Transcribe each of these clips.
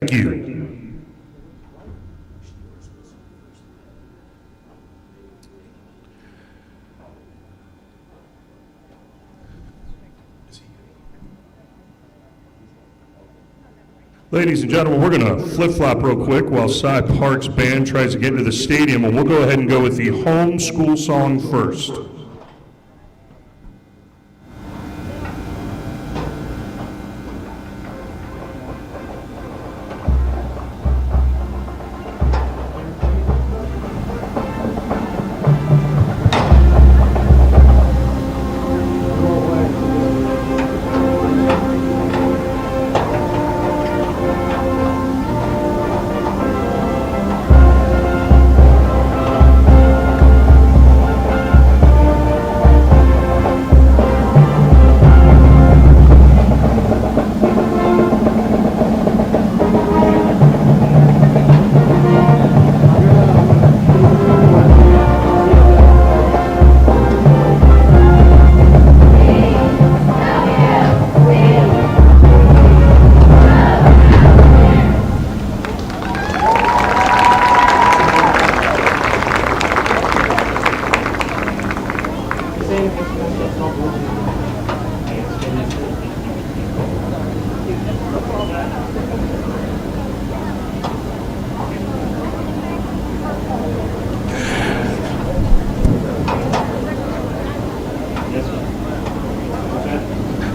Thank you. Ladies and gentlemen, we're going to flip-flop real quick while Cy Park's band tries to get into the stadium, and we'll go ahead and go with the home school song first.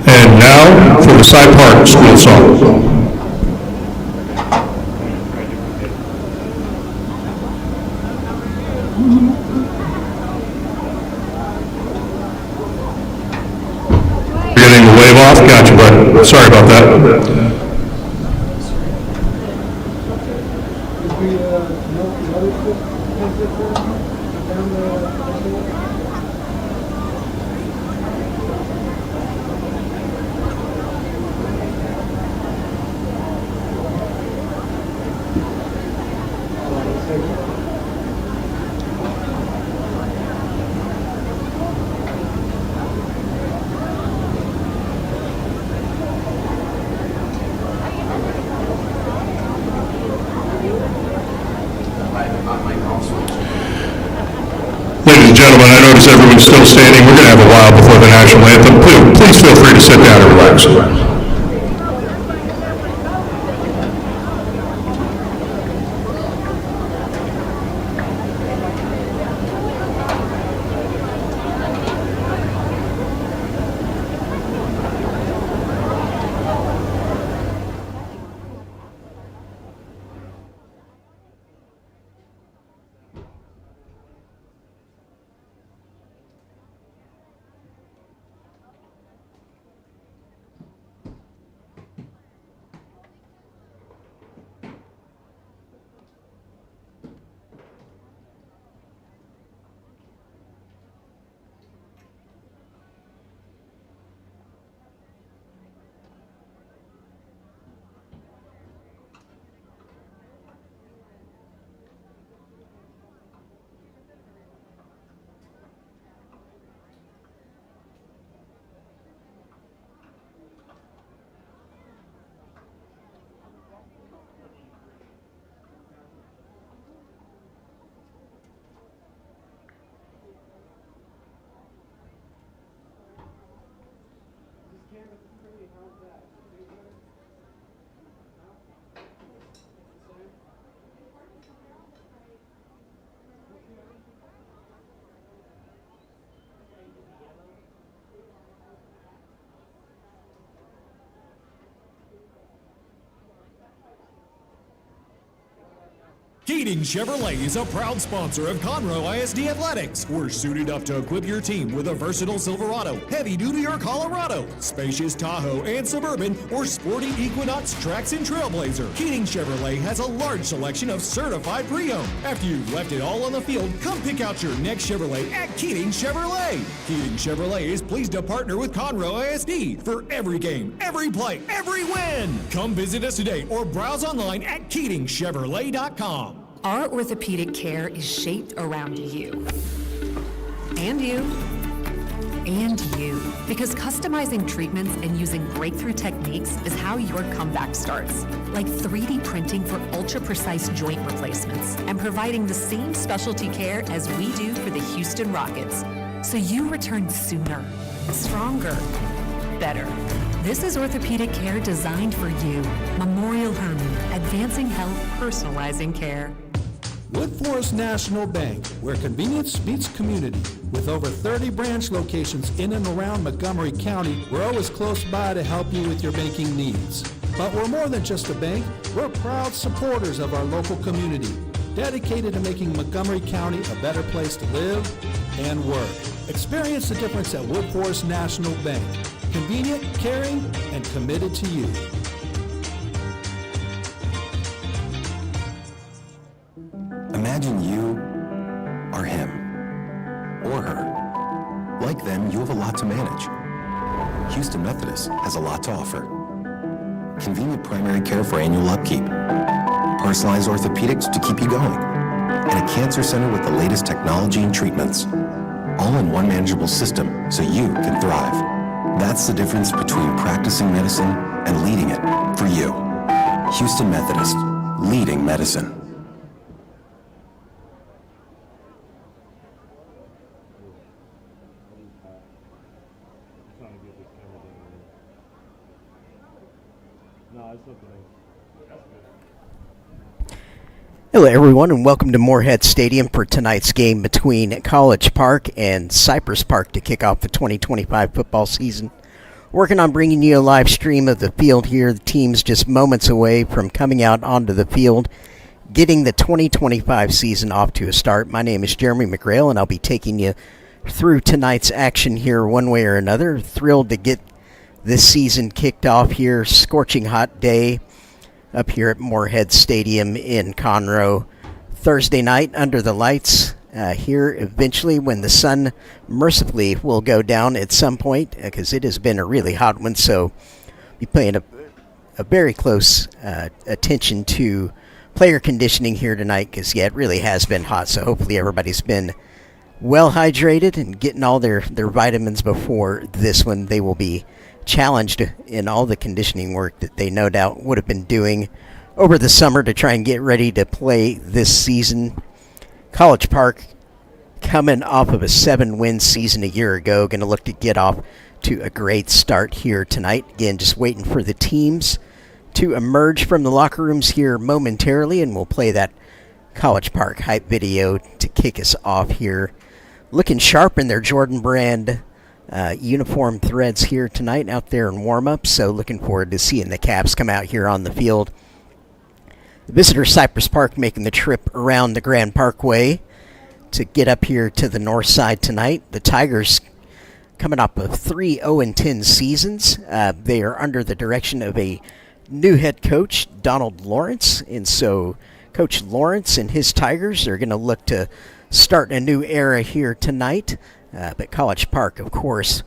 And now for the Cy Park school song. Gotcha, bud. Sorry about that. Ladies and gentlemen, I notice everyone's still standing. We're going to have a while before the national anthem. Please feel free to sit down and relax. Keating Chevrolet is a proud sponsor of Conroe ISD Athletics. We're suited up to equip your team with a versatile Silverado, heavy-duty or Colorado, spacious Tahoe and Suburban, or sporty Equinox, Trax, and Trailblazer. Keating Chevrolet has a large selection of certified pre-owned. After you've left it all on the field, come pick out your next Chevrolet at Keating Chevrolet. Keating Chevrolet is pleased to partner with Conroe ISD for every game, every play, every win. Come visit us today or browse online at KeatingChevrolet.com. Our orthopedic care is shaped around you and you and you. Because customizing treatments and using breakthrough techniques is how your comeback starts. Like 3D printing for ultra-precise joint replacements and providing the same specialty care as we do for the Houston Rockets. So you return sooner, stronger, better. This is orthopedic care designed for you. Memorial Hermann, advancing health, personalizing care. Wood Forest National Bank, where convenience meets community. With over 30 branch locations in and around Montgomery County, we're always close by to help you with your banking needs. But we're more than just a bank. We're proud supporters of our local community, dedicated to making Montgomery County a better place to live and work. Experience the difference at Wood Forest National Bank. Convenient, caring, and committed to you. Imagine you are him or her. Like them, you have a lot to manage. Houston Methodist has a lot to offer. Convenient primary care for annual upkeep, personalized orthopedics to keep you going, and a cancer center with the latest technology and treatments, all in one manageable system so you can thrive. That's the difference between practicing medicine and leading it for you. Houston Methodist, leading medicine. Hello everyone and welcome to Moorhead Stadium for tonight's game between College Park and Cypress Park to kick off the 2025 football season. Working on bringing you a live stream of the field here. The team's just moments away from coming out onto the field, getting the 2025 season off to a start. My name is Jeremy McGrail and I'll be taking you through tonight's action here one way or another. Thrilled to get this season kicked off here. Scorching hot day up here at Moorhead Stadium in Conroe. Thursday night under the lights here eventually when the sun mercifully will go down at some point because it has been a really hot one. So be paying a very close attention to player conditioning here tonight because, yeah, it really has been hot. So hopefully everybody's been well hydrated and getting all their vitamins before this one. They will be challenged in all the conditioning work that they no doubt would have been doing over the summer to try and get ready to play this season. College Park coming off of a 7-win season a year ago, going to look to get off to a great start here tonight. Again, just waiting for the teams to emerge from the locker rooms here momentarily, and we'll play that College Park hype video to kick us off here. Looking sharp in their Jordan brand uniform threads here tonight out there in warm-up, so looking forward to seeing the Caps come out here on the field. The visitor Cypress Park making the trip around the Grand Parkway to get up here to the north side tonight. The Tigers coming up of 3 0-10 seasons. They are under the direction of a new head coach, Donald Lawrence, and so Coach Lawrence and his Tigers are going to look to start a new era here tonight. But College Park, of course,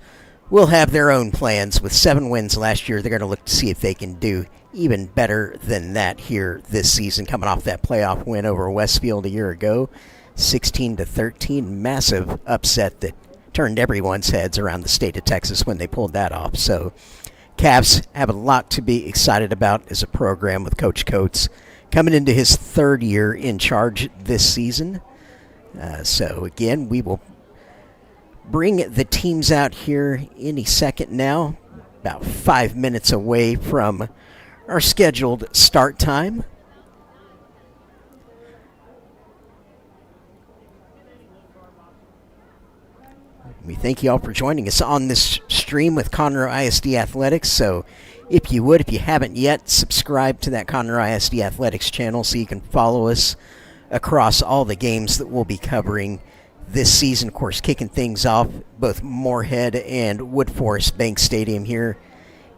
will have their own plans. With 7 wins last year, they're going to look to see if they can do even better than that here this season, coming off that playoff win over Westfield a year ago, 16-13, massive upset that turned everyone's heads around the state of Texas when they pulled that off. So Cavs have a lot to be excited about as a program with Coach Coates coming into his 3rd year in charge this season. So again, we will bring the teams out here any second now, about 5 minutes away from our scheduled start time. We thank you all for joining us on this stream with Conroe ISD Athletics. So if you haven't yet, subscribe to that Conroe ISD Athletics channel so you can follow us across all the games that we'll be covering this season. Of course, kicking things off both Moorhead and Wood Forest Bank Stadium here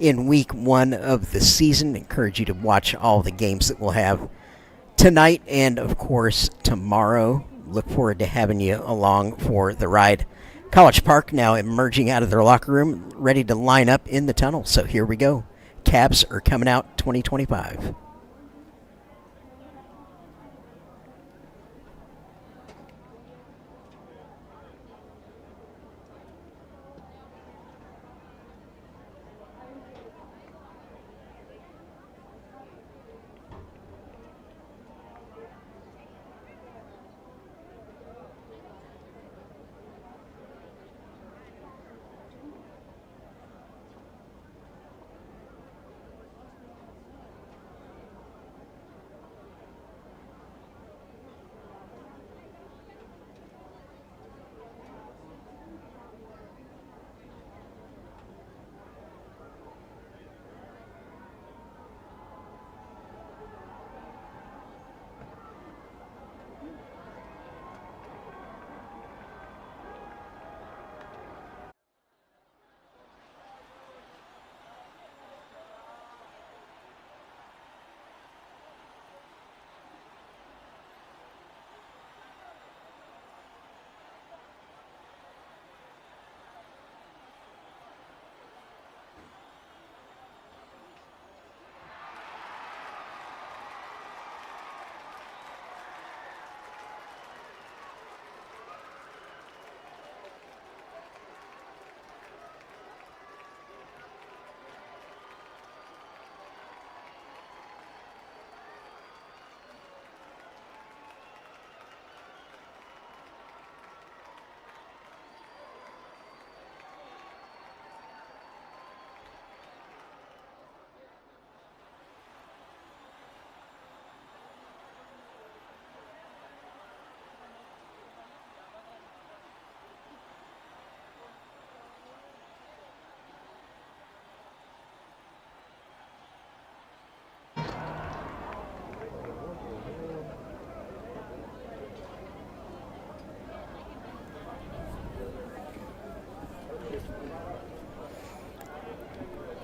in week 1 of the season. Encourage you to watch all the games that we'll have tonight and, of course, tomorrow. Look forward to having you along for the ride. College Park now emerging out of their locker room, ready to line up in the tunnel. So here we go. Cavs are coming out 2025.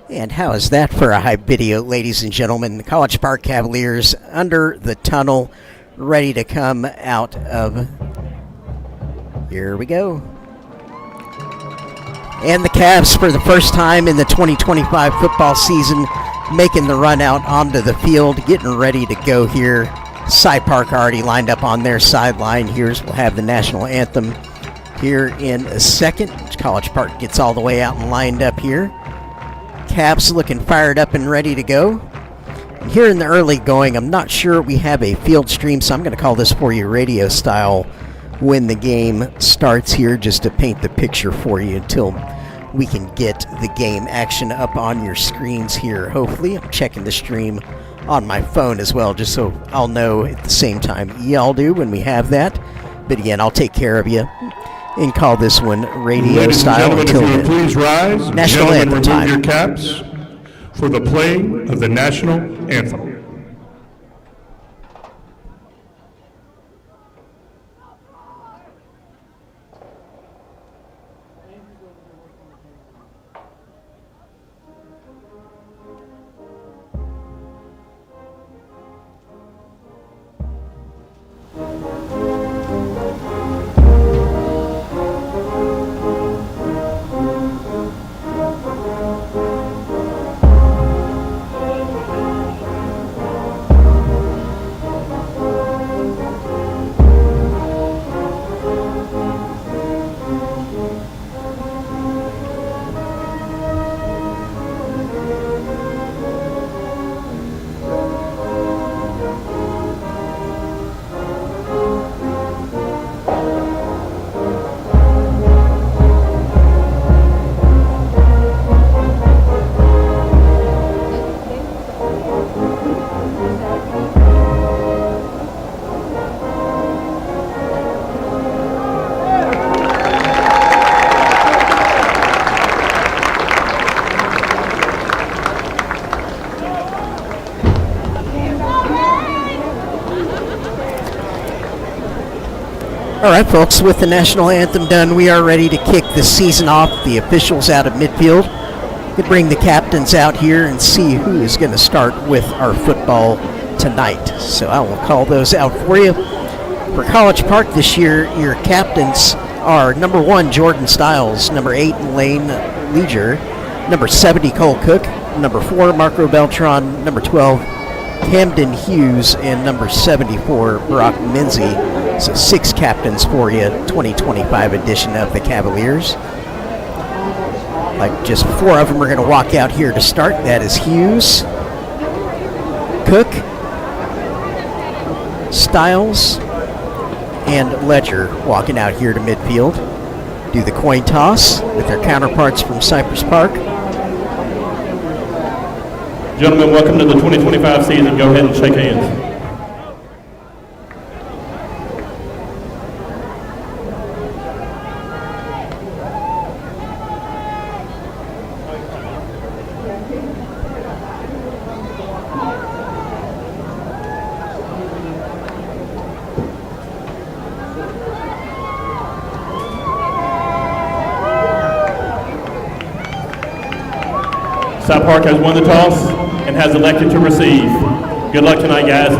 And how is that for a hype video, ladies and gentlemen? The College Park Cavaliers under the tunnel, ready to come out of... Here we go. And the Cavs, for the first time in the 2025 football season, making the run out onto the field, getting ready to go here. Cy Park already lined up on their sideline. We'll have the national anthem here in a second. College Park gets all the way out and lined up here. Cavs looking fired up and ready to go. And here in the early going, I'm not sure we have a field stream, so I'm going to call this for you radio style when the game starts here, just to paint the picture for you until we can get the game action up on your screens here. Hopefully, I'm checking the stream on my phone as well, just so I'll know at the same time y'all do when we have that. But again, I'll take care of you and call this one radio Ladies style and until gentlemen, if you would then. please rise. National Gentlemen, anthem remove time. your caps for the playing of the national anthem. All right, folks, with the national anthem done, we are ready to kick the season off. The officials out of midfield could bring the captains out here and see who is going to start with our football tonight. So I will call those out for you. For College Park this year, your captains are number 1, Jordan Stiles, number 8, Lane Leger, number 70, Cole Cook, number 4, Marco Beltran, number 12, Camden Hughes, and number 74, Brock Minzy. So 6 captains for you, 2025 edition of the Cavaliers. Like just 4 of them are going to walk out here to start. That is Hughes, Cook, Stiles, and Ledger walking out here to midfield. Do the coin toss with their counterparts from Cypress Park. Gentlemen, welcome to the 2025 season. Go ahead and shake hands. Cy Park has won the toss and has elected to receive. Good luck tonight, guys.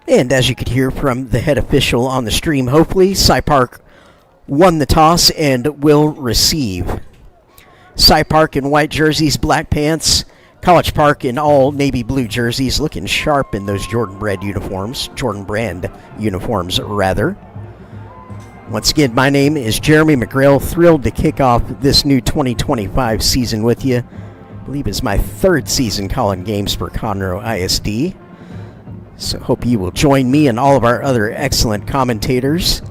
And as you could hear from the head official on the stream, hopefully Cy Park won the toss and will receive. Cy Park in white jerseys, black pants. College Park in all navy blue jerseys, looking sharp in those Jordan Brand uniforms, rather. Once again, my name is Jeremy McGrail, thrilled to kick off this new 2025 season with you. I believe it's my 3rd season calling games for Conroe ISD. So hope you will join me and all of our other excellent commentators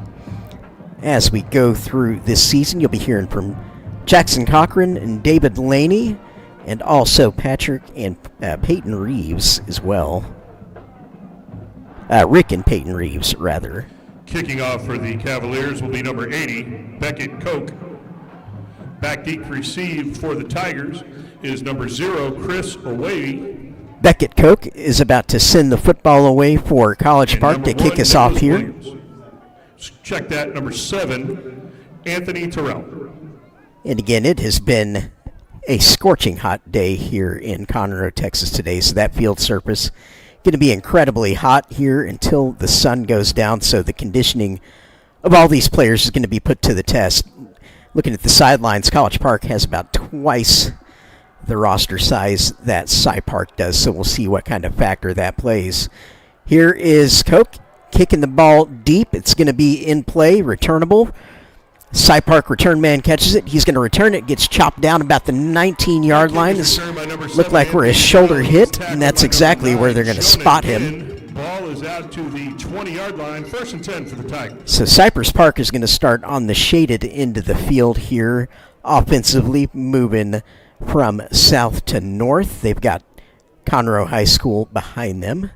as we go through this season. You'll be hearing from Jackson Cochran and David Laney, and also Patrick and Peyton Reeves as well. Rick and Peyton Reeves, rather. Kicking off for the Cavaliers will be number 80, Beckett Koch. Back deep receive for the Tigers is number 0, Chris Oway. Beckett Koch is about to send the football away for College Park to kick us off here. Williams. Check that, number 7, Anthony Terrell. And again, it has been a scorching hot day here in Conroe, Texas today, so that field surface going to be incredibly hot here until the sun goes down, so the conditioning of all these players is going to be put to the test. Looking at the sidelines, College Park has about twice the roster size that Cy Park does, so we'll see what kind of factor that plays. Here is Koch kicking the ball deep. It's going to be in play, returnable. Cy Park return man catches it. He's going to return it. Gets chopped down about the 19-yard line. Looked like where his shoulder hit, and that's exactly where they're going to spot him. Ball is out to the 20-yard line. 1st and 10 for the Tigers. So Cypress Park is going to start on the shaded end of the field here, offensively moving from south to north. They've got Conroe High School behind them,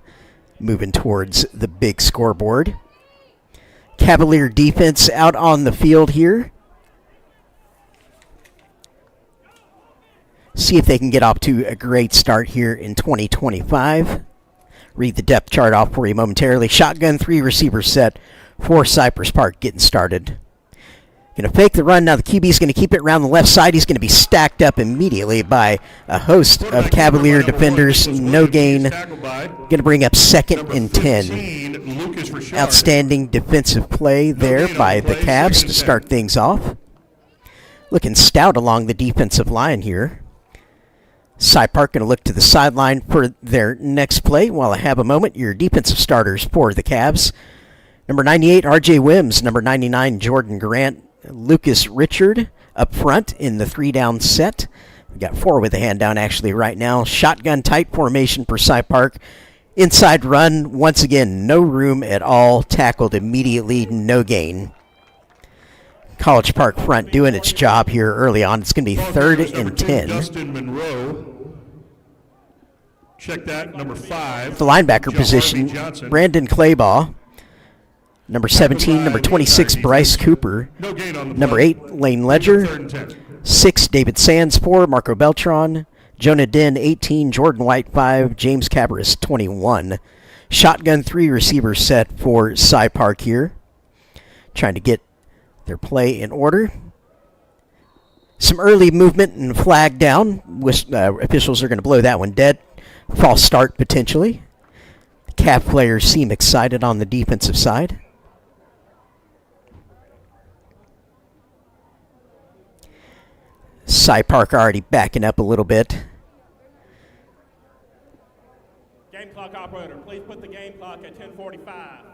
moving towards the big scoreboard. Cavalier defense out on the field here. See if they can get off to a great start here in 2025. Read the depth chart off for you momentarily. Shotgun 3 receiver set for Cypress Park getting started. Going to fake the run. Now the QB is going to keep it around the left side. He's going to be stacked up immediately by a host of Cavalier defenders. No gain. Going to bring up 2nd and 10. Outstanding defensive play there by the Cavs to start things off. Looking stout along the defensive line here. Cy Park going to look to the sideline for their next play. While I have a moment, your defensive starters for the Cavs. Number 98, R.J. Wims. Number 99, Jordan Grant. Lucas Richard up front in the 3-down set. We've got 4 with a hand down actually right now. Shotgun tight formation for Cy Park. Inside run, once again, no room at all. Tackled immediately, no gain. College Park front doing its job here early on. It's going to be 3rd and 10. Dustin Monroe. Check that, number 5. The linebacker position, Brandon Claybaugh. Number 17, number 26, Bryce Cooper. Number 8, Lane Ledger. 6, David Sands. 4, Marco Beltran. Jonah Den, 18. Jordan White, 5. James Cabras, 21. Shotgun 3 receiver set for Cy Park here. Trying to get their play in order. Some early movement and flag down. Officials are going to blow that one dead. False start potentially. The Cav players seem excited on the defensive side. Cy Park already backing up a little bit. Game clock operator, please put the game clock at 10:45.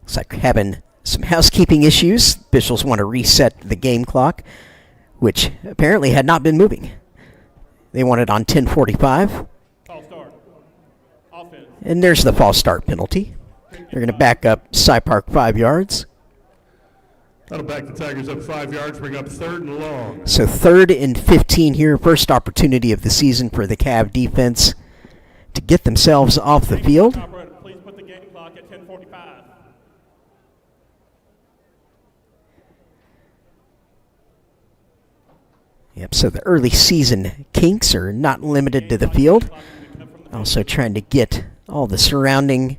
Looks like we're having some housekeeping issues. Officials want to reset the game clock, which apparently had not been moving. They want it on 10:45. False start. Offense. And there's the false start penalty. They're going to back up Cy Park 5 yards. That'll back the Tigers up 5 yards, bring up 3rd and long. So 3rd and 15 here. First opportunity of the season for the Cav defense to get themselves off the field. Operator, please put the game clock at 10:45. Yep, so the early season kinks are not limited to the field. Also trying to get all the surrounding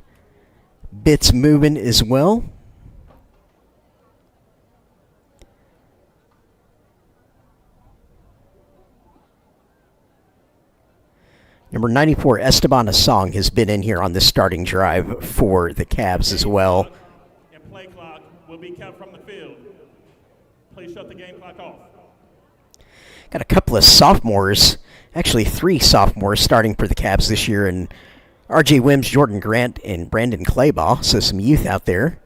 bits moving as well. Number 94, Esteban Asong, has been in here on the starting drive for the Cavs as well. And play clock will be kept from the field. Please shut the game clock off. Got a couple of sophomores, actually 3 sophomores starting for the Cavs this year, and R.J. Wims, Jordan Grant, and Brandon Claybaugh, so some youth out there.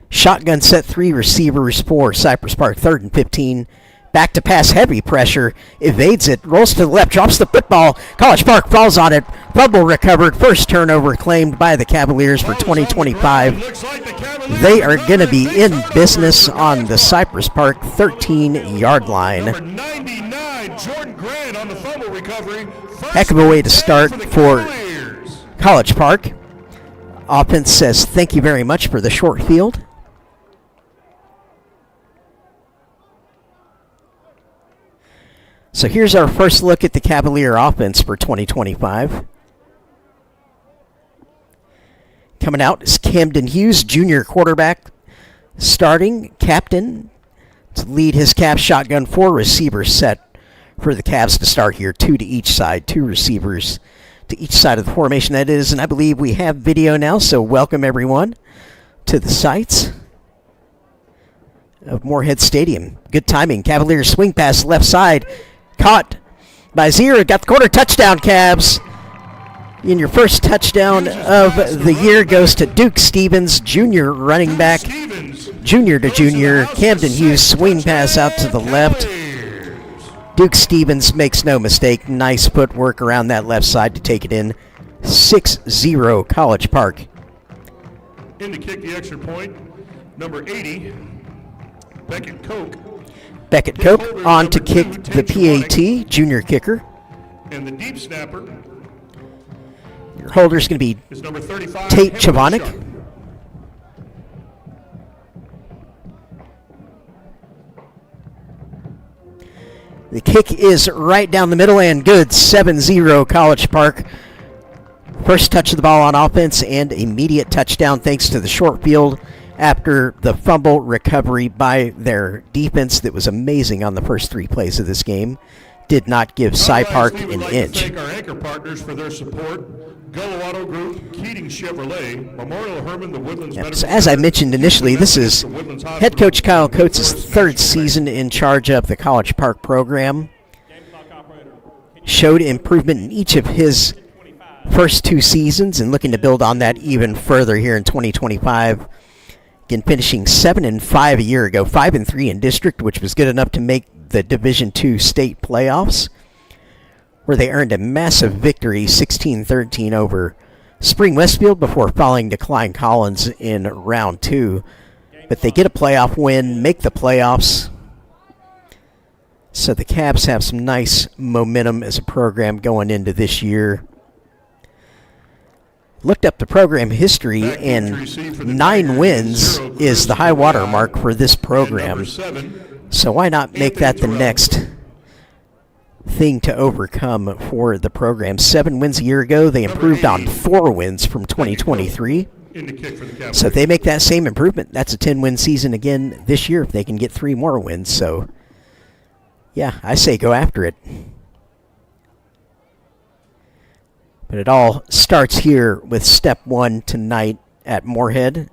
Shotgun set 3 receivers for Cypress Park, 3rd and 15. Back to pass, heavy pressure, evades it, rolls to the left, drops the football. College Park falls on it, fumble recovered, first turnover claimed by the Cavaliers for 2025. They are going to be in business on the Cypress Park 13-yard line. Number 99, Jordan Grant on the fumble recovery. Heck of a way to start for College Park. Offense says thank you very much for the short field. So here's our first look at the Cavalier offense for 2025. Coming out is Camden Hughes, junior quarterback, starting captain to lead his Cavs shotgun. 4 receivers set for the Cavs to start here, 2 to each side, 2 receivers to each side of the formation, that is. And I believe we have video now, so welcome everyone to the sites of Moorhead Stadium. Good timing. Cavaliers swing pass left side. Caught by Zier. Got the corner touchdown, Cavs. And your first touchdown of the year goes to Duke Stevens, junior running back. Junior to junior. Camden Hughes swing pass out to the left. Duke Stevens makes no mistake. Nice footwork around that left side to take it in. 6-0 College Park. In to kick the extra point, number 80, Beckett Koch. Beckett Koch on to kick the PAT, junior kicker. And the deep snapper Your holder's going to be is number 35, Tate Chavonik. The kick is right down the middle and good. 7-0 College Park. First touch of the ball on offense and immediate touchdown thanks to the short field after the fumble recovery by their defense that was amazing on the first 3 plays of this game. Did not give Cy Park an inch. Thank our anchor partners for their support. Gullo Auto Group, Keating Chevrolet, Memorial Herman, the Woodlands Medical So as I Center, mentioned initially, this is head coach Kyle Coates' 3rd season in charge of the College Park program. Showed improvement in each of his first 2 seasons and looking to build on that even further here in 2025. Again, finishing 7-5 a year ago, 5-3 in district, which was good enough to make the Division II state playoffs, where they earned a massive victory, 16-13 over Spring Westfield before falling to Klein Collins in round 2. But they get a playoff win, make the playoffs. So the Cavs have some nice momentum as a program going into this year. Looked up the program history, and 9 wins is the high water mark for this program. So why not make that the next thing to overcome for the program? 7 wins a year ago. They improved on 4 wins from 2023. So if they make that same improvement, that's a 10-win season again this year if they can get 3 more wins. So, yeah, I say go after it. But it all starts here with step 1 tonight at Moorhead.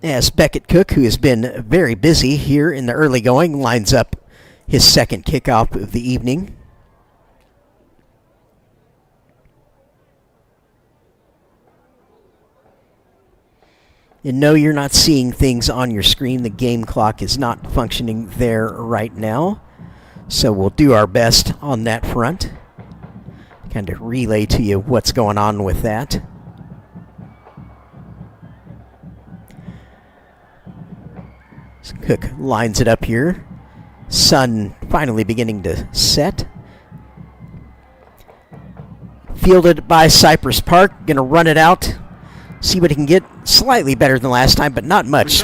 As Beckett Cook, who has been very busy here in the early going, lines up his second kickoff of the evening. And no, you're not seeing things on your screen. The game clock is not functioning there right now. So we'll do our best on that front. Kind of relay to you what's going on with that. So Cook lines it up here. Sun finally beginning to set. Fielded by Cypress Park. Going to run it out. See what he can get. Slightly better than last time, but not much.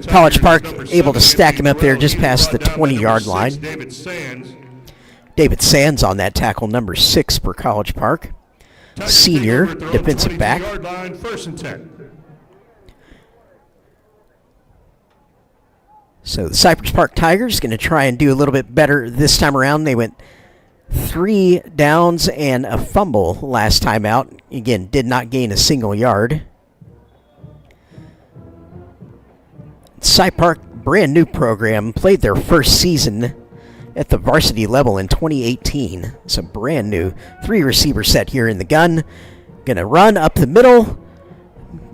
College Park able to stack him up there just past the 20-yard line. David Sands on that tackle, number 6 for College Park. Senior defensive back. So the Cypress Park Tigers going to try and do a little bit better this time around. They went 3 downs and a fumble last time out. Again, did not gain a single yard. Cy Park, brand new program, played their first season at the varsity level in 2018. So brand new. 3 receiver set here in the gun. Going to run up the middle,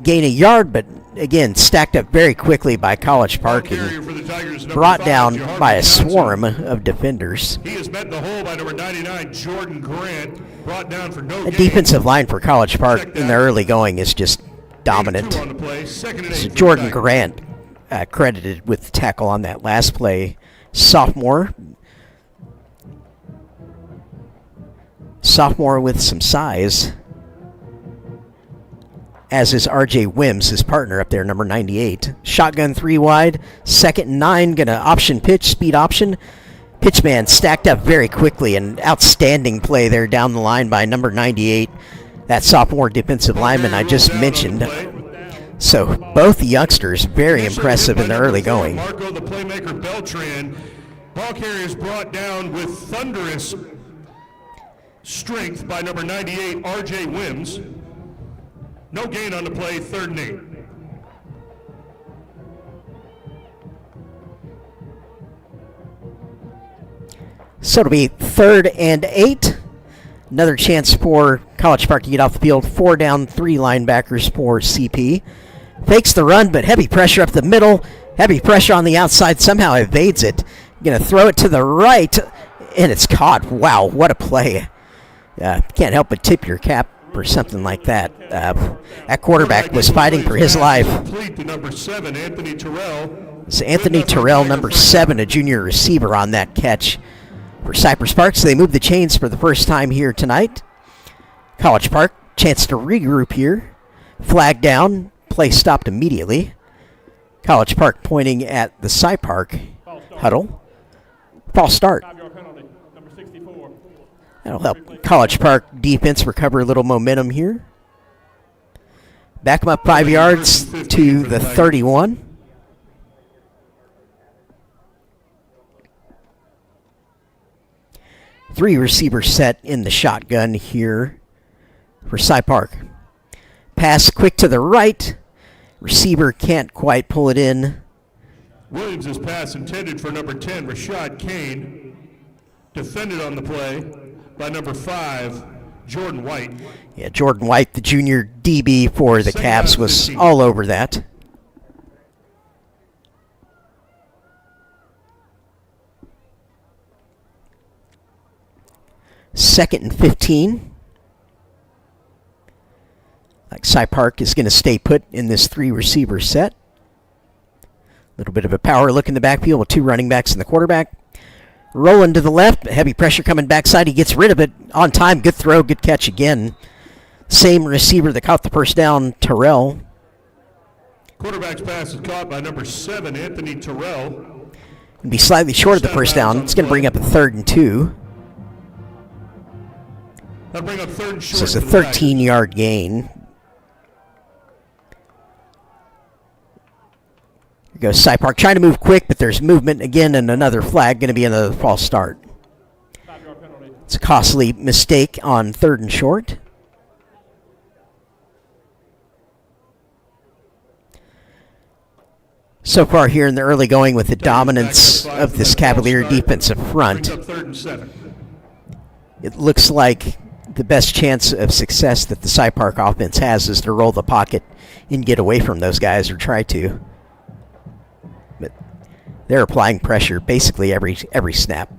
gain a yard, but again, stacked up very quickly by College Park and brought down by a swarm of defenders. He is met in the hole by number 99, Jordan Grant, brought down for no The gain. defensive line for College Park in the early going is just dominant. So Jordan Grant credited with the tackle on that last play. Sophomore with some size, as is R.J. Wims, his partner up there, number 98. Shotgun 3 wide, 2nd and 9, going to option pitch, speed option. Pitchman stacked up very quickly, an outstanding play there down the line by number 98. that sophomore defensive lineman I just mentioned. So both youngsters very impressive in the early going. Marco, the playmaker, Beltran. Ball carriers brought down with thunderous strength by number 98, R.J. Wims. No gain on the play, 3rd and 8. So it'll be 3rd and 8. Another chance for College Park to get off the field. 4 down, 3 linebackers for CP. Fakes the run, but heavy pressure up the middle. Heavy pressure on the outside. Somehow evades it. Going to throw it to the right, and it's caught. Wow, what a play. Can't help but tip your cap for something like that. That quarterback was fighting for his life. Complete to number 7, Anthony Terrell. It's Anthony Terrell, number 7, a junior receiver on that catch for Cypress Park. So they move the chains for the first time here tonight. College Park, chance to regroup here. Flag down, play stopped immediately. College Park pointing at the Cy Park huddle. False start. 5-yard penalty, number 64. That'll help College Park defense recover a little momentum here. Back them up 5 yards to the 31. Three receiver set in the shotgun here for Cy Park. Pass quick to the right. Receiver can't quite pull it in. Williams' pass intended for number 10, Rashad Kane. Defended on the play by number 5, Jordan White. Yeah, Jordan White, the junior DB for the Cavs, was all over that. Second and 15. Like Cy Park is going to stay put in this 3 receiver set. A little bit of a power look in the backfield with 2 running backs and the quarterback. Rolling to the left, heavy pressure coming backside. He gets rid of it on time. Good throw, good catch again. Same receiver that caught the first down, Terrell. Quarterback's pass is caught by number 7, Anthony Terrell. It'll be slightly short of the first down. It's going to bring up a 3rd and 2. That'll bring up 3rd and short. So it's a 13-yard gain. Here goes Cy Park trying to move quick, but there's movement again, and another flag going to be another false start. It's a costly mistake on 3rd and short. So far here in the early going with the dominance of this Cavalier defensive front, it looks like the best chance of success that the Cy Park offense has is to roll the pocket and get away from those guys, or try to. But they're applying pressure basically every snap.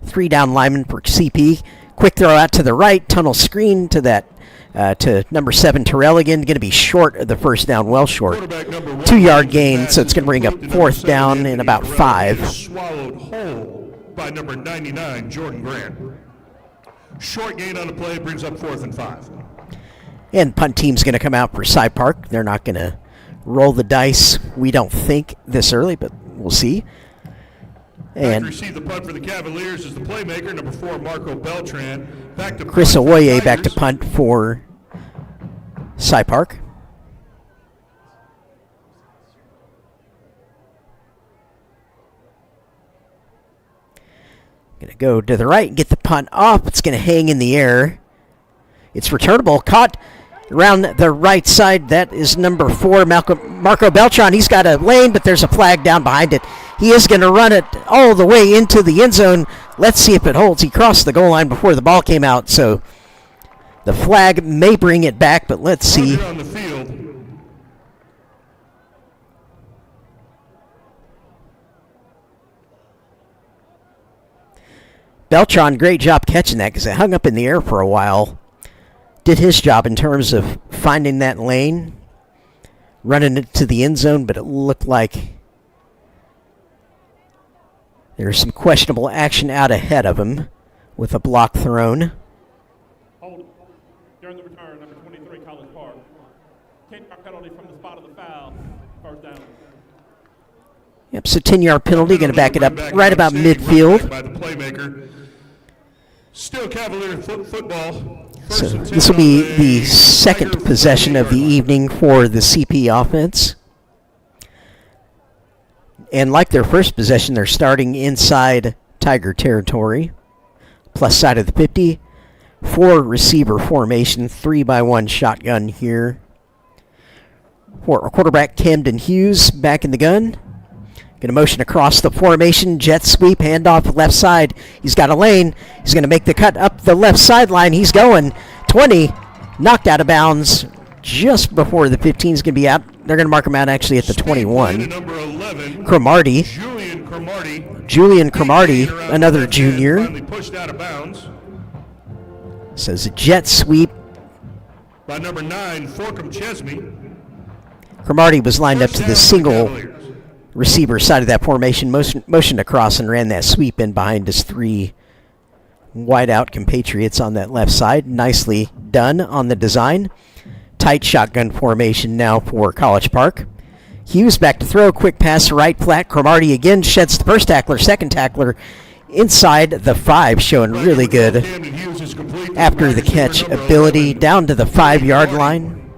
3 down linemen for CP. Quick throw out to the right, tunnel screen to that to number 7 Terrell again. Going to be short of the first down, well short. 2-yard gain, so it's going to bring up 4th down in about 5. Swallowed whole by number 99, Jordan Grant. Short gain on the play brings up 4th and 5. And punt team's going to come out for Cy Park. They're not going to roll the dice, we don't think, this early, but we'll see. And receive the punt for the Cavaliers is the playmaker, number 4, Marco Beltran. Back to Chris Owoye back to punt for Cy Park. Going to go to the right and get the punt off. It's going to hang in the air. It's returnable. Caught around the right side. That is number 4, Marco Beltran. He's got a lane, but there's a flag down behind it. He is going to run it all the way into the end zone. Let's see if it holds. He crossed the goal line before the ball came out, so the flag may bring it back, but let's see. On the field. Beltran, great job catching that because it hung up in the air for a while. Did his job in terms of finding that lane, running it to the end zone, but it looked like there was some questionable action out ahead of him with a block thrown. Hold during the return, number 23, College Park. 10-yard penalty from the spot of the foul. 1st down. Yep, so 10-yard penalty, going to back it up right about midfield. By the playmaker. Still Cavalier football. So this will be the second possession of the evening for the CP offense. And like their first possession, they're starting inside Tiger territory. Plus side of the 50. 4 receiver formation, 3-by-1 shotgun here. For quarterback Camden Hughes back in the gun. Going to motion across the formation, jet sweep, handoff left side. He's got a lane. He's going to make the cut up the left sideline. He's going 20, knocked out of bounds just before the 15 is going to be out. They're going to mark him out actually at the 21. Number 11, Cromartie, Julian Cromartie, another junior. finally pushed out of bounds So it's a jet sweep. by number 9, Forcum Chesney. Cromartie was lined up to the First down for the single Cavaliers. receiver side of that formation, motioned across and ran that sweep in behind his 3 wide-out compatriots on that left side. Nicely done on the design. Tight shotgun formation now for College Park. Hughes back to throw, quick pass to right flat. Cromartie again sheds the first tackler, second tackler inside the 5, showing really good Camden Hughes is complete. after the catch Number ability 11, down to the 5-yard line.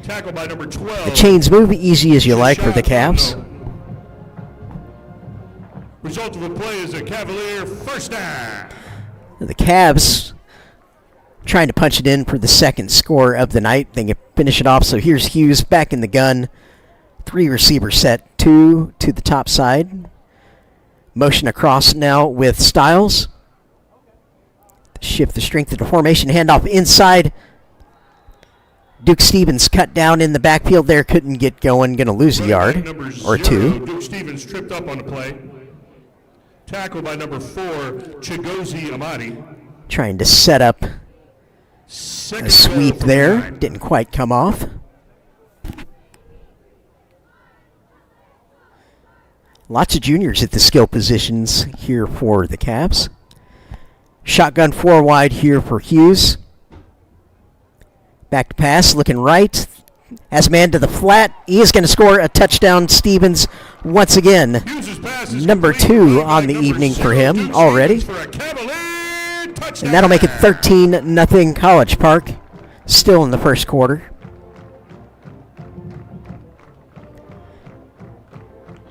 Tackled by number 12. The chains move easy as you like for the Cavs. Result of the play is a Cavalier first down. The Cavs trying to punch it in for the second score of the night. They can finish it off. So here's Hughes back in the gun. 3 receiver set, 2 to the top side. Motion across now with Styles. Shift the strength of the formation. Handoff inside. Duke Stevens cut down in the backfield there. Couldn't get going. Going to lose a yard Number or 2. Duke Stevens tripped up on the play. Tackled by number 4, Chigozie Amadi. Trying to set up Second a sweep goal for there. the Nine. Didn't quite come off. Lots of juniors at the skill positions here for the Cavs. Shotgun 4 wide here for Hughes. Back to pass, looking right. Has a man to the flat. He is going to score a touchdown. Stevens once again. Hughes' pass is Number complete, 2 played by on the number evening for 0, him Duke already. Stevens for a Cavalier touchdown. And that'll make it 13-0 College Park. Still in the first quarter.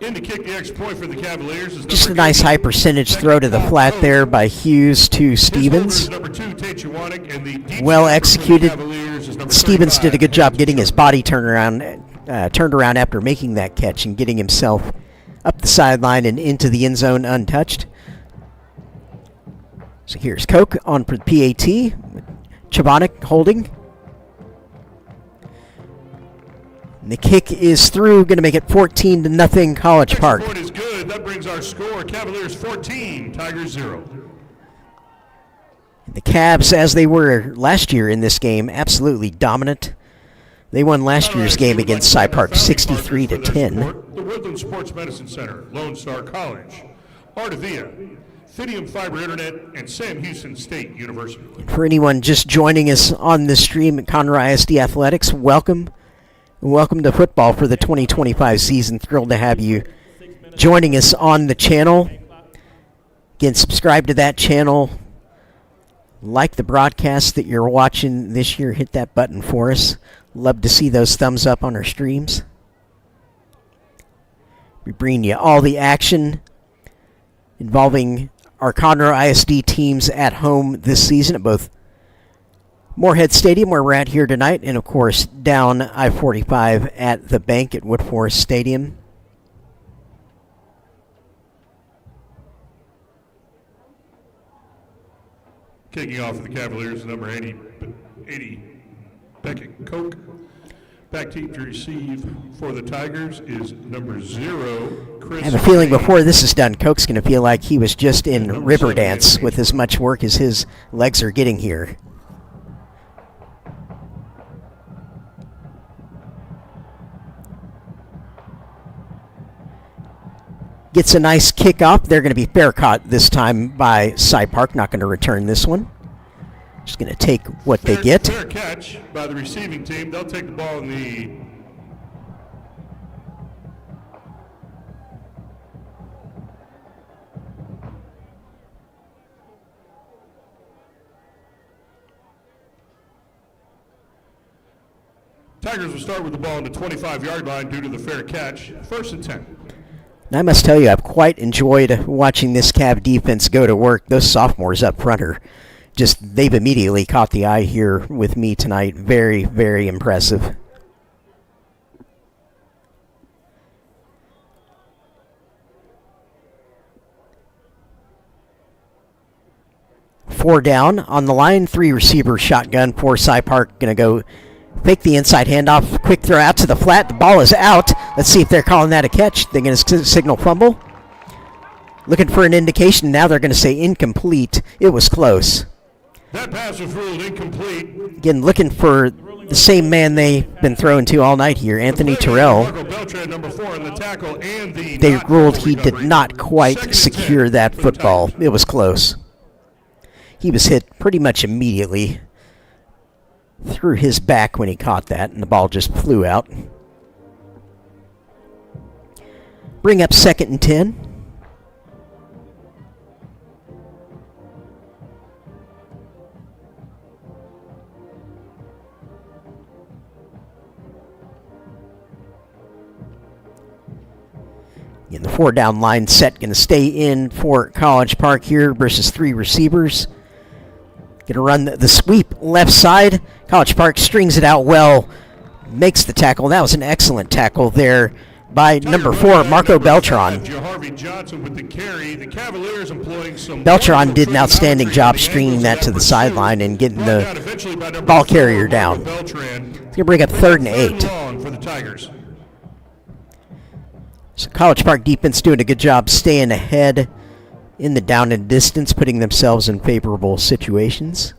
In to kick the extra point for the Cavaliers is Just a number nice 80. high percentage throw to the flat there by Hughes to His Stevens. holder is number 2, Tate Chewanek, and the deep Well snapper for the executed. Cavaliers is number Stevens 35, did a good job getting his Jones. body turned around after making that catch and getting himself up the sideline and into the end zone untouched. So here's Koch on for the PAT. Chewanek holding. And the kick is through, going to make it 14-0 College Extra Park. point is good. That brings our score Cavaliers 14, Tigers 0. The Cavs, as they were last year in this game, absolutely dominant. They won last year's game against Cy Park 63-10. The Woodland Sports Medicine Center, Lone Star College, Ardavia, Fidium Fiber Internet, and Sam Houston State University. For anyone just joining us on this stream at Conroe ISD Athletics, welcome. Welcome to football for the 2025 season. Thrilled to have you joining us on the channel. Again, subscribe to that channel. Like the broadcast that you're watching this year. Hit that button for us. Love to see those thumbs up on our streams. We bring you all the action involving our Conroe ISD teams at home this season at both Moorhead Stadium, where we're at here tonight, and of course down I-45 at the bank at Woodforest Stadium. Kicking off for the Cavaliers, number 80 Beckett Koch. Back team to receive for the Tigers is number 0, Chris. I have a feeling Payne. before this is done, Koch's going to feel like he was just in Riverdance with as much work as his legs are getting here. Gets a nice kickoff. They're going to be fair caught this time by Cy Park. Not going to return this one. Just going to take what they get. Fair catch by the receiving team. They'll take the ball in the Tigers will start with the ball on the 25-yard line due to the fair catch. 1st and 10. And I must tell you, I've quite enjoyed watching this Cav defense go to work. Those sophomores up front are they've immediately caught the eye here with me tonight. Very, very impressive. Four down on the line, 3 receiver shotgun for Cy Park. Going to go fake the inside handoff, quick throw out to the flat. The ball is out. Let's see if they're calling that a catch. They're going to signal fumble. Looking for an indication. Now they're going to say incomplete. It was close. That pass was ruled incomplete. Again, looking for the same man they've been throwing to all night here, Anthony Terrell. Marco Beltran, number 4 on the tackle, and They ruled he did not quite secure that football. It was close. He was hit pretty much immediately through his back when he caught that, and the ball just flew out. Bring up 2nd and 10. In the 4-down line set, going to stay in for College Park here versus 3 receivers. Going to run the sweep left side. College Park strings it out well, makes the tackle. That was an excellent tackle there by number 4, Marco Beltran. Beltran did an outstanding job stringing that to the sideline and getting the ball carrier down. It's going to bring up 3rd and 8. For the Tigers. So College Park defense doing a good job staying ahead in the down and distance, putting themselves in favorable situations.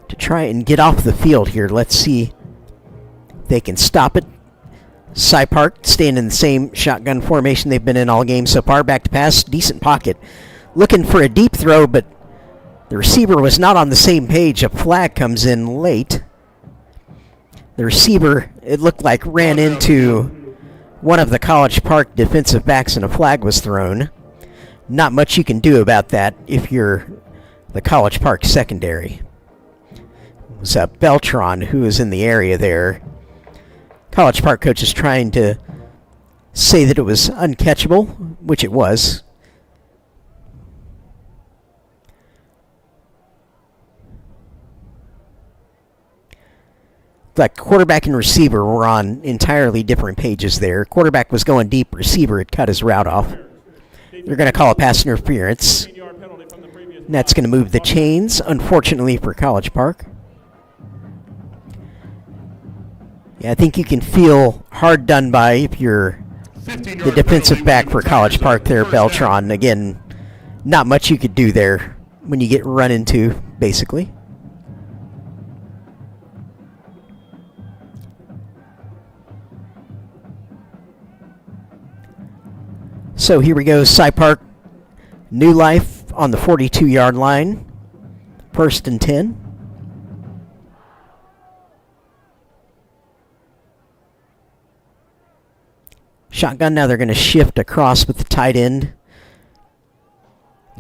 To try and get off the field here, let's see if they can stop it. Cy Park staying in the same shotgun formation they've been in all game so far. Back to pass, decent pocket. Looking for a deep throw, but the receiver was not on the same page. A flag comes in late. The receiver, it looked like, ran into one of the College Park defensive backs and a flag was thrown. Not much you can do about that if you're the College Park secondary. It was Beltran who was in the area there. College Park coach is trying to say that it was uncatchable, which it was. Like quarterback and receiver were on entirely different pages there. Quarterback was going deep. Receiver had cut his route off. They're going to call a pass interference. And that's going to move the chains, unfortunately for College Park. Yeah, I think you can feel hard done by if you're the defensive back for College Park there, Beltran. Again, not much you could do there when you get run into, basically. So here we go, Cy Park, new life on the 42-yard line, 1st and 10. Shotgun, now they're going to shift across with the tight end.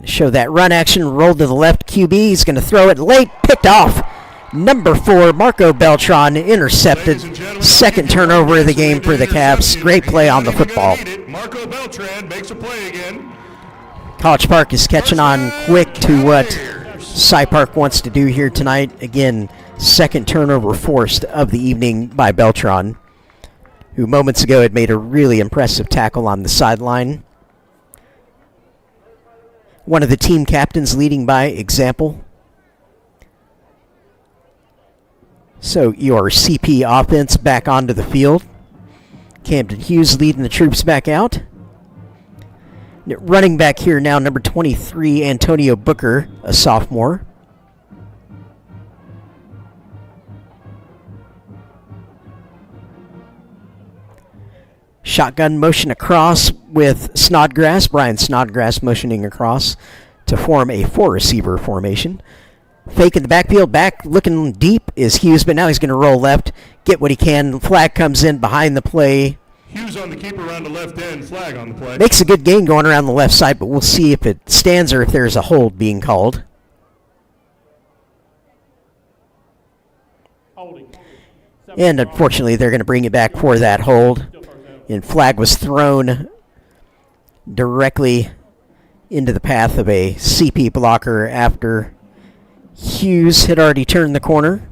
Show that run action, roll to the left, QB, he's going to throw it late, picked off. Number 4, Marco Beltran, intercepted. 2nd turnover of the game for the Cavs. Great play on the football. Marco Beltran makes a play again. College Park is catching on quick to what Cy Park wants to do here tonight. Again, 2nd turnover forced of the evening by Beltran, who moments ago had made a really impressive tackle on the sideline. One of the team captains leading by example. So your CP offense back onto the field. Camden Hughes leading the troops back out. Running back here now, number 23, Antonio Booker, a sophomore. Shotgun motion across with Snodgrass. Brian Snodgrass motioning across to form a 4-receiver formation. Fake in the backfield, back looking deep is Hughes, but now he's going to roll left, get what he can. Flag comes in behind the play. Hughes on the keeper around the left end, flag on the play. Makes a good gain going around the left side, but we'll see if it stands or if there's a hold being called. Holding. And unfortunately, they're going to bring it back for that hold. And flag was thrown directly into the path of a CP blocker after Hughes had already turned the corner.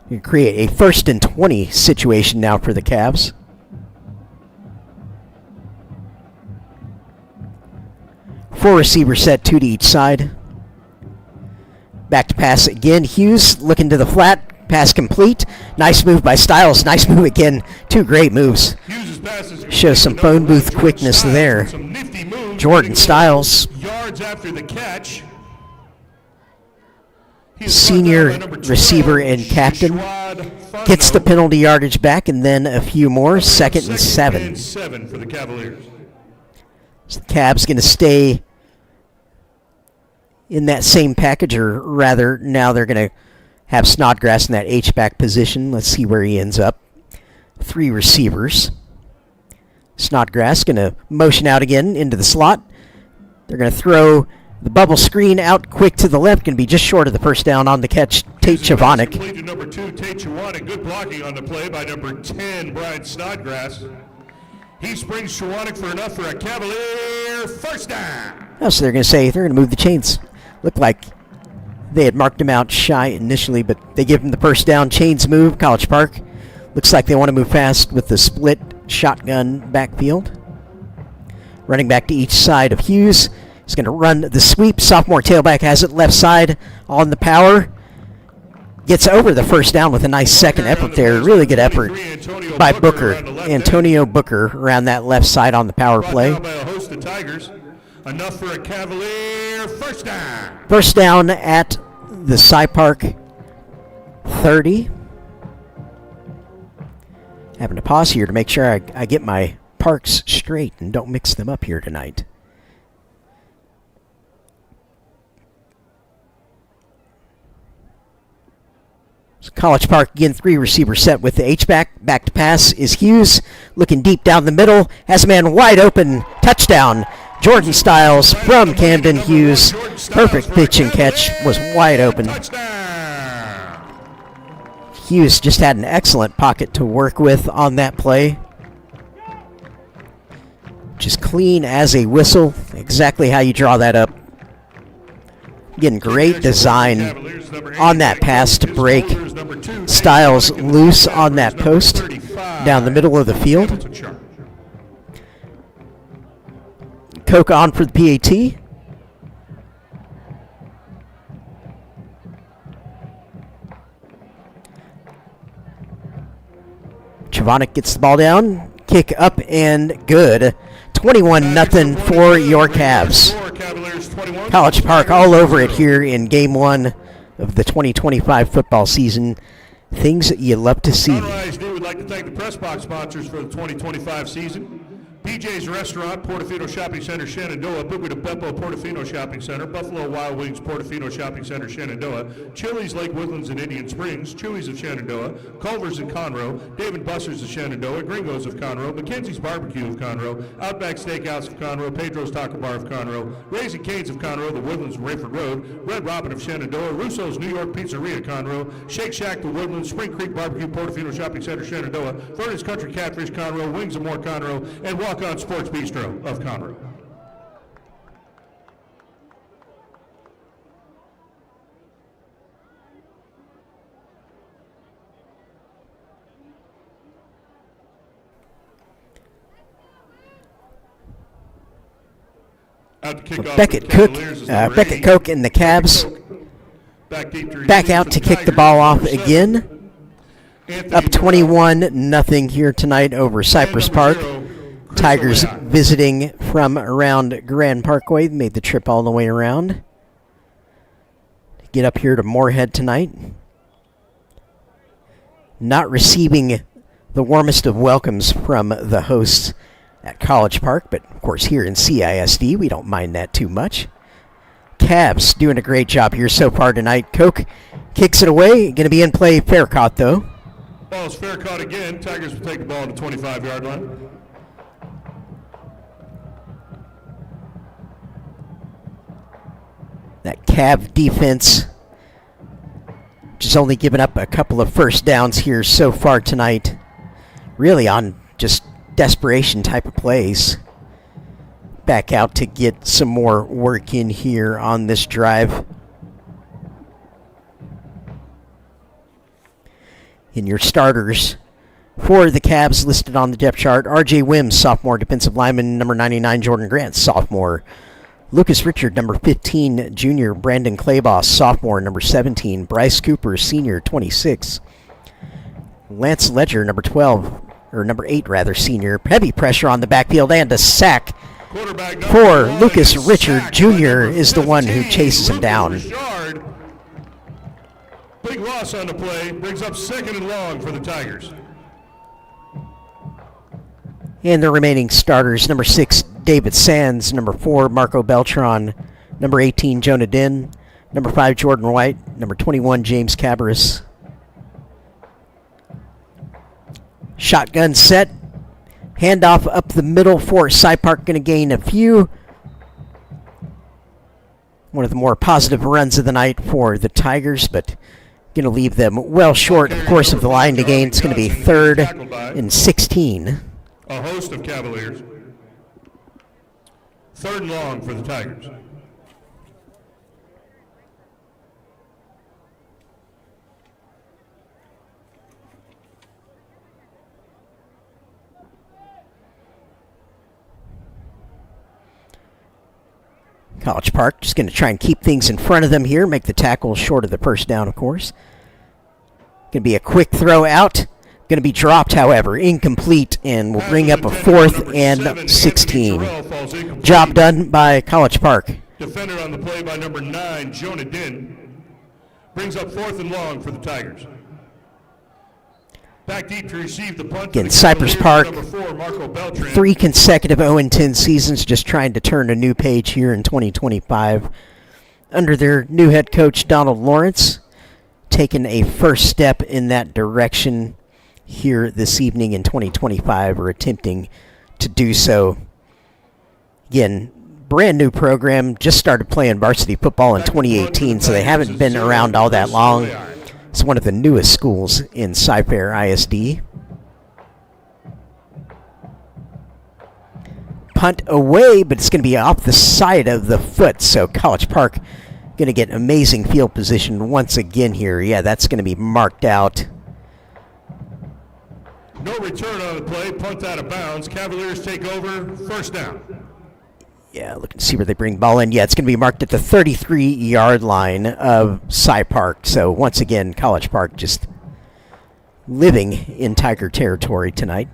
You create a 1st and 20 situation now for the Cavs. Four receiver set, 2 to each side. Back to pass again. Hughes looking to the flat. Pass complete. Nice move by Styles. Nice move again. 2 great moves. Shows some phone booth quickness there. Jordan Styles. Yards after the catch. Senior receiver and captain. Gets the penalty yardage back and then a few more. 2nd and 7. 7 for the Cavaliers. So the Cavs going to stay in that same package, or rather, now they're going to have Snodgrass in that H-back position. Let's see where he ends up. 3 receivers. Snodgrass going to motion out again into the slot. They're going to throw the bubble screen out quick to the left. Going to be just short of the first down on the catch. Tate Chavanik. Complete to number 2, Tate Chavanik. Good blocking on the play by number 10, Brian Snodgrass. He springs Chavanik for enough for a Cavalier first down. Oh, so they're going to say they're going to move the chains. Looked like they had marked him out shy initially, but they give him the first down. Chains move. College Park. Looks like they want to move fast with the split shotgun backfield. Running back to each side of Hughes. He's going to run the sweep. Sophomore tailback has it left side on the power. Gets over the first down with a nice second effort there. Really good effort by Booker. Antonio Booker around that left side on the power play. Enough for a Cavalier first down. First down at the Cy Park 30. Having to pause here to make sure I get my parks straight and don't mix them up here tonight. College Park again, 3 receiver set with the H-back. Back to pass is Hughes. Looking deep down the middle. Has a man wide open. Touchdown. Jordan Styles from Camden. Hughes. Perfect pitch and catch. Was wide open. Hughes just had an excellent pocket to work with on that play. Just clean as a whistle. Exactly how you draw that up. Getting great design on that pass to break Styles loose on that post down the middle of the field. Coke on for the PAT. Chavanik gets the ball down. Kick up and good. 21-0 for your Cavs. College Park all over it here in Game 1 of the 2025 football season. Things that you love to see. ISD would like to thank the press box sponsors for the 2025 season. BJ's Restaurant, Portofino Shopping Center, Shenandoah, Booker de Beppo, Portofino Shopping Center, Buffalo Wild Wings, Portofino Shopping Center, Shenandoah, Chili's, Lake Woodlands, and Indian Springs, Chewy's of Shenandoah, Culver's of Conroe, Dave & Buster's of Shenandoah, Gringos of Conroe, McKenzie's Barbecue of Conroe, Outback Steakhouse of Conroe, Pedro's Taco Bar of Conroe, Raising Cane's of Conroe, The Woodlands and Rayford Road, Red Robin of Shenandoah, Russo's New York Pizzeria Conroe, Shake Shack, The Woodlands, Spring Creek Barbecue, Portofino Shopping Center, Shenandoah, Vernon's Country Catfish Conroe, Wings and More Conroe, and Walk On Sports Bistro of Conroe. Beckett Koch and the Cavs back out to kick the ball off again. Up 21-0 here tonight over Cypress Park. Tigers visiting from around Grand Parkway. Made the trip all the way around. Get up here to Moorhead tonight. Not receiving the warmest of welcomes from the hosts at College Park, but of course here in CISD, we don't mind that too much. Cavs doing a great job here so far tonight. Koch kicks it away. Going to be in play. Fair caught, though. Ball is fair caught again. Tigers will take the ball to the 25-yard line. That Cav defense just only given up a couple of first downs here so far tonight. Really on just desperation type of plays. Back out to get some more work in here on this drive. In your starters for the Cavs listed on the depth chart, R.J. Wims, sophomore defensive lineman, number 99, Jordan Grant, sophomore. Lucas Richard, number 15, junior. Brandon Clayboss, sophomore, number 17. Bryce Cooper, senior, 26. Lance Ledger, number 12, or number 8 rather, senior. Heavy pressure on the backfield and a sack for Lucas Richard Jr. is the one who chases him down. Big loss on the play, brings up 2nd and long for the Tigers. And the remaining starters, number 6, David Sands, number 4, Marco Beltran, number 18, Jonah Din, number 5, Jordan White, number 21, James Cabras. Shotgun set. Handoff up the middle for Cy Park, going to gain a few. One of the more positive runs of the night for the Tigers, but going to leave them well short, of course, of the line to gain. It's going to be 3rd and 16. A host of Cavaliers. 3rd and long for the Tigers. College Park just going to try and keep things in front of them here, make the tackle short of the first down, of course. Going to be a quick throw out. Going to be dropped, however, incomplete, and will bring up a 4th and 16. Job done by College Park. Defender on the play by number 9, Jonah Din. Brings up 4th and long for the Tigers. Back deep to receive the punt. Again, Cypress Park, Number 4, Marco Beltran. 3 consecutive 0-10 seasons, just trying to turn a new page here in 2025. Under their new head coach, Donald Lawrence, taking a first step in that direction here this evening in 2025, or attempting to do so. Again, brand new program, just started playing varsity football in 2018, so they haven't been around all that long. It's one of the newest schools in Cyfair ISD. Punt away, but it's going to be off the side of the foot, so College Park going to get amazing field position once again here. Yeah, that's going to be marked out. No return on the play, punt out of bounds. Cavaliers take over, 1st down. Yeah, looking to see where they bring the ball in. Yeah, it's going to be marked at the 33-yard line of Cy Park. So once again, College Park just living in Tiger territory tonight.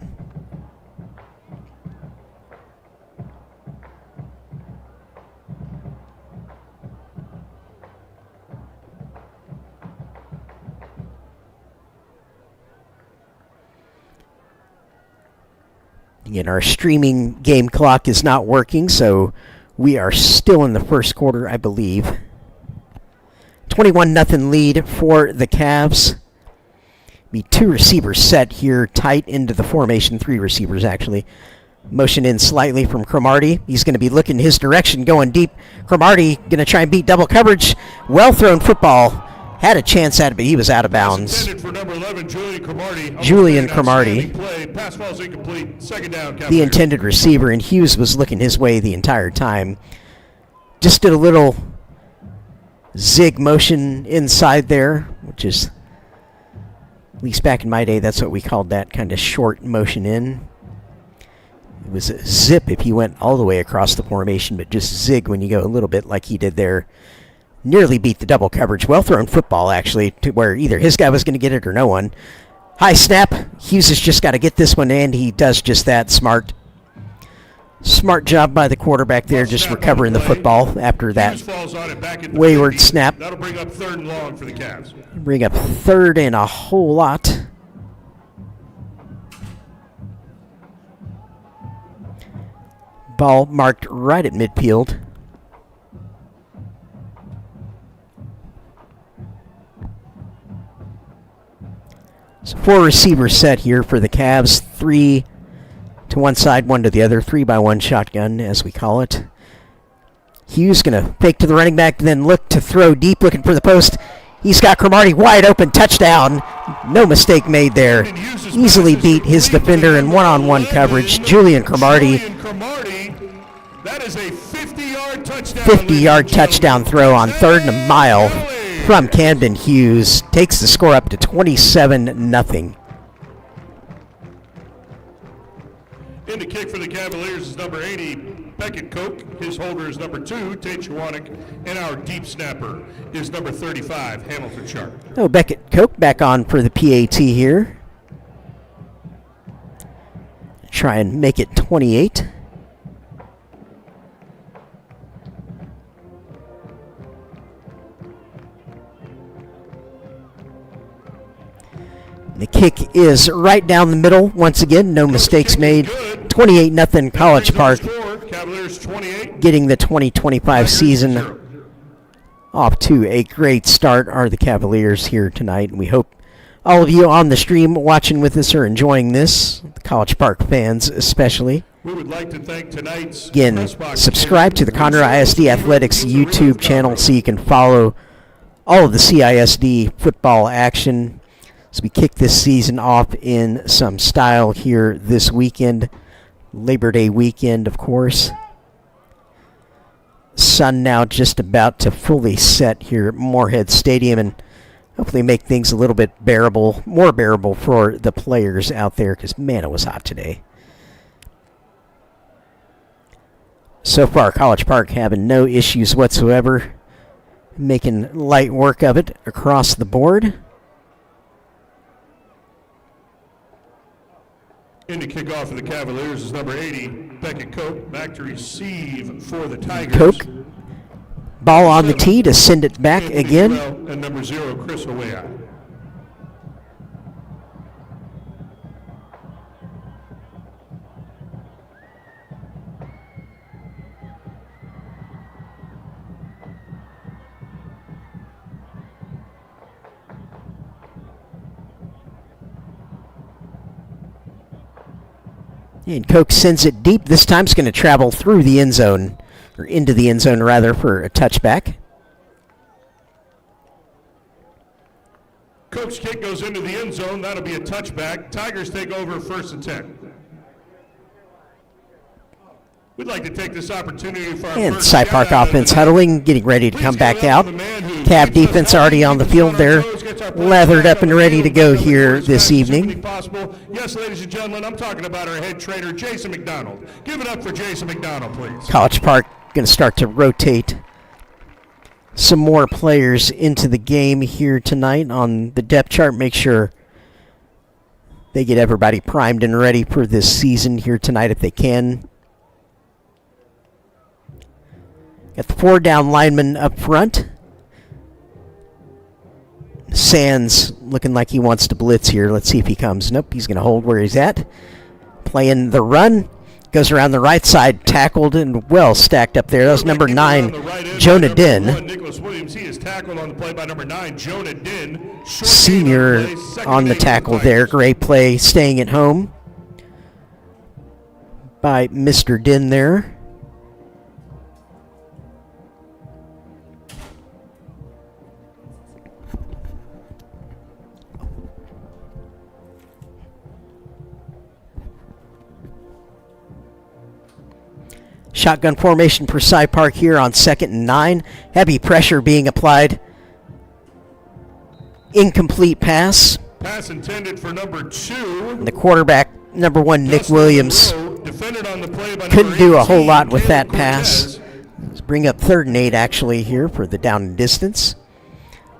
Again, our streaming game clock is not working, so we are still in the first quarter, I believe. 21-0 lead for the Cavs. Be 2 receivers set here, tight into the formation. 3 receivers, actually. Motion in slightly from Cromartie. He's going to be looking his direction, going deep. Cromartie going to try and beat double coverage. Well-thrown football. Had a chance at it, but he was out of bounds. For number 11, Julian Cromartie. Pass falls incomplete. 2nd down. The intended receiver, and Hughes was looking his way the entire time. Just did a little zig motion inside there, which is, at least back in my day, that's what we called that kind of short motion in. It was a zip if you went all the way across the formation, but just zig when you go a little bit like he did there. Nearly beat the double coverage. Well-thrown football, actually, to where either his guy was going to get it or no one. High snap. Hughes has just got to get this one, and he does just that. Smart job by the quarterback there, just recovering the football after that wayward snap. That'll bring up 3rd and long for the Cavs. Bring up 3rd and a whole lot. Ball marked right at midfield. So 4 receivers set here for the Cavs. 3 to one side, 1 to the other. 3-by-1 shotgun, as we call it. Hughes going to fake to the running back, then look to throw deep, looking for the post. He's got Cromartie wide open, touchdown. No mistake made there. Easily beat his defender in one-on-one coverage. Julian Cromartie. That is a 50-yard touchdown. 50-yard touchdown throw on 3rd and a mile from Camden Hughes. Takes the score up to 27-0. In the kick for the Cavaliers is number 80, Beckett Koch. His holder is number 2, Tate Chwanek. And our deep snapper is number 35, Hamilton Sharp. Oh, Beckett Koch back on for the PAT here. Try and make it 28. The kick is right down the middle. Once again, no mistakes made. 28-0 College Park. Cavaliers 28. Getting the 2025 season off to a great start are the Cavaliers here tonight. And we hope all of you on the stream watching with us are enjoying this. The College Park fans especially. We would like to thank tonight's Again, subscribe to the Conroe ISD Athletics YouTube channel so you can follow all of the CISD football action as we kick this season off in some style here this weekend. Labor Day weekend, of course. Sun now just about to fully set here at Moorhead Stadium and hopefully make things a little bit bearable, more bearable for the players out there because, man, it was hot today. So far, College Park having no issues whatsoever, making light work of it across the board. In the kickoff for the Cavaliers is number 80, Beckett Koch, back to receive for the Tigers. Koch, ball on the tee to send it back again. And number 0, Chris Owea. And Koch sends it deep. This time it's going to travel through the end zone, or into the end zone rather, for a touchback. Koch's kick goes into the end zone. That'll be a touchback. Tigers take over 1st and 10. We'd like to take this opportunity for our And first Cy Park shout-out offense of the night. huddling, getting ready to come Please back give it up out. for the man who Cav keeps us defense healthy, already on the keeps us field our there, toes, gets our lathered players up and back ready to on go the field, here as this fast as humanly evening. possible. Yes, ladies and gentlemen, I'm talking about our head trainer, Jason McDonald. Give it up for Jason McDonald, please. College Park going to start to rotate some more players into the game here tonight on the depth chart. Make sure they get everybody primed and ready for this season here tonight if they can. Got the 4 down linemen up front. Sands looking like he wants to blitz here. Let's see if he comes. Nope, he's going to hold where he's at. Playing the run. Goes around the right side, tackled and well stacked up there. That was number 9, Jonah Din. Nicholas Williams, he is tackled on the play by number 9, Jonah Din. Senior on the tackle there. Great play, staying at home by Mr. Din there. Shotgun formation for Cy Park here on 2nd and 9. Heavy pressure being applied. Incomplete pass. Pass intended for number 2. And the quarterback, number 1, Nick Williams, Defended on the play by couldn't number do a whole 18, lot with that Caleb pass. Cortez. Let's bring up 3rd and 8 actually here for the down and distance.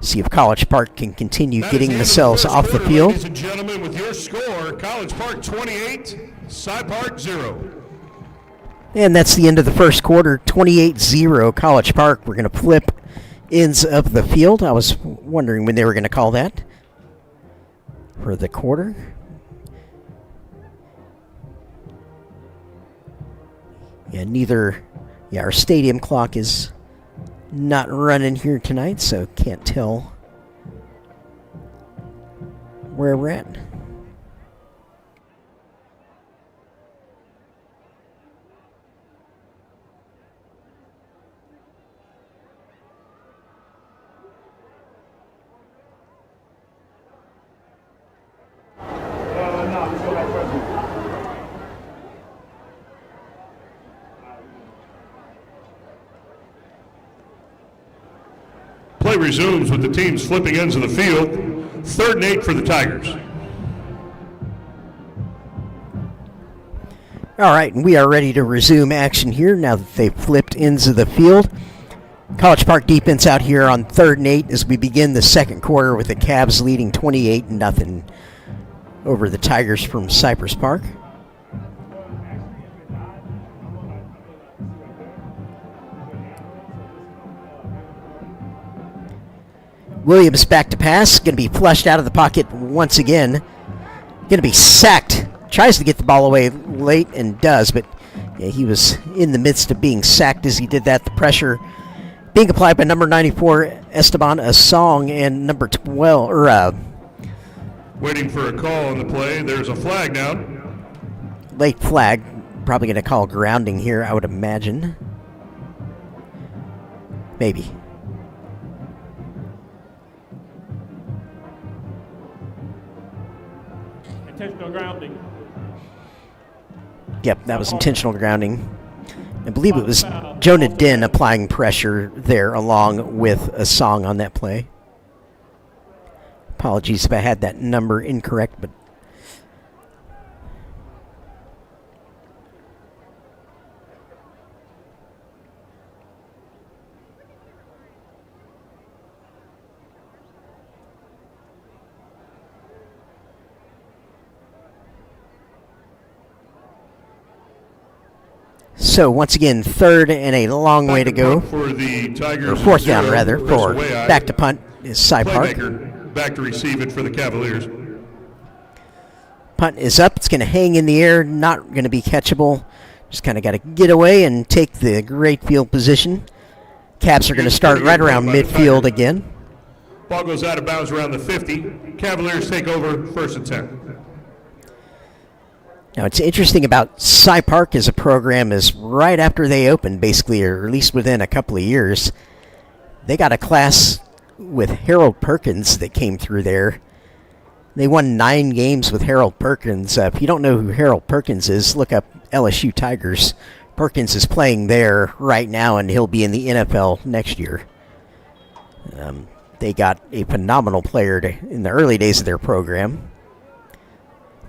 See if College Park can continue That is getting the end of themselves first off the quarter, field. Ladies and gentlemen, with your score, College Park 28, Cy Park 0. And that's the end of the first quarter, 28-0 College Park. We're going to flip ends of the field. I was wondering when they were going to call that for the quarter. Yeah, our stadium clock is not running here tonight, so can't tell where we're at. Play resumes with the teams flipping ends of the field. 3rd and 8 for the Tigers. All right, and we are ready to resume action here now that they've flipped ends of the field. College Park defense out here on 3rd and 8 as we begin the second quarter with the Cavs leading 28-0 over the Tigers from Cypress Park. Williams back to pass, going to be flushed out of the pocket once again. Going to be sacked. Tries to get the ball away late and does, but yeah, he was in the midst of being sacked as he did that. The pressure being applied by number 94, Esteban Asong, and number 12, Waiting for a call on the play. There's a flag now. late flag. Probably going to call grounding here, I would imagine. Maybe. Intentional grounding. Yep, that was intentional grounding. I believe it was Jonah Din applying pressure there along with a song on that play. Apologies if I had that number incorrect, but so once again, 3rd and a long way to go. For the Tigers. Or 4th down, 0. rather, for Way back to punt is Cy Park. Playmaker back to receive it for the Cavaliers. Punt is up. It's going to hang in the air, not going to be catchable. Just kind of got to get away and take the great field position. Cavs are going to start right around midfield again. Ball goes out of bounds around the 50. Cavaliers take over 1st and 10. Now, it's interesting about Cy Park as a program is right after they opened, basically, or at least within a couple of years, they got a class with Harold Perkins that came through there. They won 9 games with Harold Perkins. If you don't know who Harold Perkins is, look up LSU Tigers. Perkins is playing there right now, and he'll be in the NFL next year. They got a phenomenal player in the early days of their program.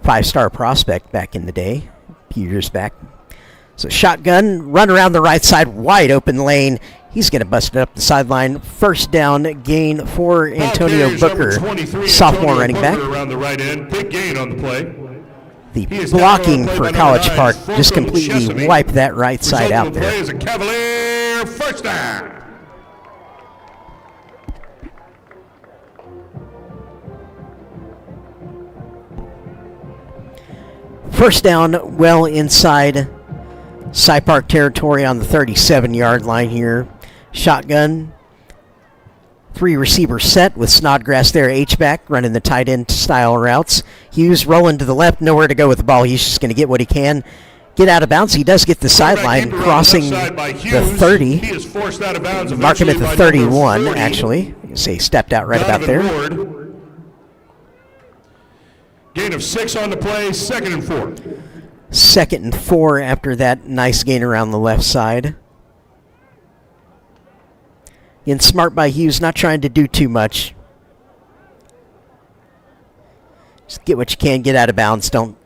5-star prospect back in the day, a few years back. So shotgun, run around the right side, wide open lane. He's going to bust it up the sideline. 1st down gain for Antonio Booker, sophomore running back. Around the right end. Big gain on the play. The blocking for College Park just completely wiped that right side out Result of the there. play is a Cavalier 1st down. First down, well inside Cy Park territory on the 37-yard line here. Shotgun. 3 receiver set with Snodgrass there, H-back, running the tight end style routes. Hughes rolling to the left, nowhere to go with the ball. He's just going to get what he can. Get out of bounds. He does get the sideline, crossing the 30. He is forced out of bounds. Mark him at the eventually by number 31, 40. actually. You can say he stepped out right about Donovan there. Ward. Gain of 6 on the play, 2nd and 4. 2nd and 4 after that nice gain around the left side. Again, smart by Hughes, not trying to do too much. Just get what you can, get out of bounds. Don't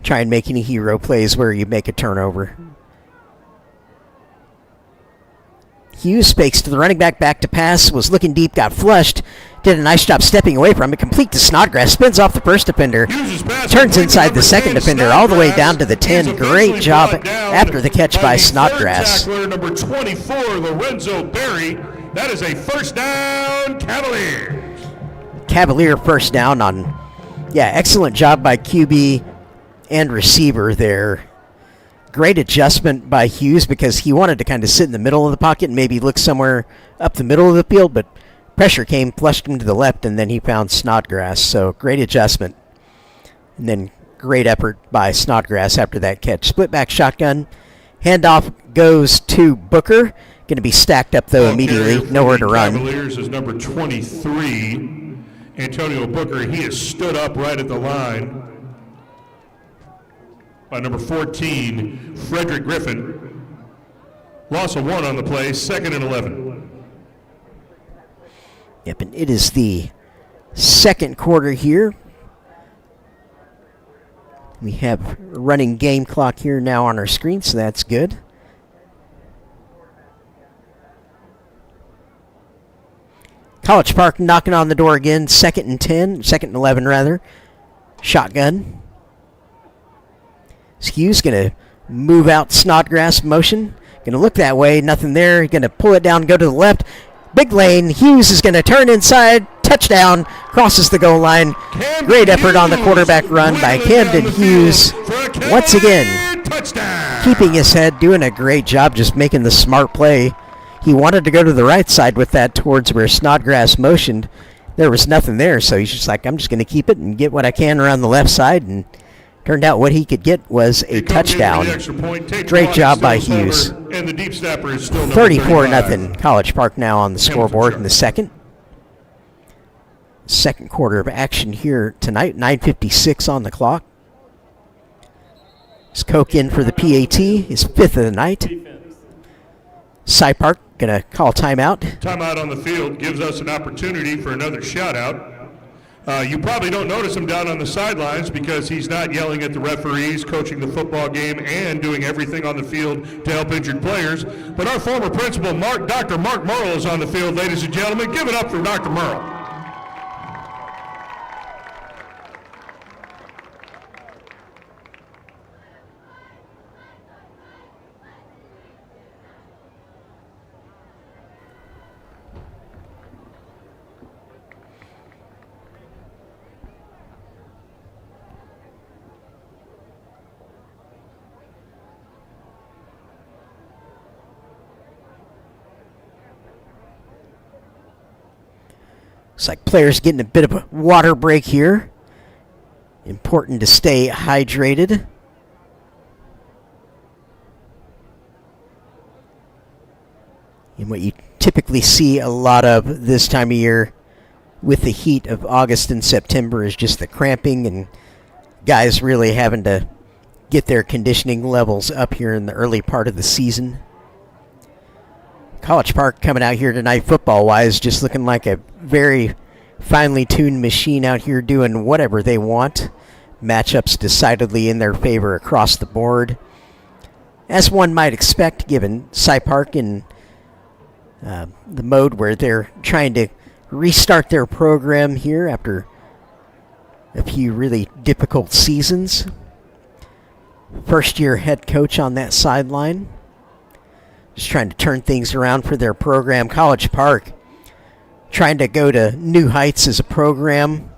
try and make any hero plays where you make a turnover. Hughes fakes to the running back to pass, was looking deep, got flushed, did a nice job stepping away from it, complete to Snodgrass, spins off the first defender, turns inside the second defender, all the way down to the 10. Great job after the catch by Snodgrass. Tackler, number 24, Lorenzo Berry. That is a 1st down, Cavaliers. Cavalier 1st down on, yeah, excellent job by QB and receiver there. Great adjustment by Hughes because he wanted to kind of sit in the middle of the pocket and maybe look somewhere up the middle of the field, but Pressure came, flushed him to the left, and then he found Snodgrass. So great adjustment. And then great effort by Snodgrass after that catch. Split back shotgun. Handoff goes to Booker. Going to be stacked up, though, immediately. Nowhere to run. Cavaliers is number 23, Antonio Booker. He is stood up right at the line by number 14, Frederick Griffin. Loss of 1 on the play, 2nd and 11. Yep, and it is the second quarter here. We have a running game clock here now on our screen, so that's good. College Park knocking on the door again. 2nd and 10, 2nd and 11 rather. Shotgun. Hughes going to move out Snodgrass motion. Going to look that way, nothing there. Going to pull it down, go to the left. Big lane. Hughes is going to turn inside. Touchdown. Crosses the goal line. Great effort on the quarterback run by Camden Hughes. Once again, keeping his head, doing a great job, just making the smart play. He wanted to go to the right side with that towards where Snodgrass motioned. There was nothing there, so he's just like, I'm just going to keep it and get what I can around the left side. And turned out what he could get was a touchdown. Great job by Hughes. 34-0 College Park now on the scoreboard in the second. Second quarter of action here tonight. 9:56 on the clock. Koch in for the PAT, his 5th of the night. Cy Park going to call timeout. Timeout on the field gives us an opportunity for another shout-out. You probably don't notice him down on the sidelines because he's not yelling at the referees, coaching the football game, and doing everything on the field to help injured players. But our former principal, Dr. Mark Merle, is on the field, ladies and gentlemen. Give it up for Dr. Merle. Looks like players getting a bit of a water break here. Important to stay hydrated. And what you typically see a lot of this time of year with the heat of August and September is just the cramping and guys really having to get their conditioning levels up here in the early part of the season. College Park coming out here tonight football-wise just looking like a very finely tuned machine out here doing whatever they want. Matchups decidedly in their favor across the board. As one might expect given Cy Park in the mode where they're trying to restart their program here after a few really difficult seasons. First-year head coach on that sideline. Just trying to turn things around for their program. College Park trying to go to new heights as a program.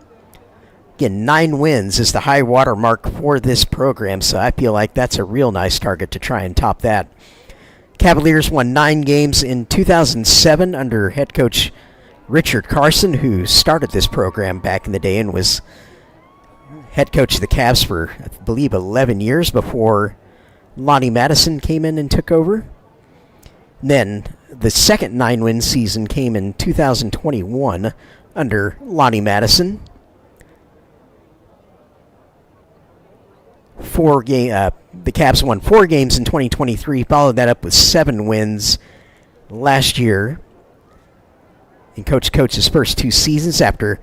Again, 9 wins is the high water mark for this program, so I feel like that's a real nice target to try and top that. Cavaliers won 9 games in 2007 under head coach Richard Carson, who started this program back in the day and was head coach of the Cavs for, I believe, 11 years before Lonnie Madison came in and took over. Then the second 9-win season came in 2021 under Lonnie Madison. The Cavs won 4 games in 2023, followed that up with 7 wins last year. And Coach coached his first 2 seasons after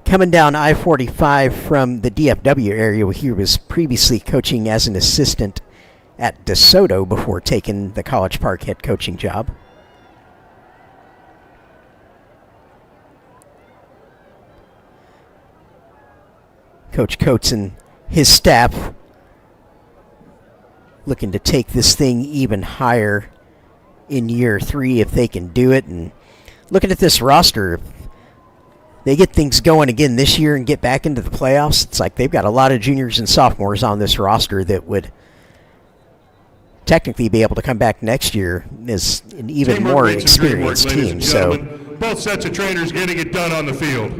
coming down I-45 from the DFW area, where he was previously coaching as an assistant at DeSoto before taking the College Park head coaching job. Coach Coates and his staff looking to take this thing even higher in year 3 if they can do it. And looking at this roster, if they get things going again this year and get back into the playoffs, it's like they've got a lot of juniors and sophomores on this roster that would technically be able to come back next year as an even more experienced team. So Both sets of trainers getting it done on the field.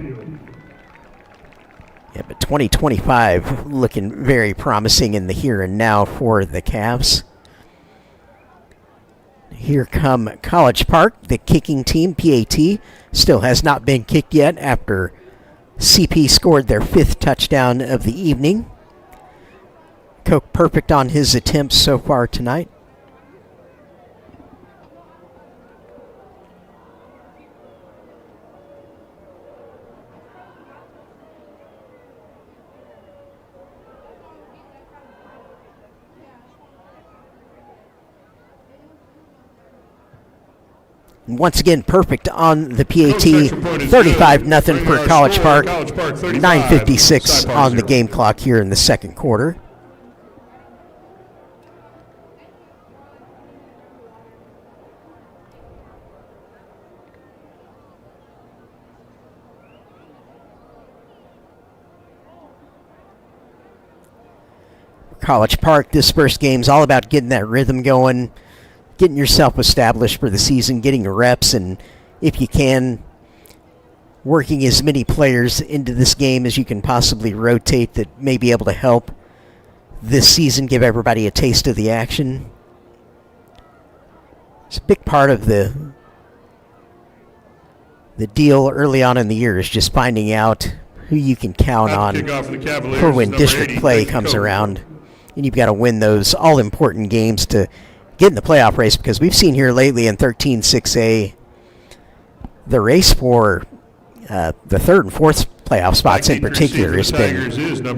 Yeah, but 2025 looking very promising in the here and now for the Cavs. Here come College Park, the kicking team. PAT still has not been kicked yet after CP scored their 5th touchdown of the evening. Coke perfect on his attempts so far tonight. Once again, perfect on the PAT, 35-0 for College Park, 9:56 on the game clock here in the second quarter. College Park, this first game's all about getting that rhythm going, getting yourself established for the season, getting your reps, and if you can, working as many players into this game as you can possibly rotate that may be able to help this season, give everybody a taste of the action. It's a big part of the deal early on in the year is just finding out who you can count on for when district play comes around. And you've got to win those all-important games to get in the playoff race, because we've seen here lately in 13-6A the race for the 3rd and 4th playoff spots in particular has been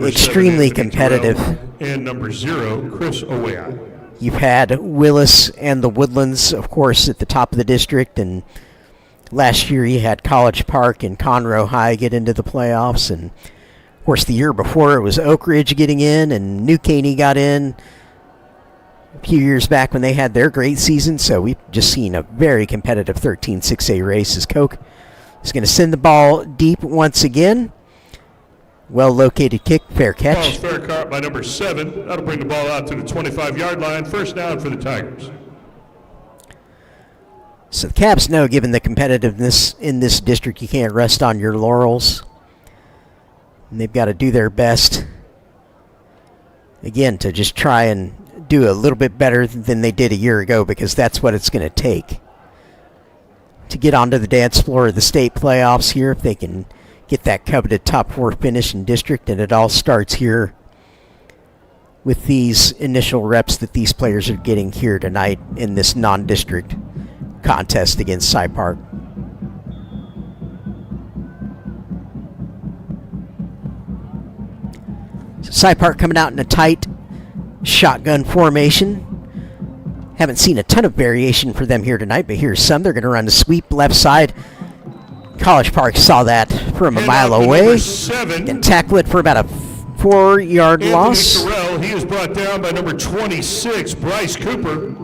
extremely competitive. And number 0, Chris Owea. You've had Willis and the Woodlands, of course, at the top of the district, and last year you had College Park and Conroe High get into the playoffs, and of course the year before it was Oak Ridge getting in and New Caney got in a few years back when they had their great season. So we've just seen a very competitive 13-6A race as Coke is going to send the ball deep once again. Well-located kick, fair catch. Ball's fair caught by number 7. That'll bring the ball out to the 25-yard line. First down for the Tigers. So the Cavs know, given the competitiveness in this district, you can't rest on your laurels. And they've got to do their best, again, to just try and do a little bit better than they did a year ago, because that's what it's going to take to get onto the dance floor of the state playoffs here, if they can get that coveted top 4 finish in district. And it all starts here with these initial reps that these players are getting here tonight in this non-district contest against Cy Park. So Cy Park coming out in a tight shotgun formation. Haven't seen a ton of variation for them here tonight, but here's some. They're going to run the sweep left side. College Park saw that from a mile away and tackle it for about a 4-yard loss. Terrell, he is brought down by number 26, Bryce Cooper.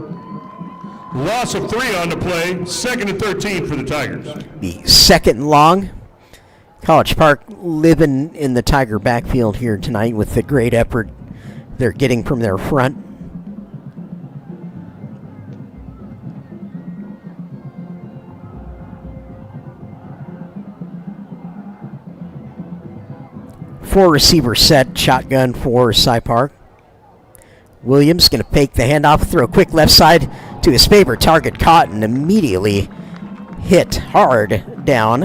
Loss of 3 on the play. 2nd and 13 for the Tigers. The 2nd and long. College Park living in the Tiger backfield here tonight with the great effort they're getting from their front. Four receiver set, shotgun for Cy Park. Williams going to fake the handoff, throw a quick left side to his favorite target, caught and immediately hit hard down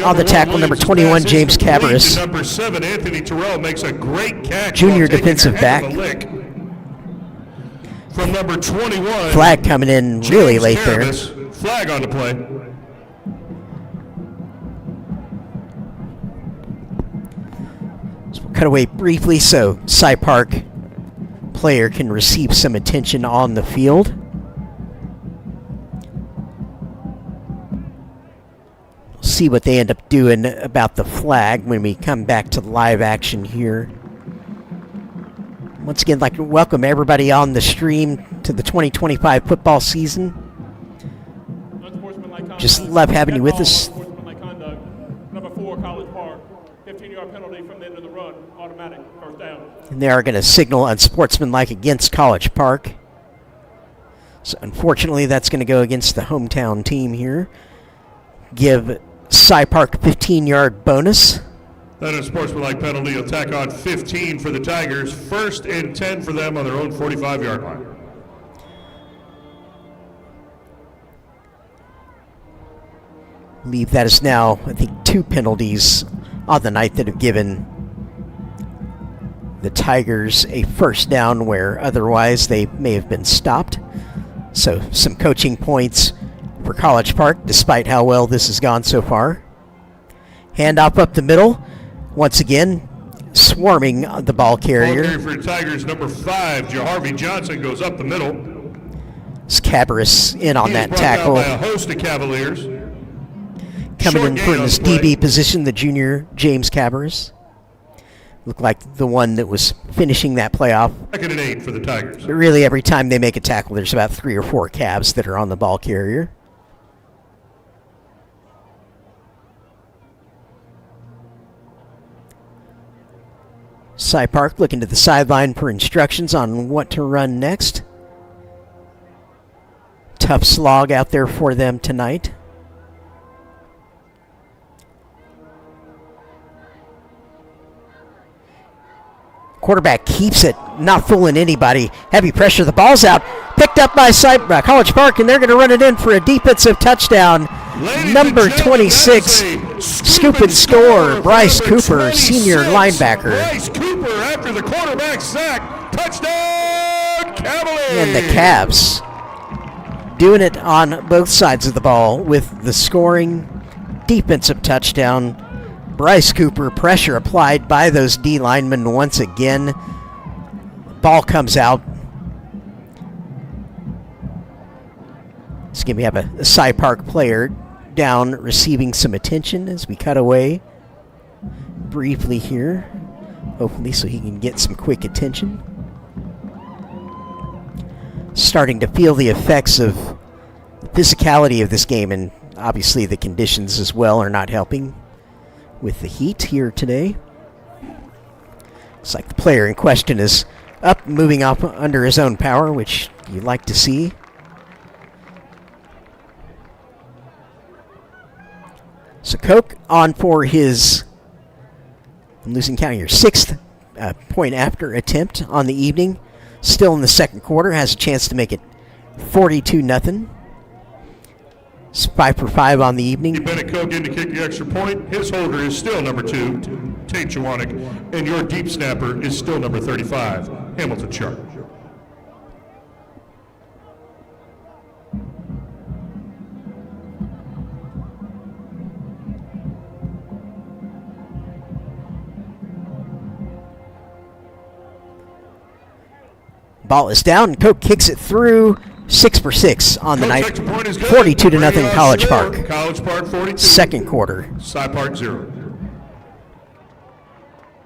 on the tackle. Number 21, James Cavaris. Number 7, Anthony Terrell, makes a great catch. Junior defensive back. From number 21. Flag coming in really late there. Flag on the play. So we'll cut away briefly so Cy Park player can receive some attention on the field. We'll see what they end up doing about the flag when we come back to live action here. Once again, I'd like to welcome everybody on the stream to the 2025 football season. Just love having you with us. Number 4, College Park. 15-yard penalty from the end of the run. Automatic. First down. And they are going to signal unsportsmanlike against College Park. So unfortunately, that's going to go against the hometown team here. give Cy Park 15-yard bonus. Then a sportsmanlike penalty will tack on 15 for the Tigers. 1st and 10 for them on their own 45-yard line. I believe that is now, I think, 2 penalties on the night that have given the Tigers a first down where otherwise they may have been stopped. So some coaching points for College Park, despite how well this has gone so far. Handoff up the middle. Once again, swarming the ball carrier. Ball carrier for the Tigers, number 5, Jaharvey Johnson, goes up the middle. It's Cabris in on that He's brought tackle. down by a host of Cavaliers. Coming Short in gain for on this play. DB position, the junior James Cabris. Looked like the one that was finishing that playoff. 2nd and 8 for the Tigers. But really, every time they make a tackle, there's about 3 or 4 Cavs that are on the ball carrier. Cy Park looking to the sideline for instructions on what to run next. Tough slog out there for them tonight. Quarterback keeps it, not fooling anybody. Heavy pressure, the ball's out. Picked up by College Park, and they're going to run it in for a defensive touchdown. Ladies Number and gentlemen, 26, that's a scoop and score, for Bryce number Cooper, 26, senior linebacker. Bryce Cooper after the quarterback sack. Touchdown, Cavaliers! And the Cavs doing it on both sides of the ball with the scoring defensive touchdown. Bryce Cooper, pressure applied by those D linemen once again. Ball comes out. It's going to have a Cy Park player down receiving some attention as we cut away briefly here. Hopefully so he can get some quick attention. Starting to feel the effects of the physicality of this game, and obviously the conditions as well are not helping with the heat here today. Looks like the player in question is up, moving up under his own power, which you like to see. So Koch on for his, I'm losing count here, 6th point after attempt on the evening. Still in the second quarter, has a chance to make it 42-0. It's 5 for 5 on the evening. Bennett Koch in to kick the extra point. His holder is still number 2, Tate Chewanek, and your deep snapper is still number 35, Hamilton Sharp. Ball is down. Koch kicks it through. 6 for 6 on the night. 42-0 College Park. College Park 42. Second quarter. Cy Park 0.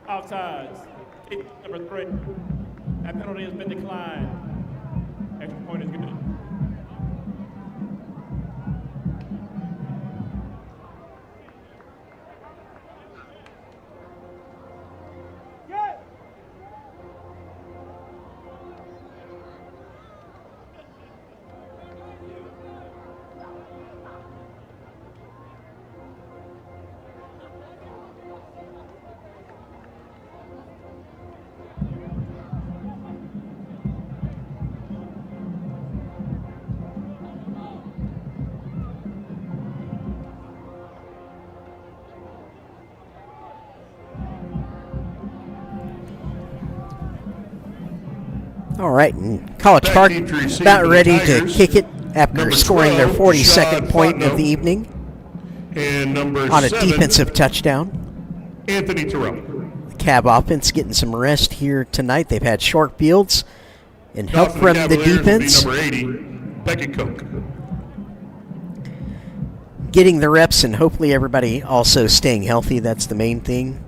Offsides. Kick number 3. That penalty has been declined. Extra point is good. All right, and College Back Park deep to receive about for the ready to Tigers. kick it after Number scoring their 12, 42nd Sean point of Fontenot. the evening And number on a 7, defensive touchdown. Anthony Terrell. The Cav offense getting some rest here tonight. They've had short fields and help Off for from the Cavaliers will be defense. number 80, Beckett Koch. Getting the reps and hopefully everybody also staying healthy. That's the main thing.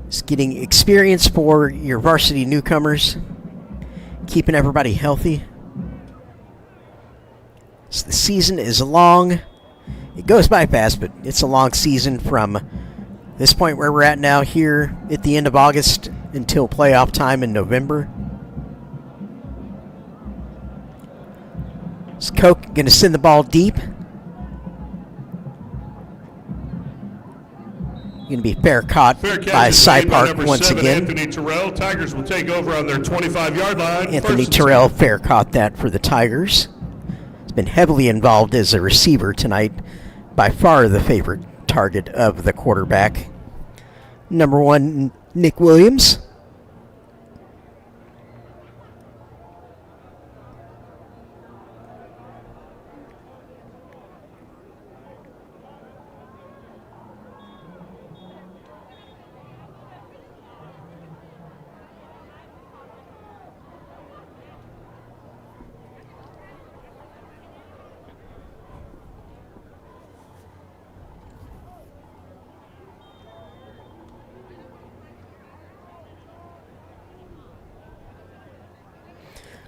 It's getting experience for your varsity newcomers. Keeping everybody healthy. So the season is long. It goes by fast, but it's a long season from this point where we're at now here at the end of August until playoff time in November. Is Koch going to send the ball deep? Going to be fair caught Fair catch by is Cy made by Park number once 7, again. Anthony Terrell. Tigers will take over on their 25-yard line. Anthony First and Terrell fair caught that for the Tigers. He's been heavily involved as a receiver tonight. By far the favorite target of the quarterback. Number 1, Nick Williams.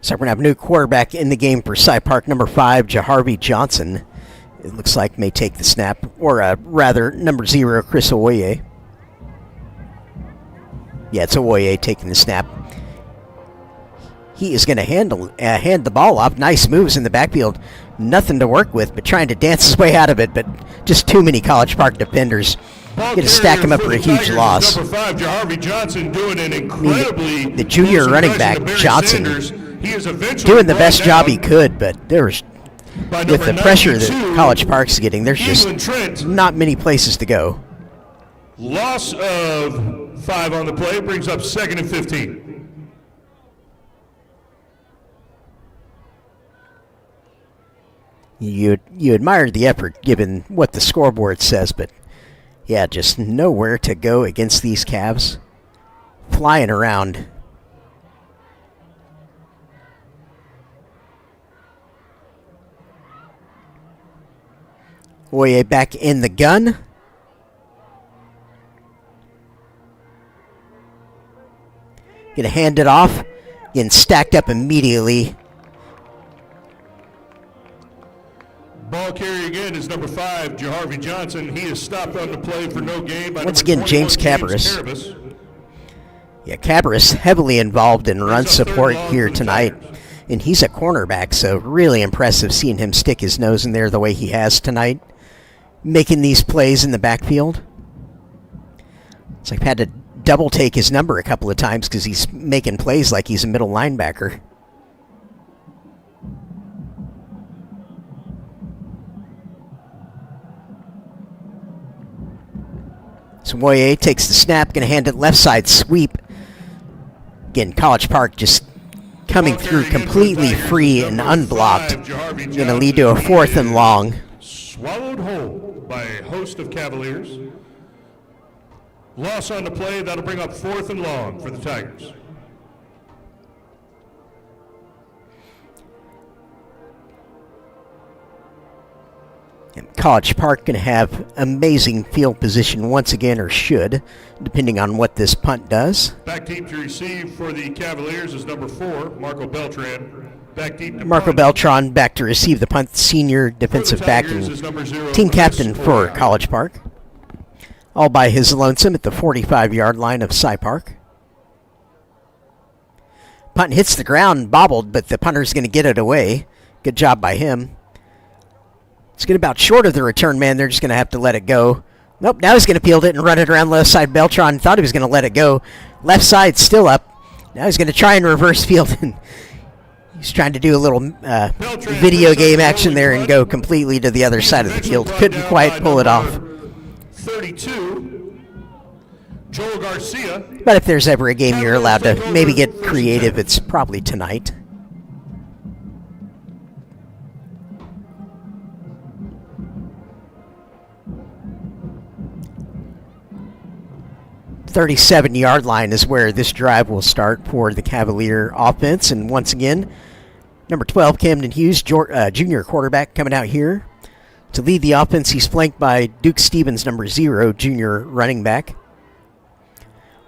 So we're going to have a new quarterback in the game for Cy Park, number 5, Jaharvey Johnson. It looks like may take the snap, or rather, number 0, Chris Owoye. Yeah, it's Owoye taking the snap. He is going to hand the ball off. Nice moves in the backfield. Nothing to work with, but trying to dance his way out of it, but just too many College Park defenders. Going to stack him up for a huge loss. Number 5, Jaharvey Johnson, doing an incredibly The junior close running impression back, of Barry Johnson, Sanders. He is eventually doing the brought best job down he could, but there was, by with number the pressure 92, that College Park's getting, there's just England Trent. not many places to go. Loss of 5 on the play brings up 2nd and 15. You admired the effort given what the scoreboard says, but yeah, just nowhere to go against these Cavs. Flying around. Oye back in the gun. Gonna hand it off. Getting stacked up immediately. Ball carrier again is number 5, Jaharvey Johnson. He is stopped on the play for no gain by Once number again, James 21, Cabras. Yeah, Cabras heavily involved in run support here tonight. And he's a cornerback, so really impressive seeing him stick his nose in there the way he has tonight. Making these plays in the backfield. It's like I've had to double take his number a couple of times because he's making plays like he's a middle linebacker. So Moye takes the snap, going to hand it left side sweep. Again, College Park just coming through completely free and unblocked. Going to lead to a 4th and long. Swallowed whole by a host of Cavaliers. Loss on the play, that'll bring up 4th and long for the Tigers. And College Park going to have amazing field position once again, or should, depending on what this punt does. Back deep to receive for the Cavaliers is number 4, Marco Beltran. Back deep to Marco punt. Beltran back to receive the punt, senior defensive back Tigers and is number 0, team Chris captain for Brown. College Park. All by his lonesome at the 45-yard line of Cy Park. Punt hits the ground, bobbled, but the punter's going to get it away. Good job by him. It's getting about short of the return man. They're just going to have to let it go. Nope, now he's going to field it and run it around left side. Beltran thought he was going to let it go. Left side still up. Now he's going to try and reverse field. He's trying to do a little video game action there and go completely to the other side of the field. Couldn't quite pull it off. 32, Joel Garcia. But if there's ever a game you're allowed to maybe get creative, it's probably tonight. The 37-yard line is where this drive will start for the Cavalier offense. And once again, number 12, Camden Hughes, junior quarterback, coming out here. To lead the offense, he's flanked by Duke Stevens, number 0, junior running back.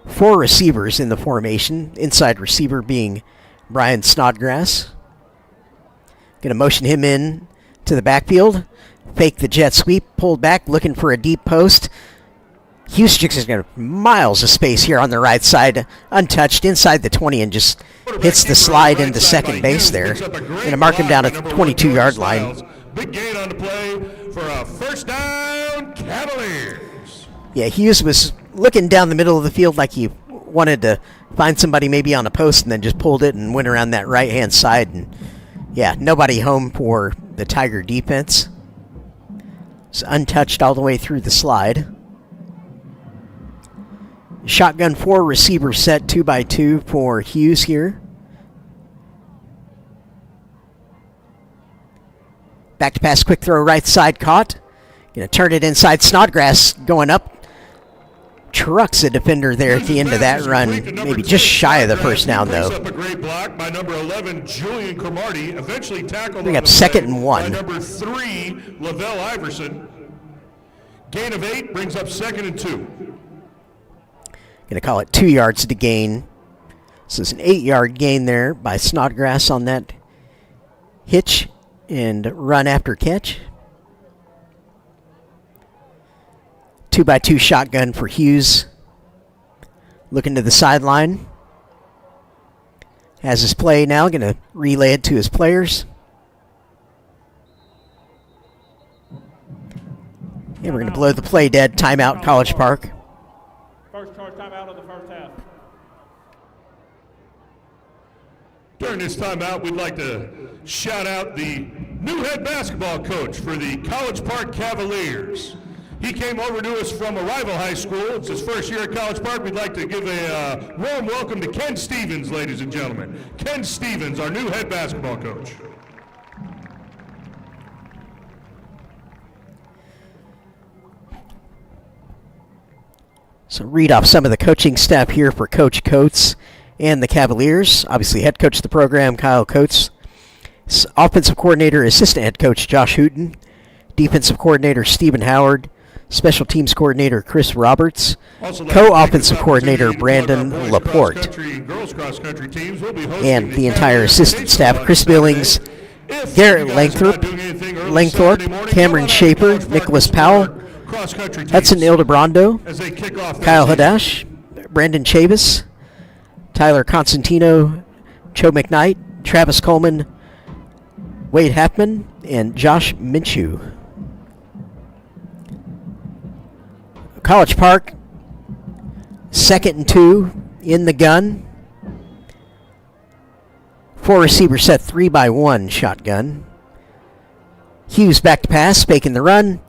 4 receivers in the formation, inside receiver being Brian Snodgrass. Going to motion him in to the backfield. Fake the jet sweep, pulled back, looking for a deep post. Hughes has got miles of space here on the right side, untouched inside the 20, and just hits the slide into second base there. Going to mark him down at the 22-yard line. Big gain on the play for a first down, Cavaliers. Yeah, Hughes was looking down the middle of the field like he wanted to find somebody maybe on a post, and then just pulled it and went around that right-hand side. And yeah, nobody home for the Tiger defense. It's untouched all the way through the slide. Shotgun 4 receiver set 2x2 for Hughes here. Back to pass, quick throw right side, caught. Gonna turn it inside. Snodgrass going up. Trucks a defender there at the end of that run. Maybe just shy of the first down, though. Up a great block by number 11, Julian Cromartie, eventually tackled. Bring up 2nd and 1. By number 3, Lavelle Iverson. Gain of 8 brings up 2nd and 2. Going to call it 2 yards to gain. This is an 8-yard gain there by Snodgrass on that hitch and run after catch. 2x2 shotgun for Hughes. Looking to the sideline. Has his play now. Going to relay it to his players. And we're going to blow the play dead. Timeout, College Park. First charge timeout of the first half. During this timeout, we'd like to shout out the new head basketball coach for the College Park Cavaliers. He came over to us from a rival high school. It's his first year at College Park. We'd like to give a warm welcome to Ken Stevens, ladies and gentlemen. Ken Stevens, our new head basketball coach. So read off some of the coaching staff here for Coach Coates and the Cavaliers. Obviously, head coach of the program, Kyle Coates. Offensive coordinator, assistant head coach, Josh Hooten. Defensive coordinator, Stephen Howard. Special teams coordinator, Chris Roberts. Co-offensive coordinator, Brandon Laporte. And the entire assistant staff, Chris Billings, Garrett Langthorpe, Cameron Shaper, Nicholas Powell, Hudson Ildebrando, Kyle Hadash, Brandon Chavis, Tyler Constantino, Joe McKnight, Travis Coleman, Wade Hackman, and Josh Minshew. College Park, 2nd and 2 in the gun. 4 receiver set 3x1 shotgun. Hughes back to pass, faking the run.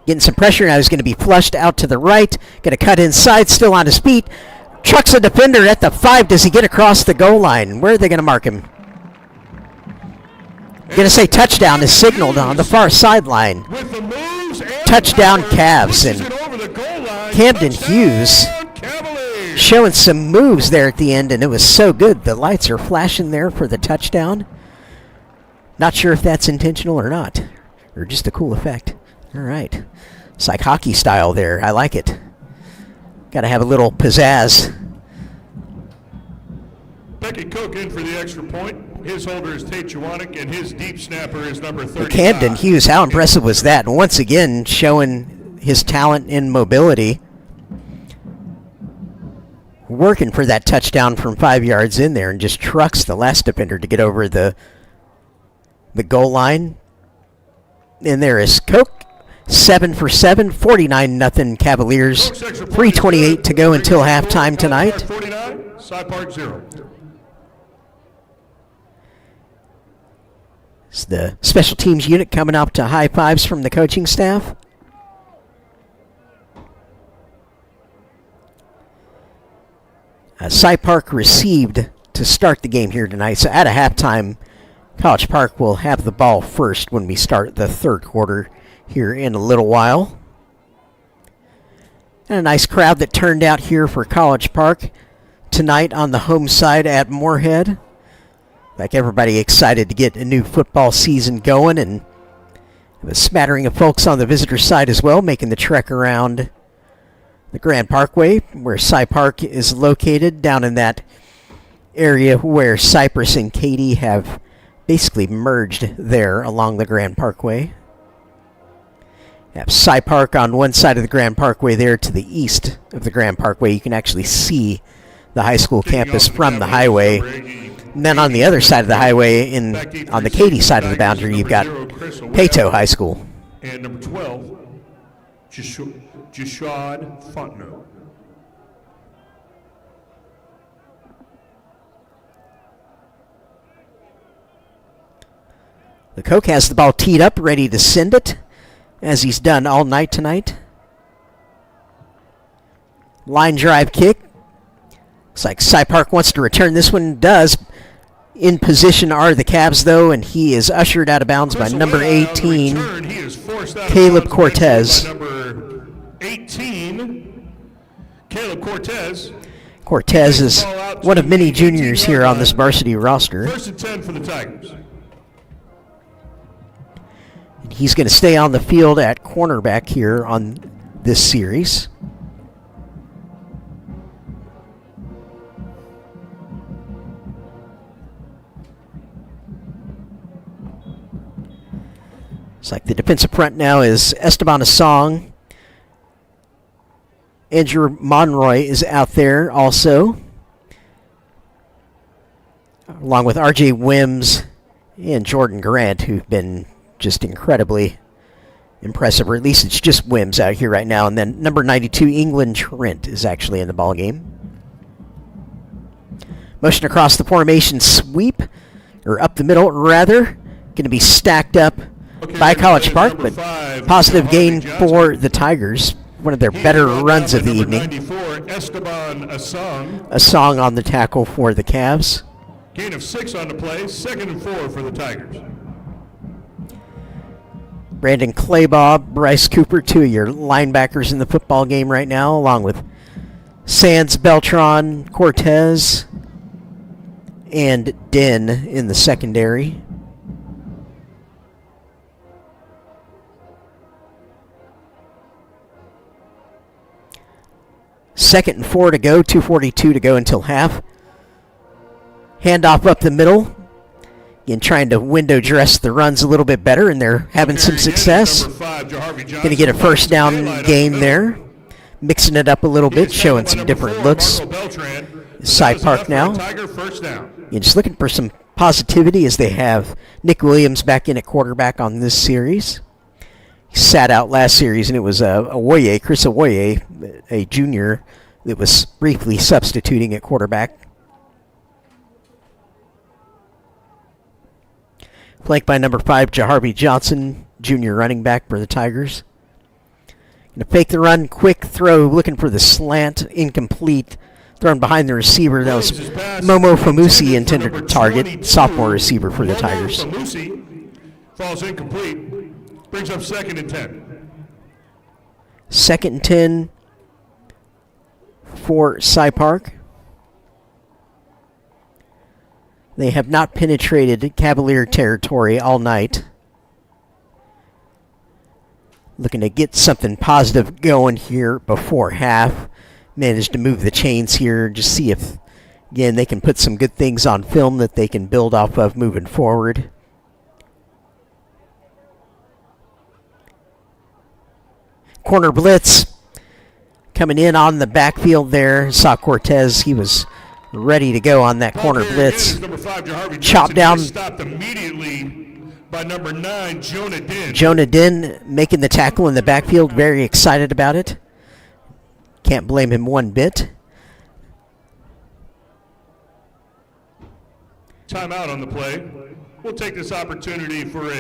Getting some pressure, now he's going to be flushed out to the right. Going to cut inside, still on his feet. Trucks a defender at the 5. Does he get across the goal line? Where are they going to mark him? Going to say touchdown is signaled on the far sideline. Touchdown Cavs. And Camden Hughes showing some moves there at the end, and it was so good. The lights are flashing there for the touchdown. Not sure if that's intentional or not, or just a cool effect. All right. It's like hockey style there. I like it. Got to have a little pizzazz. Becky Cook in for the extra point. His holder is Tate Jowannik, and his deep snapper is number 35. Camden Hughes, how impressive was that? And once again, showing his talent in mobility. Working for that touchdown from 5 yards in there, and just trucks the last defender to get over the goal line. And there is Cook. 7 for 7, 49-0 Cavaliers. 3:28 to go until halftime tonight. 49, Cy Park 0. It's the special teams unit coming up to high fives from the coaching staff. Cy Park received to start the game here tonight. So at a halftime, College Park will have the ball first when we start the third quarter here in a little while. And a nice crowd that turned out here for College Park tonight on the home side at Moorhead. Like everybody excited to get a new football season going, and a smattering of folks on the visitor side as well, making the trek around the Grand Parkway where Cy Park is located, down in that area where Cypress and Katy have basically merged there along the Grand Parkway. Have Cy Park on one side of the Grand Parkway there. To the east of the Grand Parkway, you can actually see the high school campus from the highway. And then on the other side of the highway, on the Katy side of the boundary, you've got Pato High School. And number 12, Jashad Fontenot. The Coke has the ball teed up, ready to send it, as he's done all night tonight. Line drive kick. Looks like Cy Park wants to return this one. Does. In position are the Cavs, though, and he is ushered out of bounds by number 18, Caleb Cortez. Number 18, Caleb Cortez. Cortez is one of many juniors here on this varsity roster. First and 10 for the Tigers. He's going to stay on the field at cornerback here on this series. It's like the defensive front now is Esteban Asong. Andrew Monroy is out there also, along with R.J. Wims and Jordan Grant, who've been just incredibly impressive, or at least it's just Wims out here right now. And then number 92, England Trent, is actually in the ball game. Motion across the formation sweep, or up the middle rather, going to be stacked up by College Park, but positive gain for the Tigers. One of their better runs of the evening. A song on the tackle for the Cavs. Gain of 6 on the play, 2nd and 4 for the Tigers. Brandon Claybaugh, Bryce Cooper, two of your linebackers in the football game right now, along with Sands, Beltran, Cortez, and Den in the secondary. Second and 4 to go, 2:42 to go until half. Handoff up the middle. Again, trying to window dress the runs a little bit better, and they're having some success. Going to get a first down gain there. Mixing it up a little bit, showing some different looks. Cy Park now. You're just looking for some positivity as they have Nick Williams back in at quarterback on this series. He sat out last series, and it was Chris Awoye, a junior, that was briefly substituting at quarterback. Flanked by number 5, Jaharvey Johnson, junior running back for the Tigers. Going to fake the run, quick throw, looking for the slant, incomplete. Thrown behind the receiver. That was Momo Famusi, intended target, sophomore receiver for the Tigers. Famusi falls incomplete. Brings up 2nd and 10. 2nd and 10 for Cy Park. They have not penetrated Cavalier territory all night. Looking to get something positive going here before half. Managed to move the chains here. Just see if, again, they can put some good things on film that they can build off of moving forward. Corner blitz coming in on the backfield there. Saw Cortez. He was ready to go on that corner blitz. Chopped down. Stopped immediately by number 9, Jonah Din. Jonah Din making the tackle in the backfield. Very excited about it. Can't blame him one bit. Timeout on the play. We'll take this opportunity for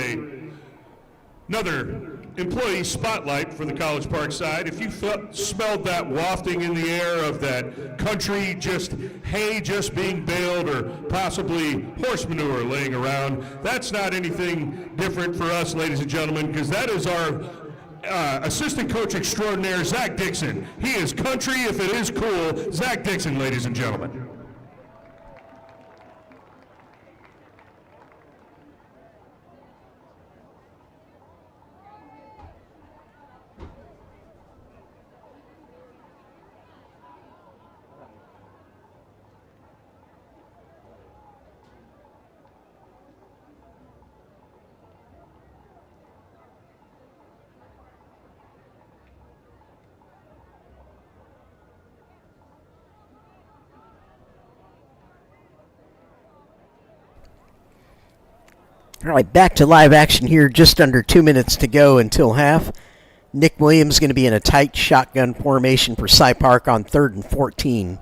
another employee spotlight for the College Park side. If you smelled that wafting in the air of that country, just hay just being baled or possibly horse manure laying around, that's not anything different for us, ladies and gentlemen, because that is our assistant coach extraordinaire, Zach Dixon. He is country if it is cool. Zach Dixon, ladies and gentlemen. All right, back to live action here. Just under 2 minutes to go until half. Nick Williams going to be in a tight shotgun formation for Cy Park on 3rd and 14.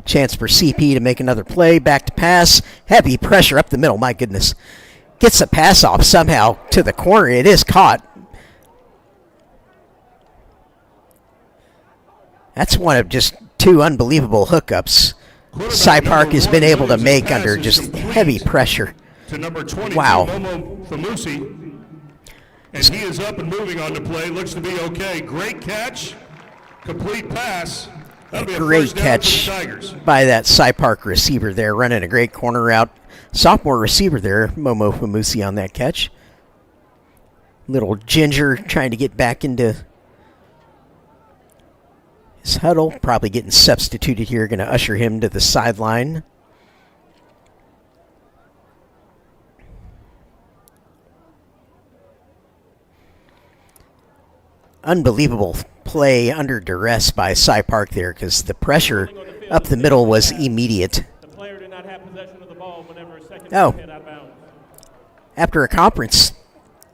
Chance for CP to make another play. Back to pass. Heavy pressure up the middle. My goodness. Gets the pass off somehow to the corner. It is caught. That's one of just two unbelievable hookups Cy Park has been able to make under just heavy pressure. To number 22, Wow. Momo Famusi. And he is up and moving on the play. Looks to be okay. Great catch. Complete pass. That'll be a Great first down catch for the Tigers. by that Cy Park receiver there, running a great corner route. Sophomore receiver there, Momo Famusi on that catch. Little Ginger trying to get back into his huddle. Probably getting substituted here. Going to usher him to the sideline. Unbelievable play under duress by Cy Park there, because the pressure up the middle was immediate. The player did not have possession of the ball whenever a second Oh. hit out of bounds. After a conference,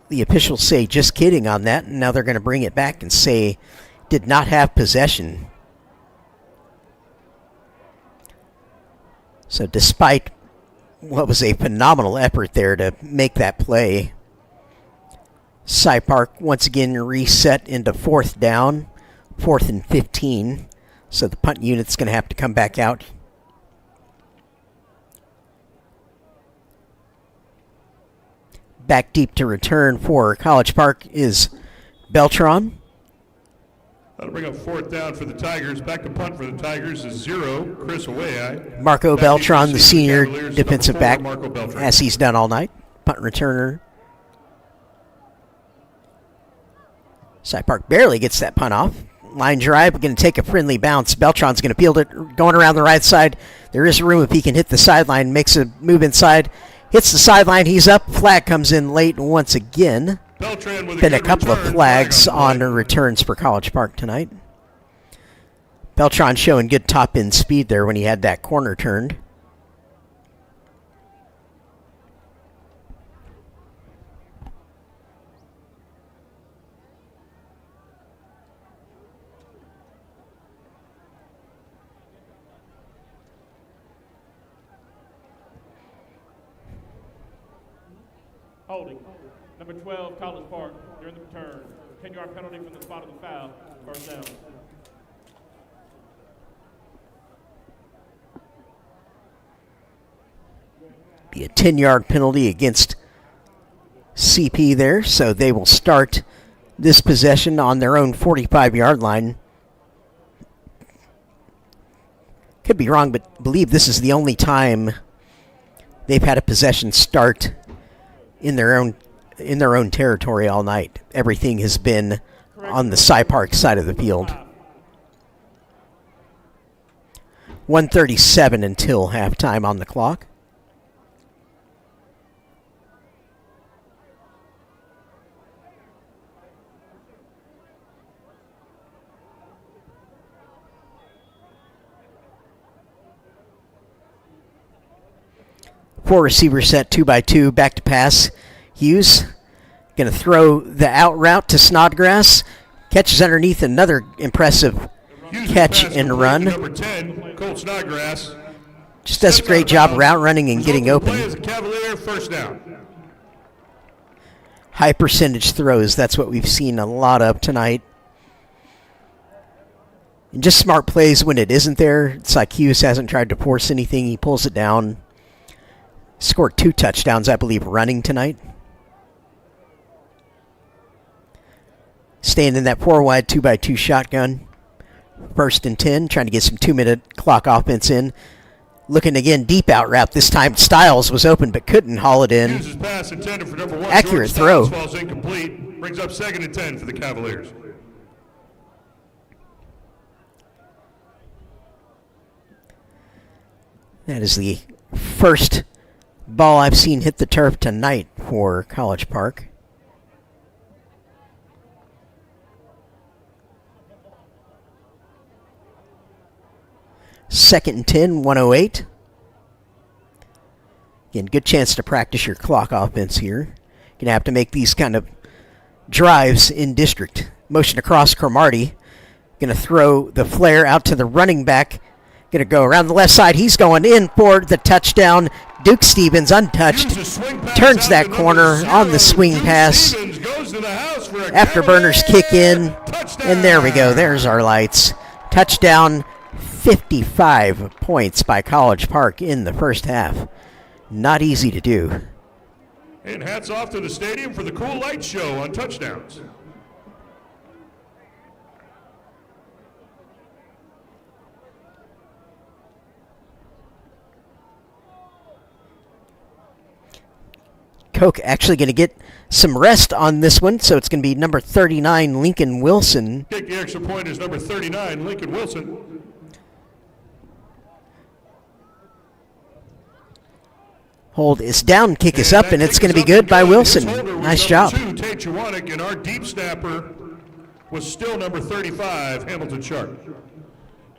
the officials say just kidding on that, and now they're going to bring it back and say did not have possession. So despite what was a phenomenal effort there to make that play, Cy Park once again reset into 4th down, 4th and 15. So the punt unit's going to have to come back out. Back deep to return for College Park is Beltran. That'll bring up 4th down for the Tigers. Back to punt for the Tigers is 0. Chris Away. Marco Beltran, the senior Cavaliers, defensive number 4, back, Marco Beltran. as he's done all night. Punt returner. Cy Park barely gets that punt off. Line drive, going to take a friendly bounce. Beltran's going to field it, going around the right side. There is room if he can hit the sideline. Makes a move inside. Hits the sideline. He's up. Flag comes in late once again. Beltran with Been a good couple of return. flags Flag on the play. returns for College Park tonight. Beltran showing good top end speed there when he had that corner turned. Holding. Number 12, College Park, during the return. 10-yard penalty from the spot of the foul. First down. Be a 10-yard penalty against CP there, so they will start this possession on their own 45-yard line. Could be wrong, but believe this is the only time they've had a possession start in their own territory all night. Everything has been on the Cy Park side of the field. 1:37 until halftime on the clock. Four receiver set, 2x2, back to pass. Hughes going to throw the out route to Snodgrass. Catches underneath, another impressive Hughes' catch pass and complete to run. Number 10, Colt Snodgrass. Just does a Steps out great of job bounds. route running and getting Result of the open. play is a Cavalier first down. High percentage throws, that's what we've seen a lot of tonight. And just smart plays when it isn't there. It's like Hughes hasn't tried to force anything. He pulls it down. Scored 2 touchdowns, I believe, running tonight. Staying in that 4-wide 2x2 shotgun. 1st and 10, trying to get some 2-minute clock offense in. Looking again, deep out route. This time Styles was open but couldn't haul it in. Hughes' pass intended for number 1. Accurate George throw. Styles falls incomplete. Brings up 2nd and 10 for the Cavaliers. That is the first ball I've seen hit the turf tonight for College Park. Second and 10, 108. Again, good chance to practice your clock offense here. Going to have to make these kind of drives in district. Motion across Cromartie. Going to throw the flare out to the running back. Going to go around the left side. He's going in for the touchdown. Duke Stevens untouched. Turns that corner on the swing pass. Afterburners kick in. And there we go. There's our lights. Touchdown. 55 points by College Park in the first half. Not easy to do. And hats off to the stadium for the cool light show on touchdowns. Koch actually going to get some rest on this one, so it's going to be number 39, Lincoln Wilson. Kick the extra point is number 39, Lincoln Wilson. Hold is down, kick is up, and it's going to be good by Wilson. Nice job. Tate Chewanick, and our deep snapper was still number 35, Hamilton Sharp.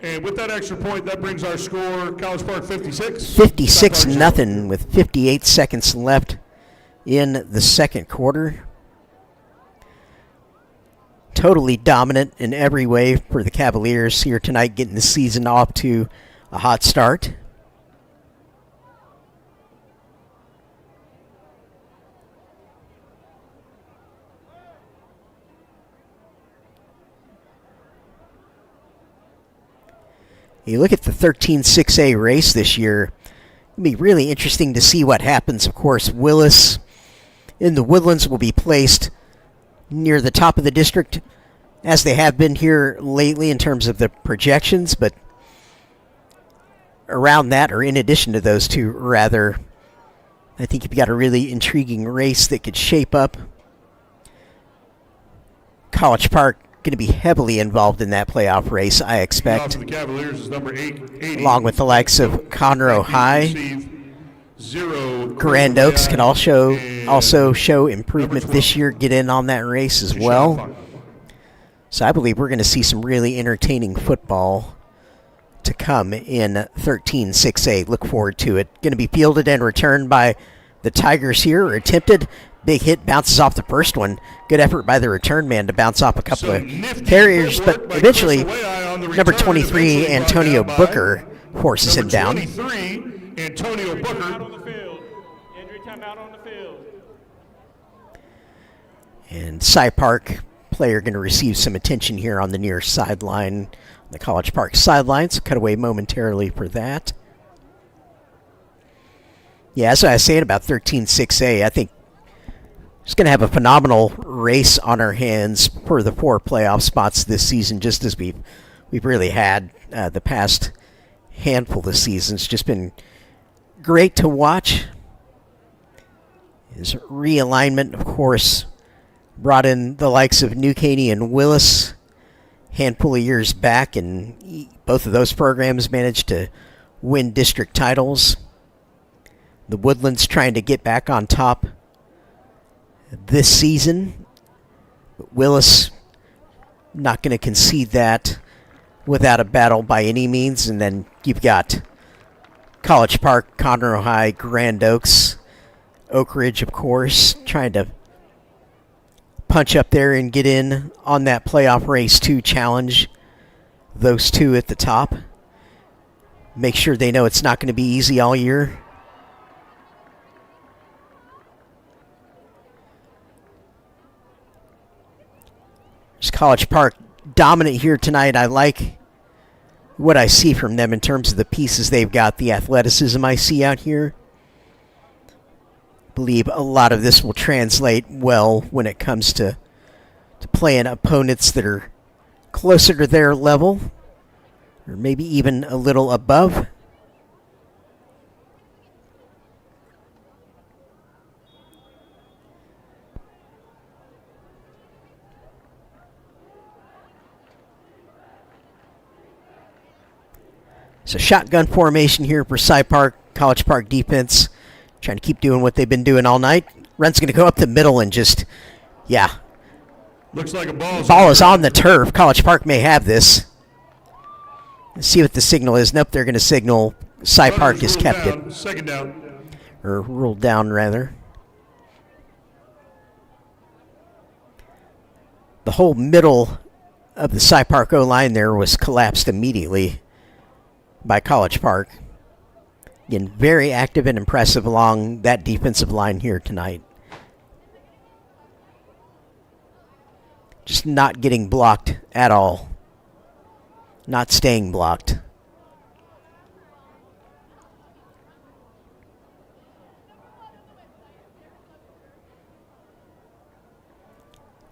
And with that extra point, that brings our score, College Park 56. 56-0 with 58 seconds left in the second quarter. Totally dominant in every way for the Cavaliers here tonight, getting the season off to a hot start. You look at the 13-6A race this year, it'll be really interesting to see what happens. Of course, Willis in the Woodlands will be placed near the top of the district, as they have been here lately in terms of the projections, but around that, or in addition to those two, rather, I think you've got a really intriguing race that could shape up. College Park going to be heavily involved in that playoff race, I expect. For the Cavaliers is number 80. Along with the likes of Conroe High. Grand Oaks can also show improvement this year, get in on that race as well. So I believe we're going to see some really entertaining football to come in 13-6A. Look forward to it. Going to be fielded and returned by the Tigers here, or attempted. Big hit, bounces off the first one. Good effort by the return man to bounce off a couple of carriers, but eventually number 23, Antonio Booker, forces him down. 23, Antonio Booker. Out on the field. Injury timeout on the field. And Cy Park player going to receive some attention here on the near sideline, the College Park sidelines. Cut away momentarily for that. Yeah, as I was saying about 13-6A, I think it's going to have a phenomenal race on our hands for the 4 playoff spots this season, just as we've really had the past handful of seasons. Just been great to watch. His realignment, of course, brought in the likes of New Caney and Willis a handful of years back, and both of those programs managed to win district titles. The Woodlands trying to get back on top this season. But Willis not going to concede that without a battle by any means. And then you've got College Park, Conroe High, Grand Oaks, Oak Ridge, of course, trying to punch up there and get in on that playoff race to challenge those two at the top. Make sure they know it's not going to be easy all year. College Park dominant here tonight. I like what I see from them in terms of the pieces they've got, the athleticism I see out here. I believe a lot of this will translate well when it comes to playing opponents that are closer to their level, or maybe even a little above. So shotgun formation here for Cy Park, College Park defense. Trying to keep doing what they've been doing all night. Run's going to go up the middle and just, yeah. Looks like a ball is on the turf. College Park may have this. Let's see what the signal is. Nope, they're going to signal Cy Park has kept it. Second down. Or ruled down, rather. The whole middle of the Cy Park O-line there was collapsed immediately by College Park. Again, very active and impressive along that defensive line here tonight. Just not getting blocked at all. Not staying blocked.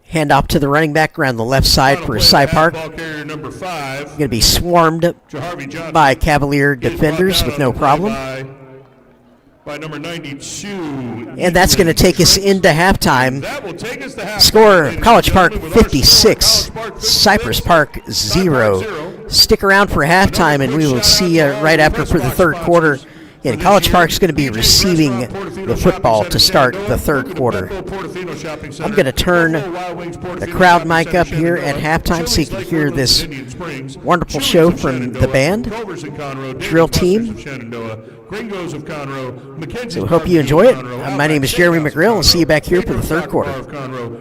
Hand off to the running back around the left side for Cy Park. Going to be swarmed by Cavalier defenders with no problem. By number 92. And that's going to take us into halftime. Score College Park 56, Cypress Park 0. Stick around for halftime and we will see you right after for the third quarter. And College Park's going to be receiving the football to start the third quarter. I'm going to turn the crowd mic up here at halftime so you can hear this wonderful show from the band, drill team. So we hope you enjoy it. My name is Jeremy McGrill. I'll see you back here for the third quarter.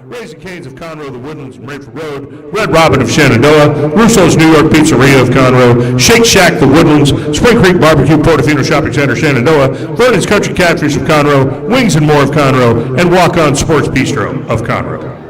Raising Cane's of Conroe, the Woodlands and Rayford Road, Red Robin of Shenandoah, Russo's New York Pizzeria of Conroe, Shake Shack, the Woodlands, Spring Creek Barbecue, Portofino Shopping Center, Shenandoah, Vernon's Country Catfish of Conroe, Wings and More of Conroe, and Walk On Sports Bistro of Conroe.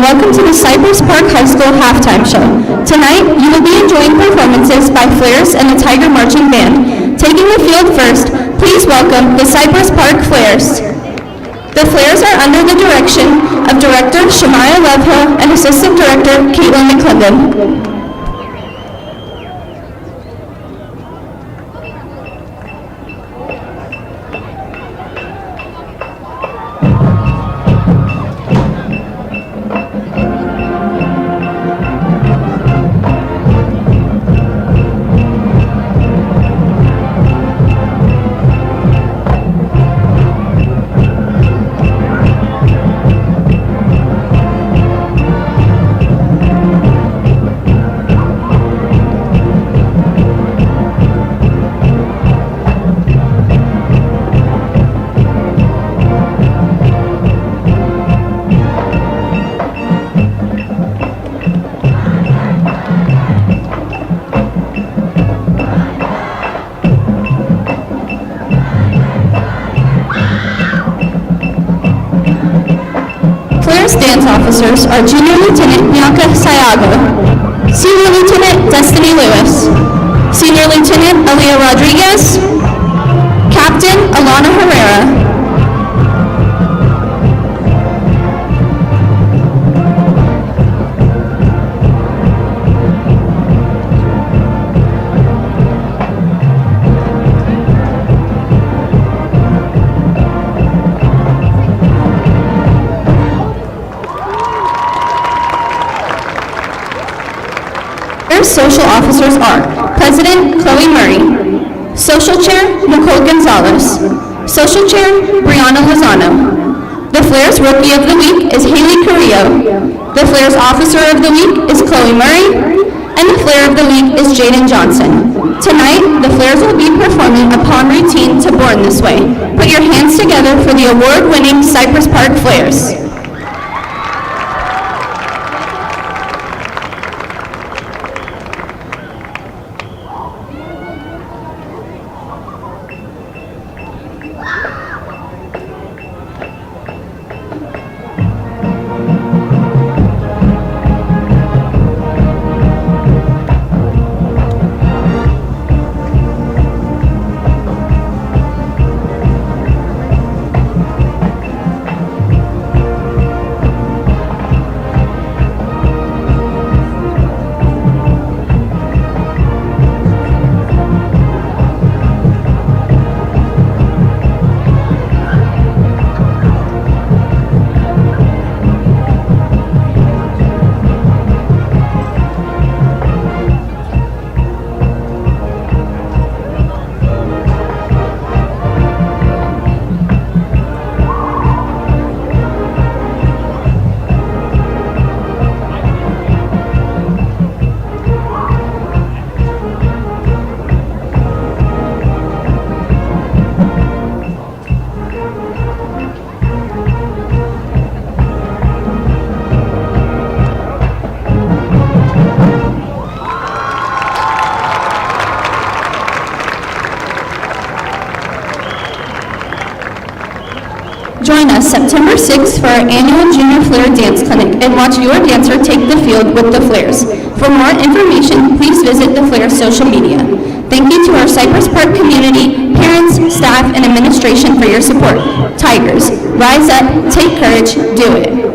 Welcome to the Cypress Park High School halftime show. Tonight, you will be enjoying performances by Flares and the Tiger Marching Band. Taking the field first, please welcome the Cypress Park Flares. The Flares are under the direction of Director Shemaya Lovehill and Assistant Director Caitlin McClendon. Dance officers are Junior Lieutenant Bianca Sayago, Senior Lieutenant Destiny Lewis, Senior Lieutenant Aaliyah Rodriguez, Captain Alana Herrera. Social officers are President Chloe Murray, Social Chair Nicole Gonzalez, Social Chair Brianna Lozano. The Flares Rookie of the Week is Haley Carrillo. The Flares Officer of the Week is Chloe Murray, and the Flare of the Week is Jaden Johnson. Tonight, the Flares will be performing upon routine to Born This Way. Put your hands together for the award-winning Cypress Park Flares. September 6th for our annual Junior Flare Dance Clinic and watch your dancer take the field with the Flares. For more information, please visit the Flares social media. Thank you to our Cypress Park community, parents, staff, and administration for your support. Tigers, rise up, take courage, do it.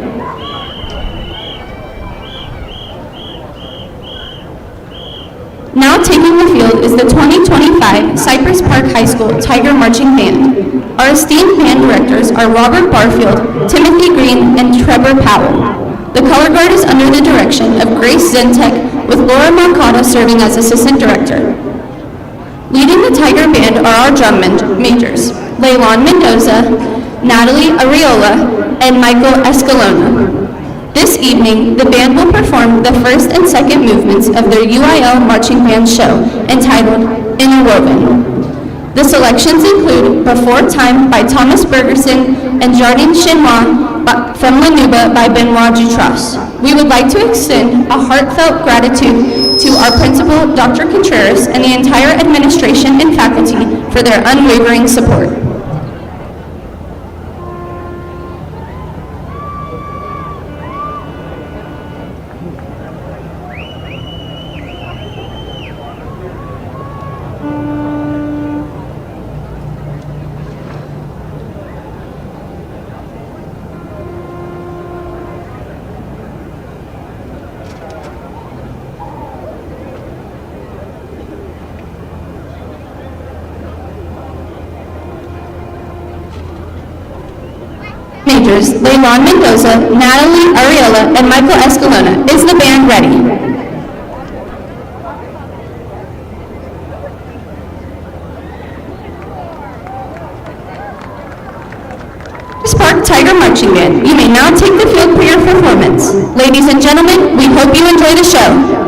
Now taking the field is the 2025 Cypress Park High School Tiger Marching Band. Our esteemed band directors are Robert Barfield, Timothy Green, and Trevor Powell. The color guard is under the direction of Grace Zentek, with Laura Moncada serving as assistant director. Leading the Tiger Band are our drum majors, Leylon Mendoza, Natalie Areola, and Michael Escalona. This evening, the band will perform the first and second movements of their UIL Marching Band show, entitled Interwoven. The selections include Before Time by Thomas Bergerson and Jardin Chinois from Lanuba by Benoit Jutras. We would like to extend a heartfelt gratitude to our principal, Dr. Contreras, and the entire administration and faculty for their unwavering support. Majors, Leylon Mendoza, Natalie Areola, and Michael Escalona. Is the band ready? Spark Tiger Marching Band, you may now take the field for your performance. Ladies and gentlemen, we hope you enjoy the show.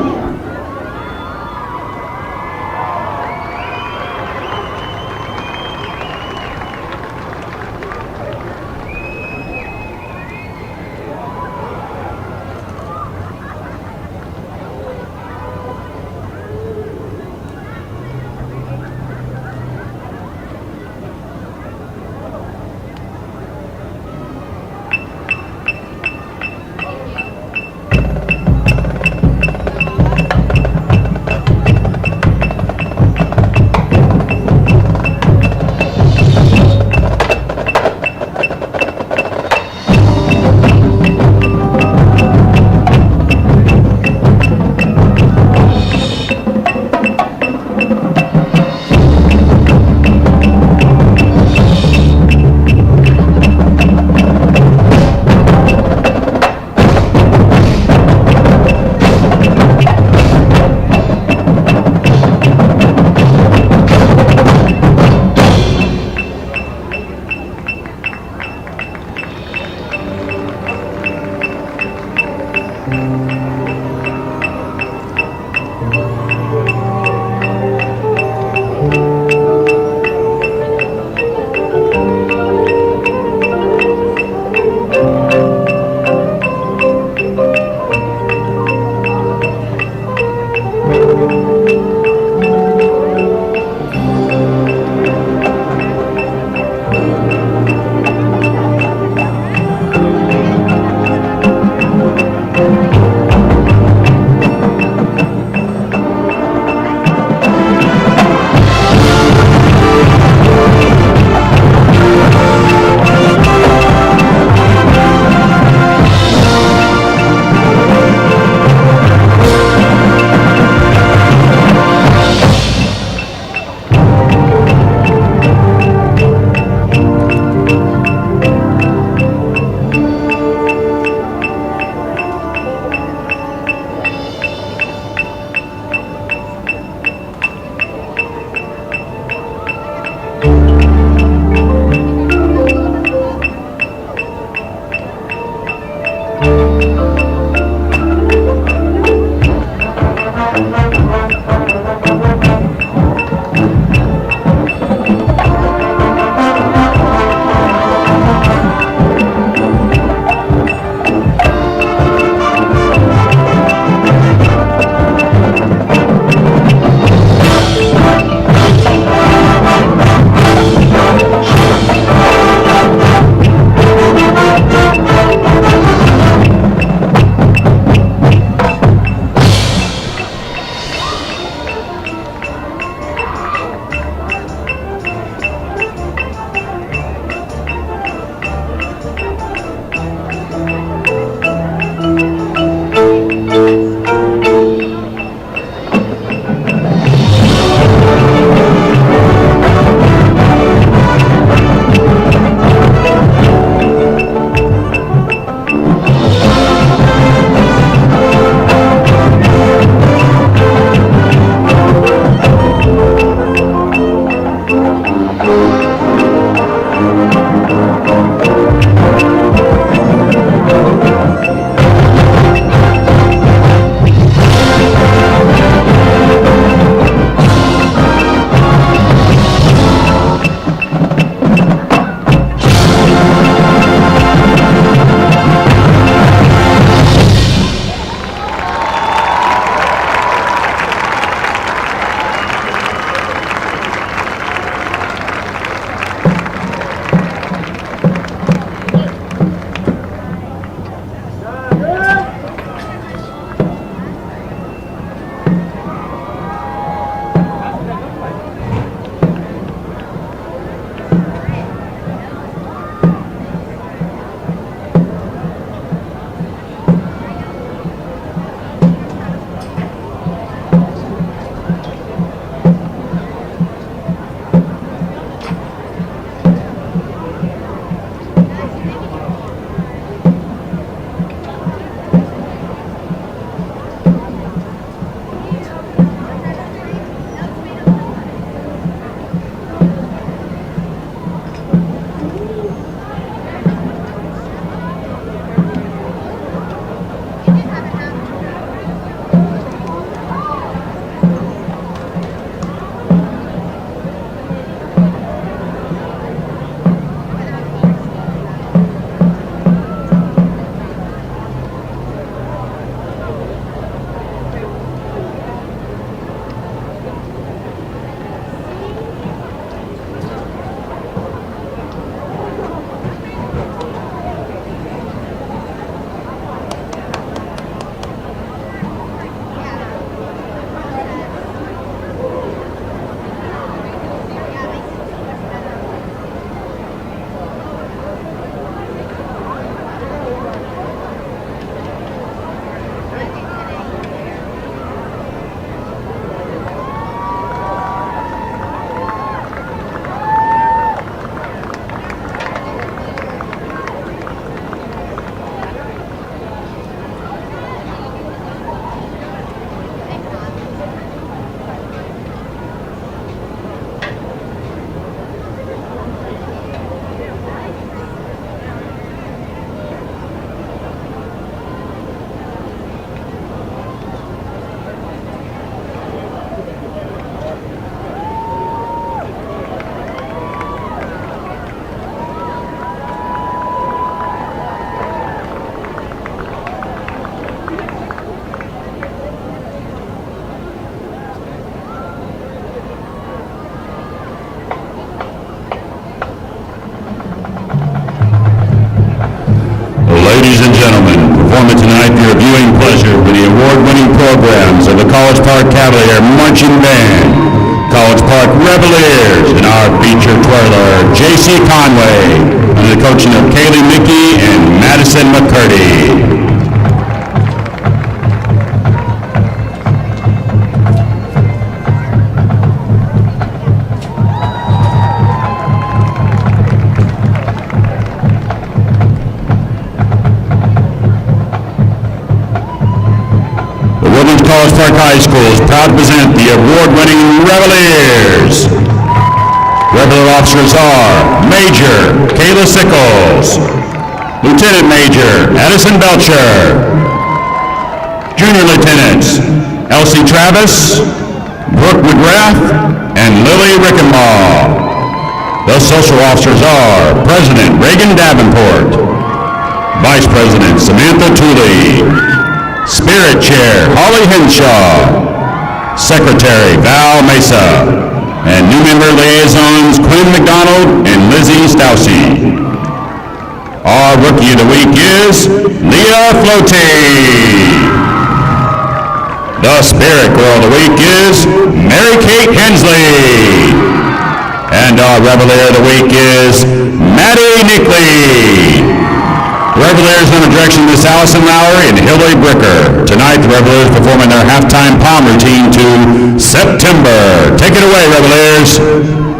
programs of the College Park Cavalier Marching Band, College Park Reveliers, and our featured twirler, J.C. Conway, under the coaching of Kaylee Mickey and Madison McCurdy. College Park High School is proud to present the award-winning Reveliers. Revelier officers are Major Kayla Sickles, Lieutenant Major Addison Belcher, Junior Lieutenants Elsie Travis, Brooke McGrath, and Lily Rickenbaugh. The social officers are President Reagan Davenport, Vice President Samantha Tooley, Spirit Chair Holly Henshaw, Secretary Val Mesa, and new member liaisons Quinn McDonald and Lizzie Stousey. Our Rookie of the Week is Leah Flote. The Spirit Girl of the Week is Mary Kate Hensley. And our Revelier of the Week is Maddie Nickley. Reveliers under direction of Miss Allison Lowry and Hillary Bricker. Tonight, the Reveliers performing their halftime palm routine to September. Take it away, Reveliers.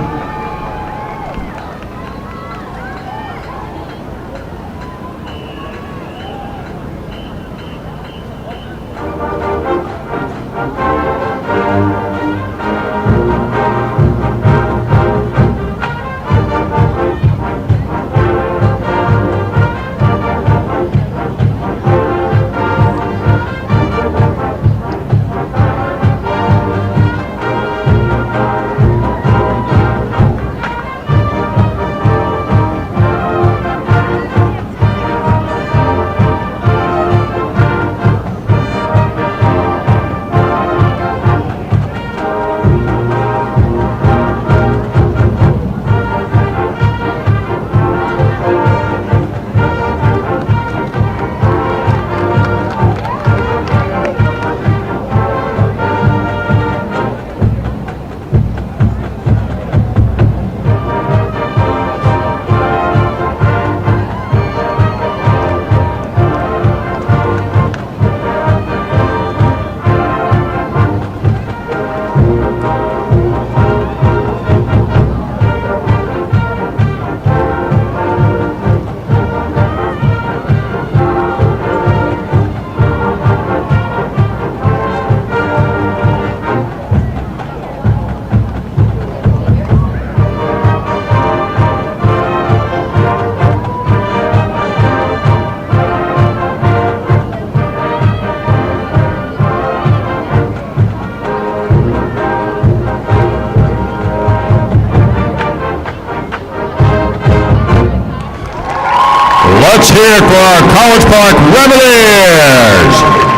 Let's hear it for our College Park Reveliers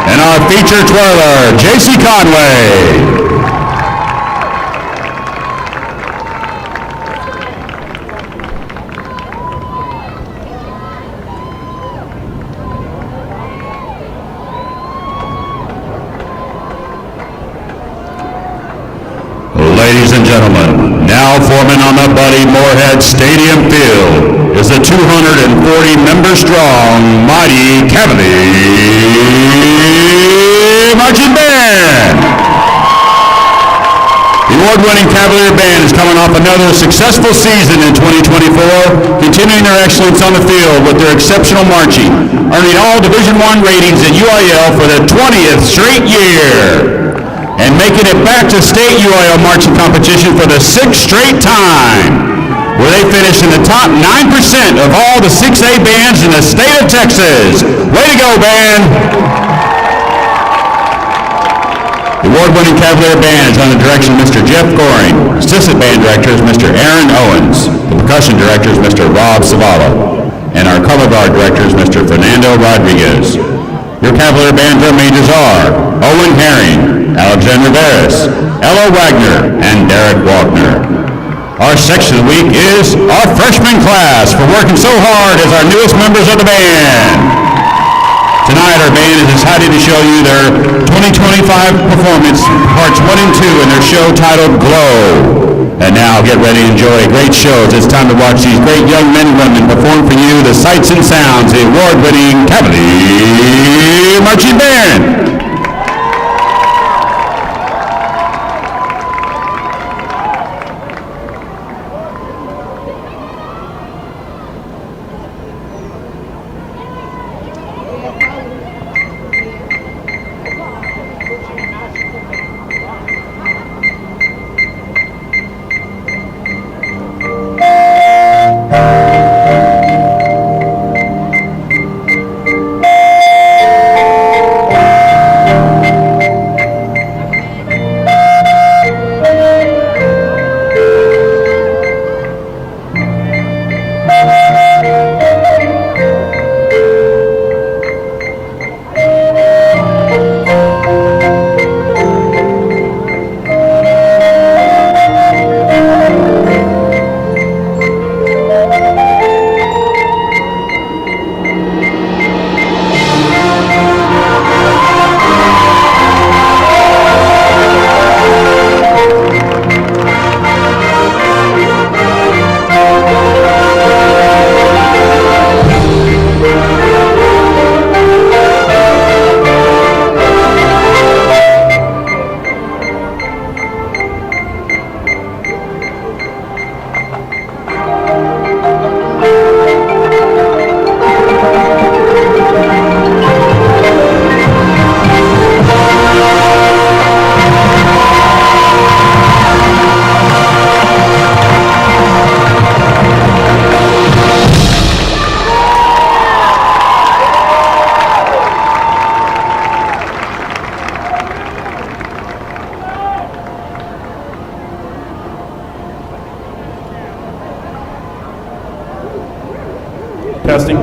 and our featured twirler, J.C. Conway. Ladies and gentlemen, now forming on the Buddy Moorhead Stadium field is the 240-member strong Mighty Cavalier Marching Band. The award-winning Cavalier Band is coming off another successful season in 2024, continuing their excellence on the field with their exceptional marching, earning all Division I ratings at UIL for the 20th straight year, and making it back to state UIL marching competition for the 6th straight time, where they finished in the top 9% of all the 6A bands in the state of Texas. Way to go, band! The award-winning Cavalier Band is under the direction of Mr. Jeff Goring. Assistant Band Director is Mr. Aaron Owens. The Percussion Director is Mr. Rob Savala. And our Color Guard Director is Mr. Fernando Rodriguez. Your Cavalier Band drum majors are Owen Herring, Alexander Veras, Ella Wagner, and Derek Wagner. Our section of the week is our freshman class for working so hard as our newest members of the band. Tonight, our band is excited to show you their 2025 performance, parts 1 and 2 in their show titled Glow. And now, get ready to enjoy a great show. It's time to watch these great young men and women perform for you the sights and sounds, the award-winning Cavalier Marching Band. Testing.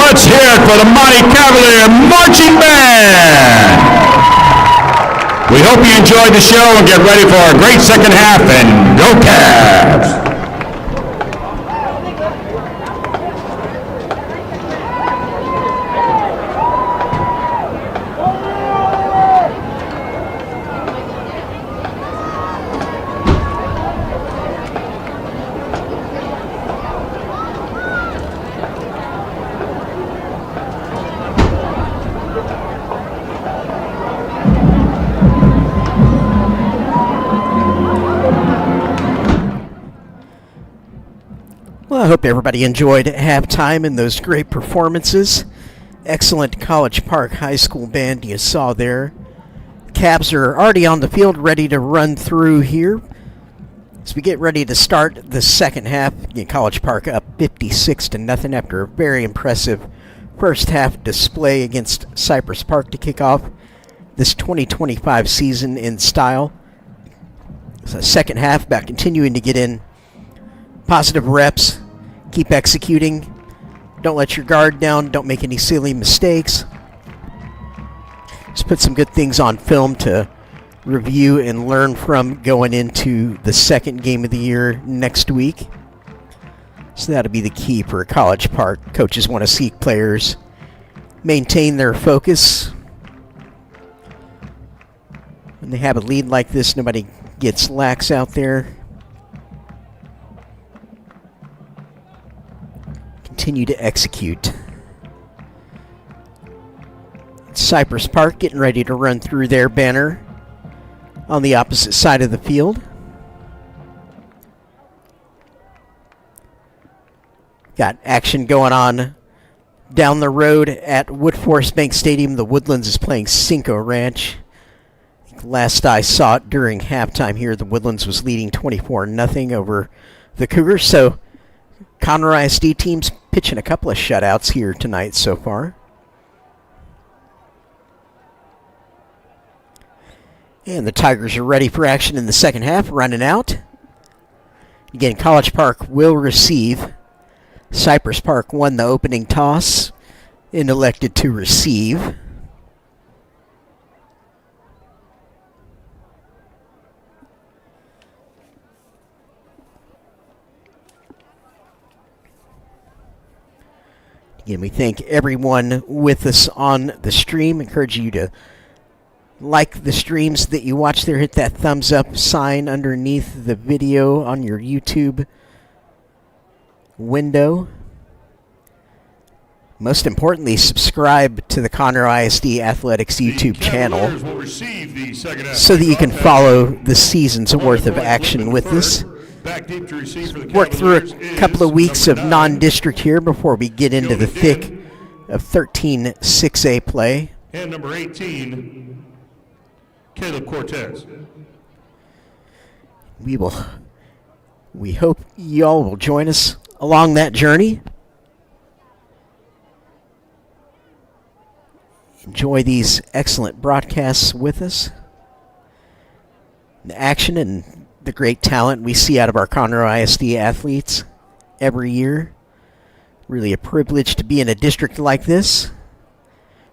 Let's hear it for the Mighty Cavalier Marching Band. We hope you enjoyed the show and get ready for a great second half, and go Cavs! hope everybody enjoyed halftime and those great performances. Excellent College Park High School band you saw there. Cavs are already on the field, ready to run through here. As we get ready to start the second half, College Park up 56-0 after a very impressive first half display against Cypress Park to kick off this 2025 season in style. So second half, about continuing to get in positive reps, keep executing, don't let your guard down, don't make any silly mistakes. Just put some good things on film to review and learn from going into the second game of the year next week. So that'll be the key for College Park. Coaches want to see players maintain their focus. When they have a lead like this, nobody gets lax out there. Continue to execute. Cypress Park getting ready to run through their banner on the opposite side of the field. Got action going on down the road at Woodforest Bank Stadium. The Woodlands is playing Cinco Ranch. Last I saw it during halftime here, the Woodlands was leading 24-0 over the Cougars. So Conroe ISD teams pitching a couple of shutouts here tonight so far. And the Tigers are ready for action in the second half, running out. Again, College Park will receive. Cypress Park won the opening toss and elected to receive. Again, we thank everyone with us on the stream. Encourage you to like the streams that you watch there. Hit that thumbs up sign underneath the video on your YouTube window. Most importantly, subscribe to the Conroe ISD Athletics YouTube channel so that you can follow the season's worth of action with us. Work through a couple of weeks of non-district here before we get into the thick of 13 6A play. And number 18, Caleb Cortez. We hope y'all will join us along that journey. Enjoy these excellent broadcasts with us. The action and the great talent we see out of our Conroe ISD athletes every year. Really a privilege to be in a district like this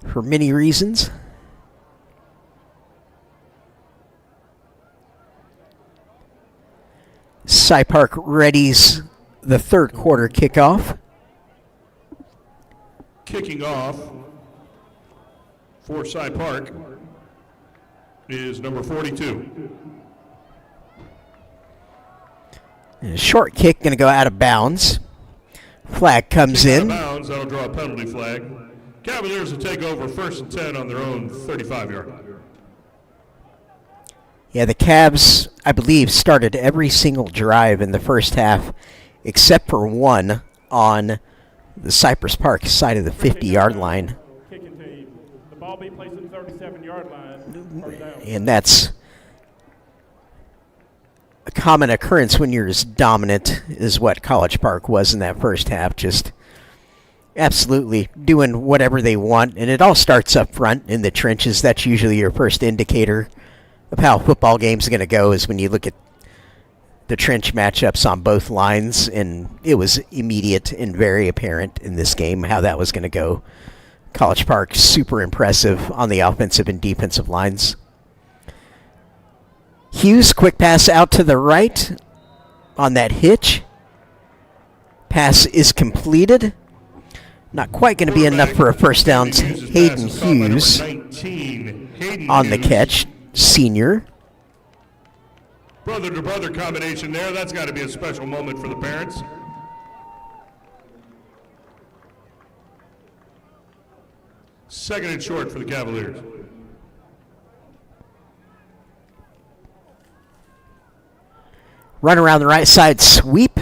for many reasons. Cy Park readies the third quarter kickoff. Kicking off for Cy Park is number 42. And a short kick going to go out of bounds. Flag comes in. Out of bounds, that'll draw a penalty flag. Cavaliers will take over 1st and 10 on their own 35-yard line. Yeah, the Cavs, I believe, started every single drive in the first half except for one on the Cypress Park side of the 50-yard line. Kicking team. The ball being placed at the 37-yard line. First down. And that's a common occurrence when you're as dominant as what College Park was in that first half. Just absolutely doing whatever they want. And it all starts up front in the trenches. That's usually your first indicator of how football games are going to go, is when you look at the trench matchups on both lines. And it was immediate and very apparent in this game how that was going to go. College Park, super impressive on the offensive and defensive lines. Hughes, quick pass out to the right on that hitch. Pass is completed. Not quite going to be enough for a first down. Hayden Hughes on the catch, senior. Brother-to-brother combination there. That's got to be a special moment for the parents. Second and short for the Cavaliers. Run around the right side sweep.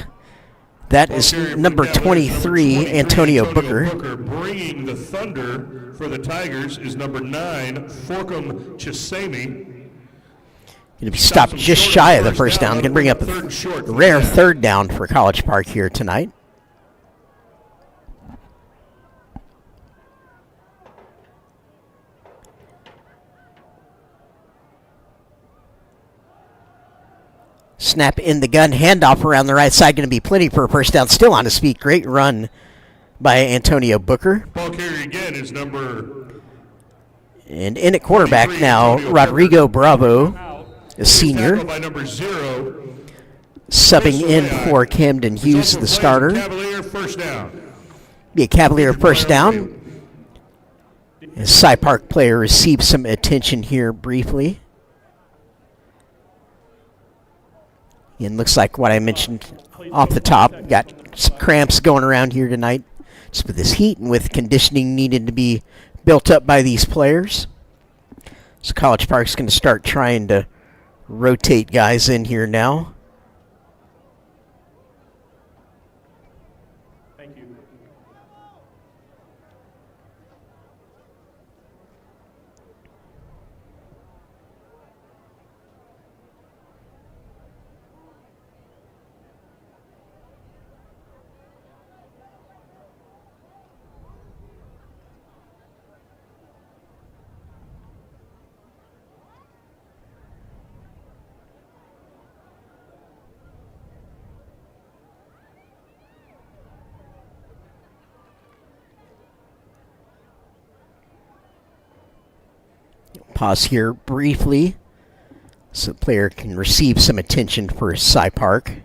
That is number 23, Antonio Booker. Bringing the thunder for the Tigers is number 9, Forkum Chisame. Going to be stopped just shy of the first down. Going to bring up a rare third down for College Park here tonight. Snap in the gun, handoff around the right side, going to be plenty for a first down. Still on his feet. Great run by Antonio Booker. Ball carrier again is number... And in at quarterback now, Rodrigo Bravo, a senior. By number 0. Subbing in for Camden Hughes, the starter. Cavalier first down. Be a Cavalier first down. As Cy Park player receives some attention here briefly. And looks like what I mentioned off the top. Got some cramps going around here tonight. Just with this heat and with conditioning needed to be built up by these players. So College Park's going to start trying to rotate guys in here now. Thank you. Pause here briefly so the player can receive some attention for Cy Park.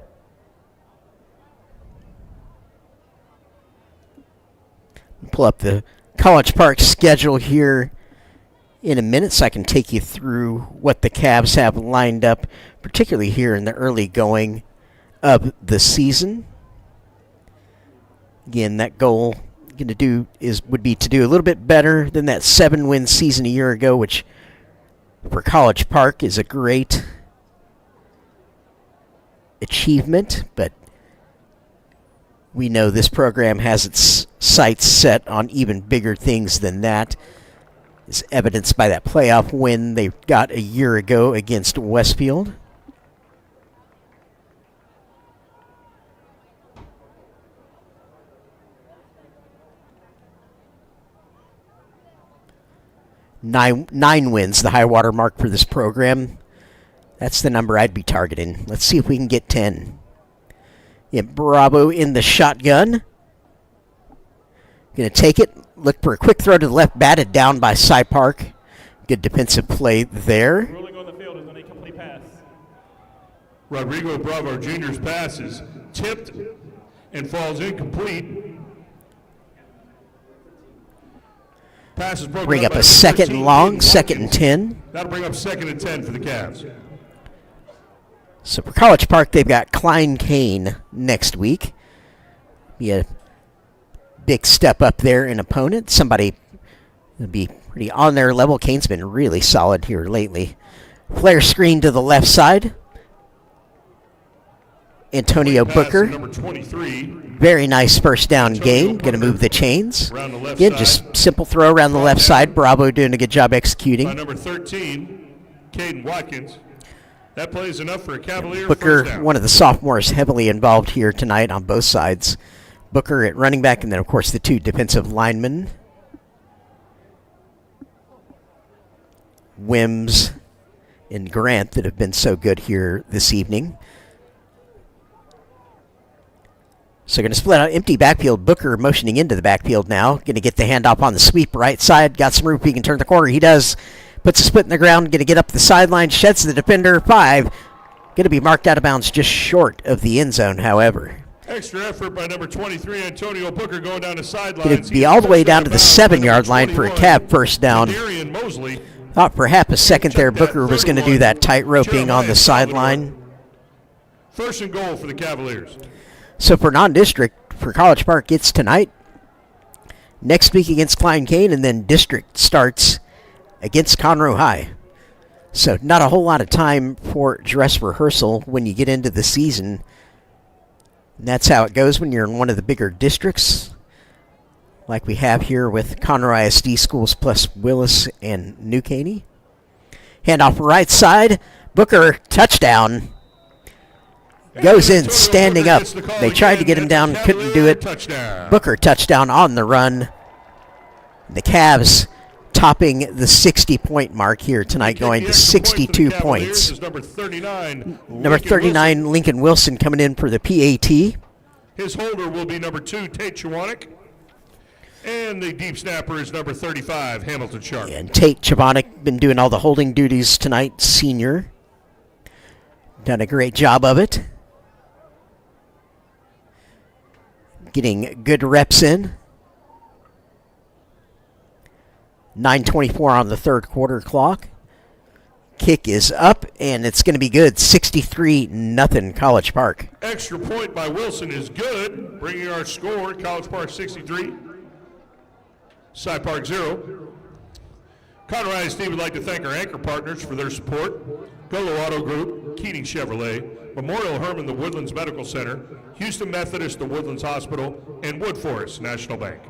Pull up the College Park schedule here in a minute so I can take you through what the Cavs have lined up, particularly here in the early going of the season. Again, that goal would be to do a little bit better than that 7-win season a year ago, which for College Park is a great achievement, but we know this program has its sights set on even bigger things than that, as evidenced by that playoff win they got a year ago against Westfield. Nine wins, the high water mark for this program. That's the number I'd be targeting. Let's see if we can get 10. Yeah, Bravo in the shotgun. Going to take it. Look for a quick throw to the left, batted down by Cy Park. Good defensive play there. Ruling on the field is an incomplete pass. Rodrigo Bravo Jr.'s pass is tipped and falls incomplete. Pass is broken Bring up by a second 13, and long, Caden 2nd and Watkins. 10. That'll bring up 2nd and 10 for the Cavs. So for College Park, they've got Klein Kane next week. Be a big step up there in opponent. Somebody will be pretty on their level. Kane's been really solid here lately. Flare screen to the left side. Antonio Pass Booker. to number 23. Very nice first down gain. Going to move the chains. Around the left Again, side. just simple throw around the left side. Bravo doing a good job By executing. number 13, Caden Watkins. That play is enough for a Cavalier Booker, first down. one of the sophomores, heavily involved here tonight on both sides. Booker at running back, and then, of course, the two defensive linemen. Wims and Grant that have been so good here this evening. So going to split out empty backfield. Booker motioning into the backfield now. Going to get the handoff on the sweep right side. Got some room. He can turn the corner. He does. Puts a split in the ground. Going to get up the sideline. Sheds the defender. 5. Going to be marked out of bounds just short of the end zone, however. Extra effort by number 23, Antonio Booker, going down the sidelines. Going to be all the way down to the 7-yard line for a Cav first down. Darian Mosley. Thought for half a second there Booker was going to do that tight roping on the sideline. First and goal for the Cavaliers. So for non-district, for College Park, it's tonight. Next week against Klein Kane, and then district starts against Conroe High. So not a whole lot of time for dress rehearsal when you get into the season. And that's how it goes when you're in one of the bigger districts, like we have here with Conroe ISD schools plus Willis and New Caney. Handoff right side. Booker, touchdown. Goes in standing up. They tried to get him down, couldn't do it. Booker, touchdown on the run. The Cavs topping the 60-point mark here tonight, going to 62 points. Number 39, Lincoln Wilson coming in for the PAT. His holder will be number 2, Tate Chwanek. And the deep snapper is number 35, Hamilton Sharp. And Tate Chwanek been doing all the holding duties tonight, senior. Done a great job of it. Getting good reps in. 9:24 on the third quarter clock. Kick is up, and it's going to be good. 63-0 College Park. Extra point by Wilson is good, bringing our score, College Park 63, Cy Park 0. Conroe ISD would like to thank our anchor partners for their support. Golo Auto Group, Keating Chevrolet, Memorial Hermann, the Woodlands Medical Center, Houston Methodist, the Woodlands Hospital, and Wood Forest National Bank.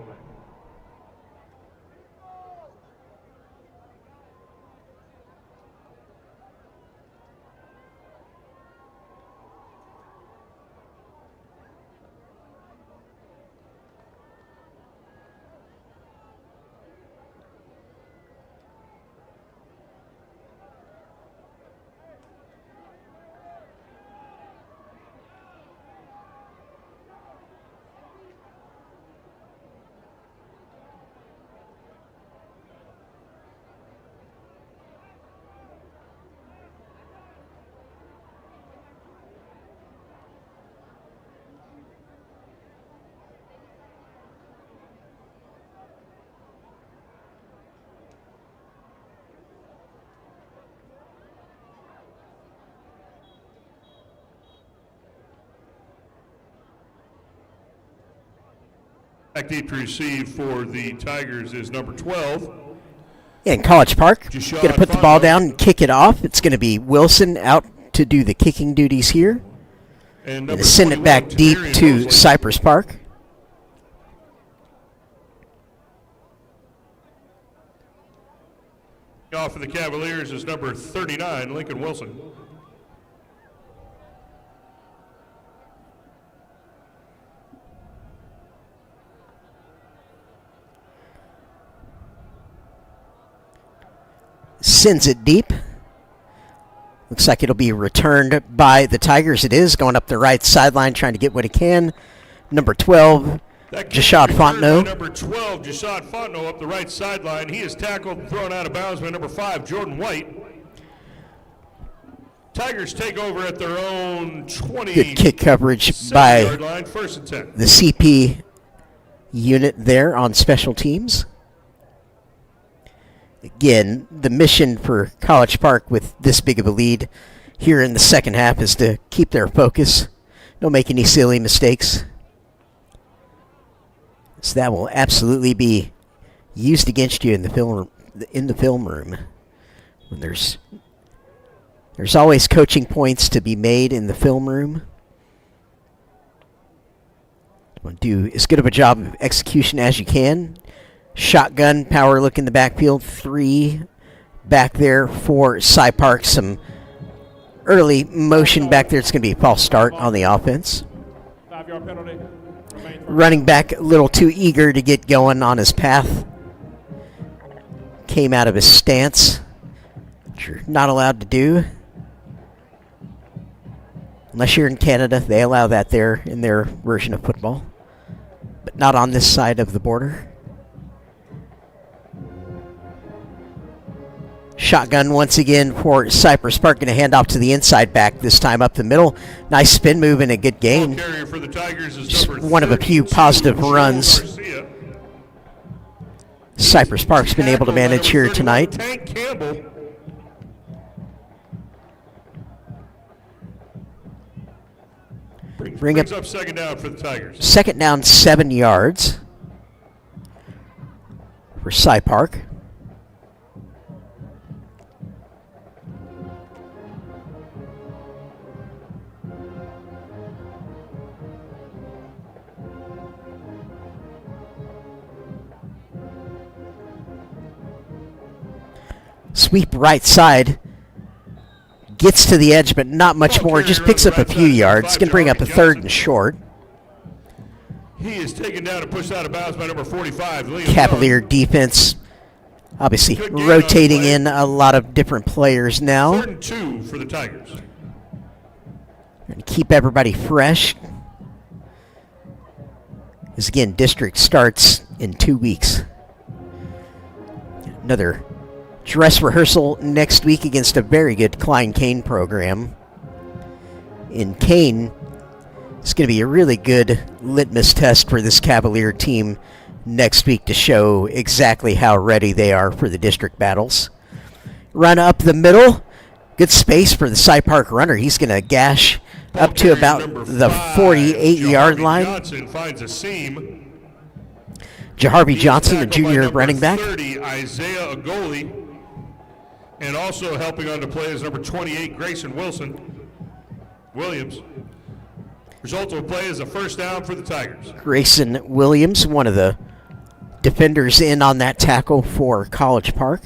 Deep to receive for the Tigers is number 12. In College Park, going to put the ball down and kick it off. It's going to be Wilson out to do the kicking duties here. And send it back deep to Cypress Park. Off for the Cavaliers is number 39, Lincoln Wilson. Sends it deep. Looks like it'll be returned by the Tigers. It is going up the right sideline, trying to get what he can. Number 12, Jashad Fontenot. Number 12, Jashad Fontenot up the right sideline. He is tackled and thrown out of bounds by number 5, Jordan White. Tigers take over at their own 20. Good kick coverage by line, 1st and 10. the CP unit there on special teams. Again, the mission for College Park with this big of a lead here in the second half is to keep their focus. Don't make any silly mistakes. So that will absolutely be used against you in the film room. When there's always coaching points to be made in the film room. Want to do as good of a job of execution as you can. Shotgun, power look in the backfield. 3 back there for Cy Park. Some early motion back there. It's going to be a false start on the offense. 5-yard penalty. Running back a little too eager to get going on his path. Came out of his stance, which you're not allowed to do. Unless you're in Canada, they allow that there in their version of football. But not on this side of the border. Shotgun once again for Cypress Park. Going to hand off to the inside back this time up the middle. Nice spin move and a good gain. For the Tigers is just one of a few positive runs Cypress Park's been able to manage here tonight. Tank Campbell. Brings up second down for the Tigers. Second down, 7 yards for Cy Park. Sweep right side. Gets to the edge, but not much more. Just picks up a few yards. Going to bring up a 3rd and short. He is taken down and pushed out of bounds by number 45. Liam Cavalier Young. defense obviously Good gain on rotating play. in a lot of different players now. 3rd and 2 for the Tigers. And keep everybody fresh. As again, district starts in 2 weeks. Another dress rehearsal next week against a very good Klein-Cain program. In Cain, it's going to be a really good litmus test for this Cavalier team next week to show exactly how ready they are for the district battles. Run up the middle. Good space for the Cy Park runner. He's going to gash up to about the 48-yard line. Johnson finds a seam. Jaharvey Johnson, the Tackled by junior number running back. 30, Isaiah Agoli. And also helping on the play is number 28, Grayson Williams. Result of the play is a first down for the Tigers. Grayson Williams, one of the defenders in on that tackle for College Park.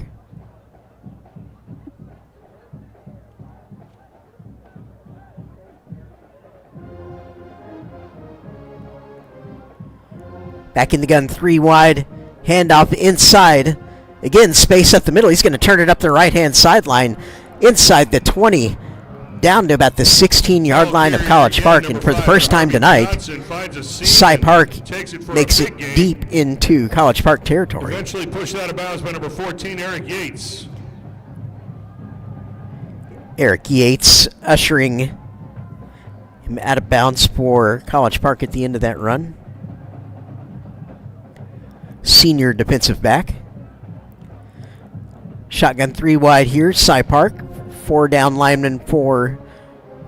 Back in the gun, 3 wide, handoff inside. Again, space up the middle. He's going to turn it up the right-hand sideline, inside the 20, down to about the 16-yard line of College Park. And for the first time tonight, Cy Park makes it deep into College Park territory. Eventually pushed out of bounds by number 14, Eric Yates. Eric Yates ushering him out of bounds for College Park at the end of that run. Senior defensive back. Shotgun 3 wide here, Cy Park. 4 down linemen for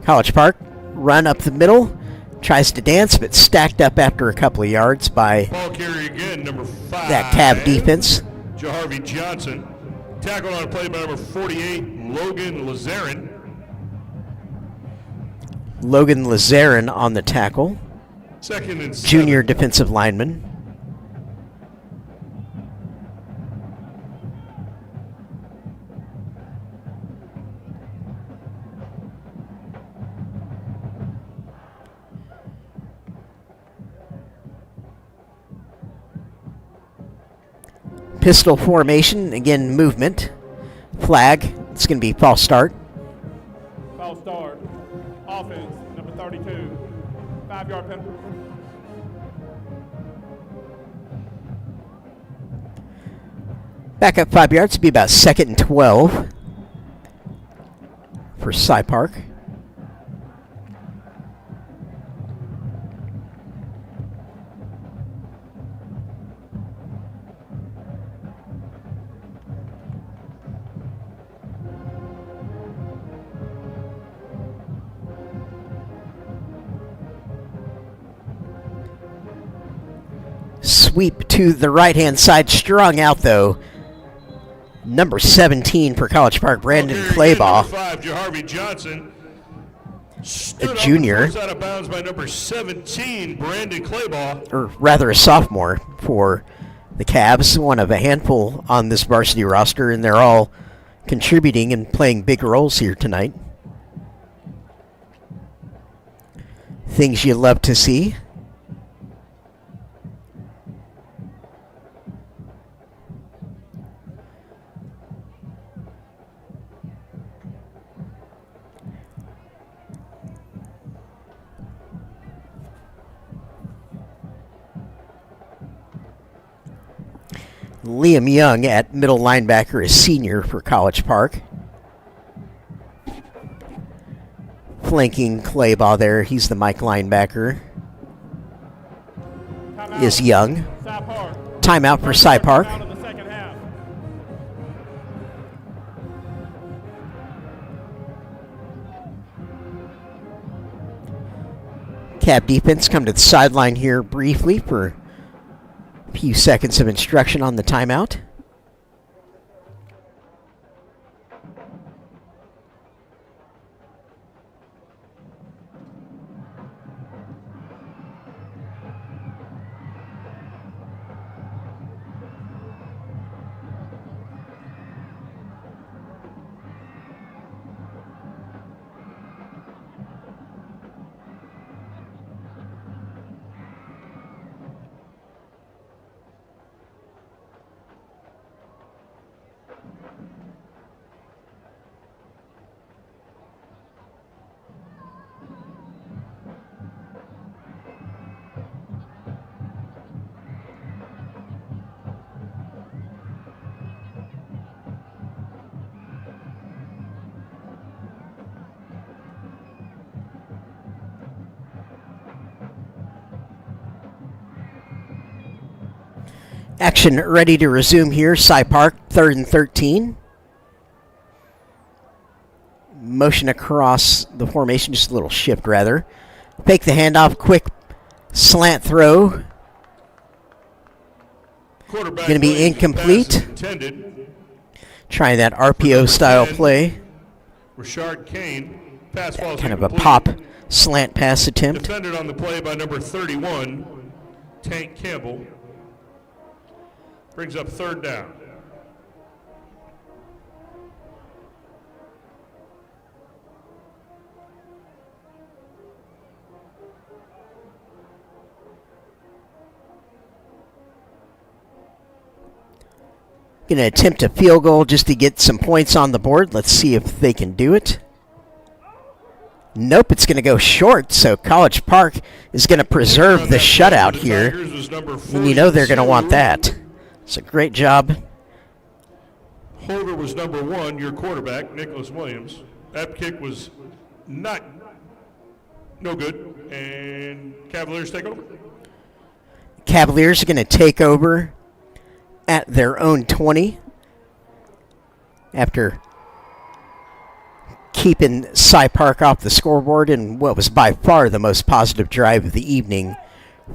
College Park. Run up the middle. Tries to dance, but stacked up after a couple of yards by Ball carrier again, number 5. that Cav defense. Jaharvey Johnson. Tackled on a play by number 48, Logan Lazarin. Logan Lazarin on the tackle. 2nd and 7. Junior defensive lineman. Pistol formation, again movement. Flag, it's going to be false start. False start. Offense, number 32. 5-yard penalty. Back up 5 yards, to be about 2nd and 12 for Cy Park. Sweep to the right-hand side, strung out though. Number 17 for College Park, Brandon Claybaugh, Number 5, Jaharvey Johnson. a junior, Out of bounds by number 17, Brandon Claybaugh. or rather a sophomore for the Cavs, one of a handful on this varsity roster, and they're all contributing and playing big roles here tonight. Things you love to see. Liam Young at middle linebacker, a senior for College Park. Flanking Claybaugh there, he's the Mike linebacker, is Young. Cy Park. Timeout for Cy Park. Out of the second half. Cab defense come to the sideline here briefly for a few seconds of instruction on the timeout. Action ready to resume here. Cy Park, 3rd and 13. Motion across the formation, just a little shift rather. Fake the handoff, quick slant throw. Going to be incomplete. Trying that RPO style play. Rashard Kane, pass falls Kind of a incomplete. pop slant pass attempt. Defended on the play by number 31, Tank Campbell. Brings up 3rd down. Going to attempt a field goal just to get some points on the board. Let's see if they can do it. Nope, it's going to go short, so College Park is going to preserve the shutout here. And you know they're going to want that. It's a great job. Holder was number 1, your quarterback, Nicholas Williams. That kick was no good, and Cavaliers take over. Cavaliers are going to take over at their own 20 after keeping Cy Park off the scoreboard in what was by far the most positive drive of the evening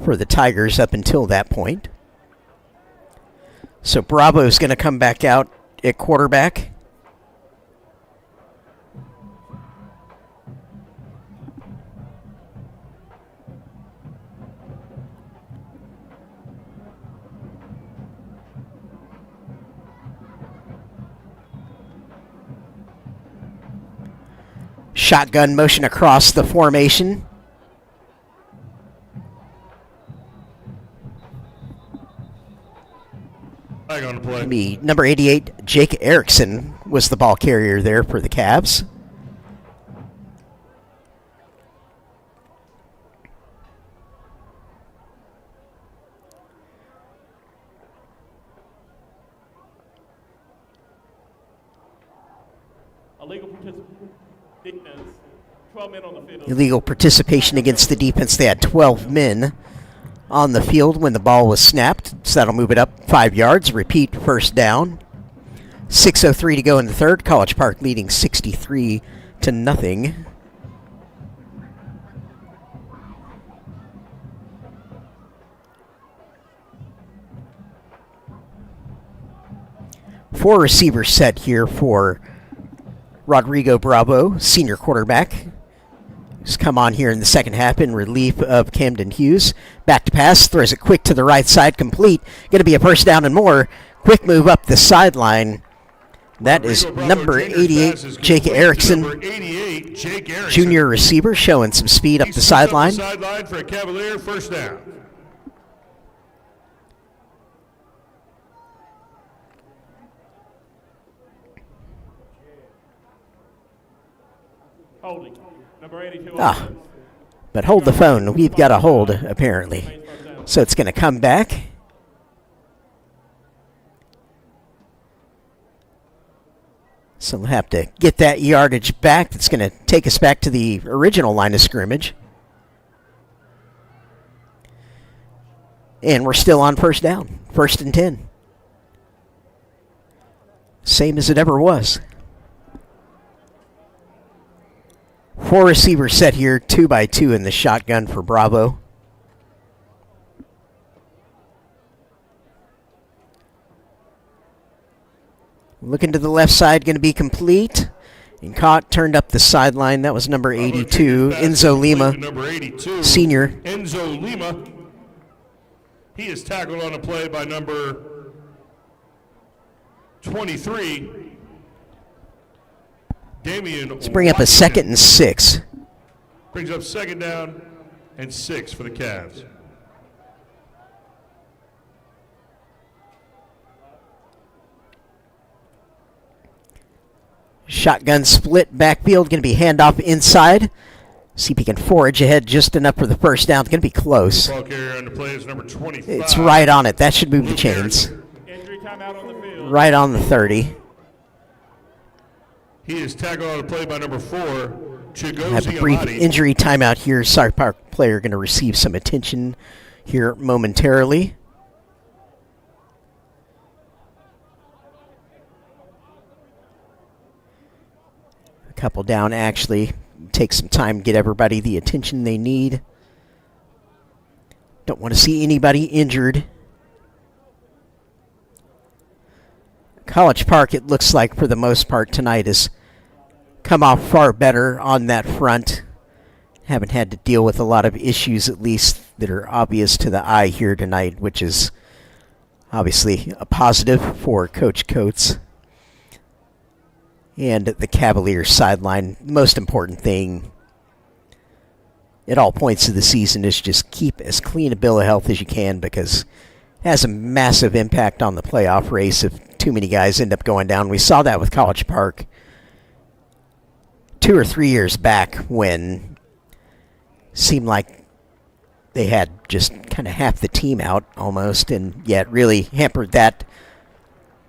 for the Tigers up until that point. So Bravo is going to come back out at quarterback. Shotgun motion across the formation. Flag on the play. Be number 88, Jake Erickson, was the ball carrier there for the Cavs. Illegal participation against the defense. They had 12 men on the field when the ball was snapped, so that'll move it up 5 yards. Repeat, 1st down. 6:03 to go in the 3rd. College Park leading 63-0. Four receivers set here for Rodrigo Bravo, senior quarterback. He's come on here in the second half in relief of Camden Hughes. Back to pass, throws it quick to the right side, complete. Going to be a 1st down and more. Quick move up the sideline. That is number 88, Jake Erickson. Junior receiver showing some speed up the sideline. Sideline for a Cavalier, 1st down. Holding. Number 82. But hold the phone. We've got a hold, apparently. So it's going to come back. So we'll have to get that yardage back. That's going to take us back to the original line of scrimmage. And we're still on 1st down. 1st and 10. Same as it ever was. 4 receivers set here, 2 by 2 in the shotgun for Bravo. Looking to the left side, going to be complete. And caught, turned up the sideline. That was number 82, Enzo Lima, Number 82, senior. Enzo Lima. He is tackled on a play by number 23, Damian. Let's bring up a 2nd and 6. Brings up 2nd down and 6 for the Cavs. Shotgun split backfield, going to be handoff inside. See if he can forage ahead just enough for the 1st down. It's going to be close. Ball carrier on the play is number 25. It's right on it. That should move the chains. Injury timeout on the field. Right on the 30. He is tackled on a play by number 4, Have a Chigozie brief Amadi. injury timeout here. Cy Park player going to receive some attention here momentarily. Couple down, actually. Take some time to get everybody the attention they need. Don't want to see anybody injured. College Park, it looks like, for the most part tonight, has come off far better on that front. Haven't had to deal with a lot of issues, at least, that are obvious to the eye here tonight, which is obviously a positive for Coach Coates. And the Cavaliers sideline, most important thing at all points of the season is just keep as clean a bill of health as you can, because it has a massive impact on the playoff race if too many guys end up going down. We saw that with College Park 2 or 3 years back when it seemed like they had just kind of half the team out almost, and yet really hampered that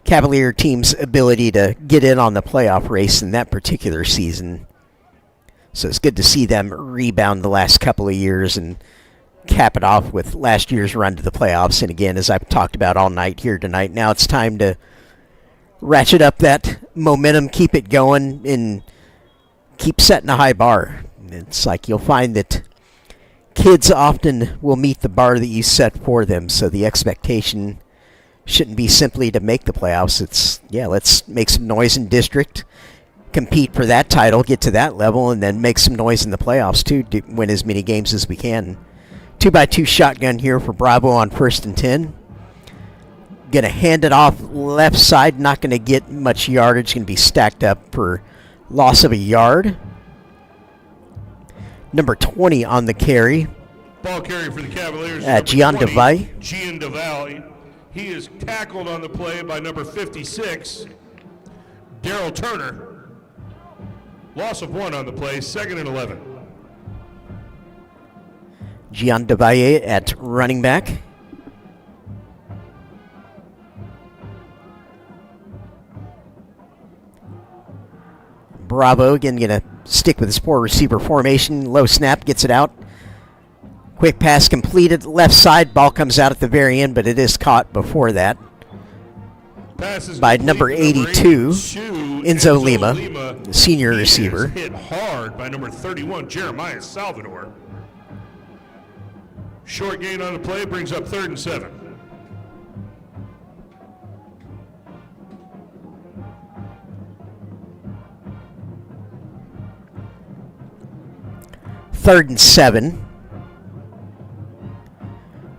Cavalier team's ability to get in on the playoff race in that particular season. So it's good to see them rebound the last couple of years and cap it off with last year's run to the playoffs. And again, as I've talked about all night here tonight, now it's time to ratchet up that momentum, keep it going, and keep setting a high bar. It's like you'll find that kids often will meet the bar that you set for them, so the expectation shouldn't be simply to make the playoffs. It's, yeah, let's make some noise in district, compete for that title, get to that level, and then make some noise in the playoffs too, to win as many games as we can. 2x2 shotgun here for Bravo on 1st and 10. Going to hand it off left side, not going to get much yardage, going to be stacked up for loss of a yard. Number 20 on the carry. Ball carry for the Cavaliers. Gian DeValle. Gian DeValle. He is tackled on the play by number 56, Daryl Turner. Loss of 1 on the play, 2nd and 11. Gian DeValle at running back. Bravo again going to stick with his 4 receiver formation. Low snap, gets it out. Quick pass completed, left side. Ball comes out at the very end, but it is caught before that by number 82, Enzo Lima, senior receiver. Hit hard by number 31, Jeremiah Salvador. Short gain on the play brings up 3rd and 7. Third and 7.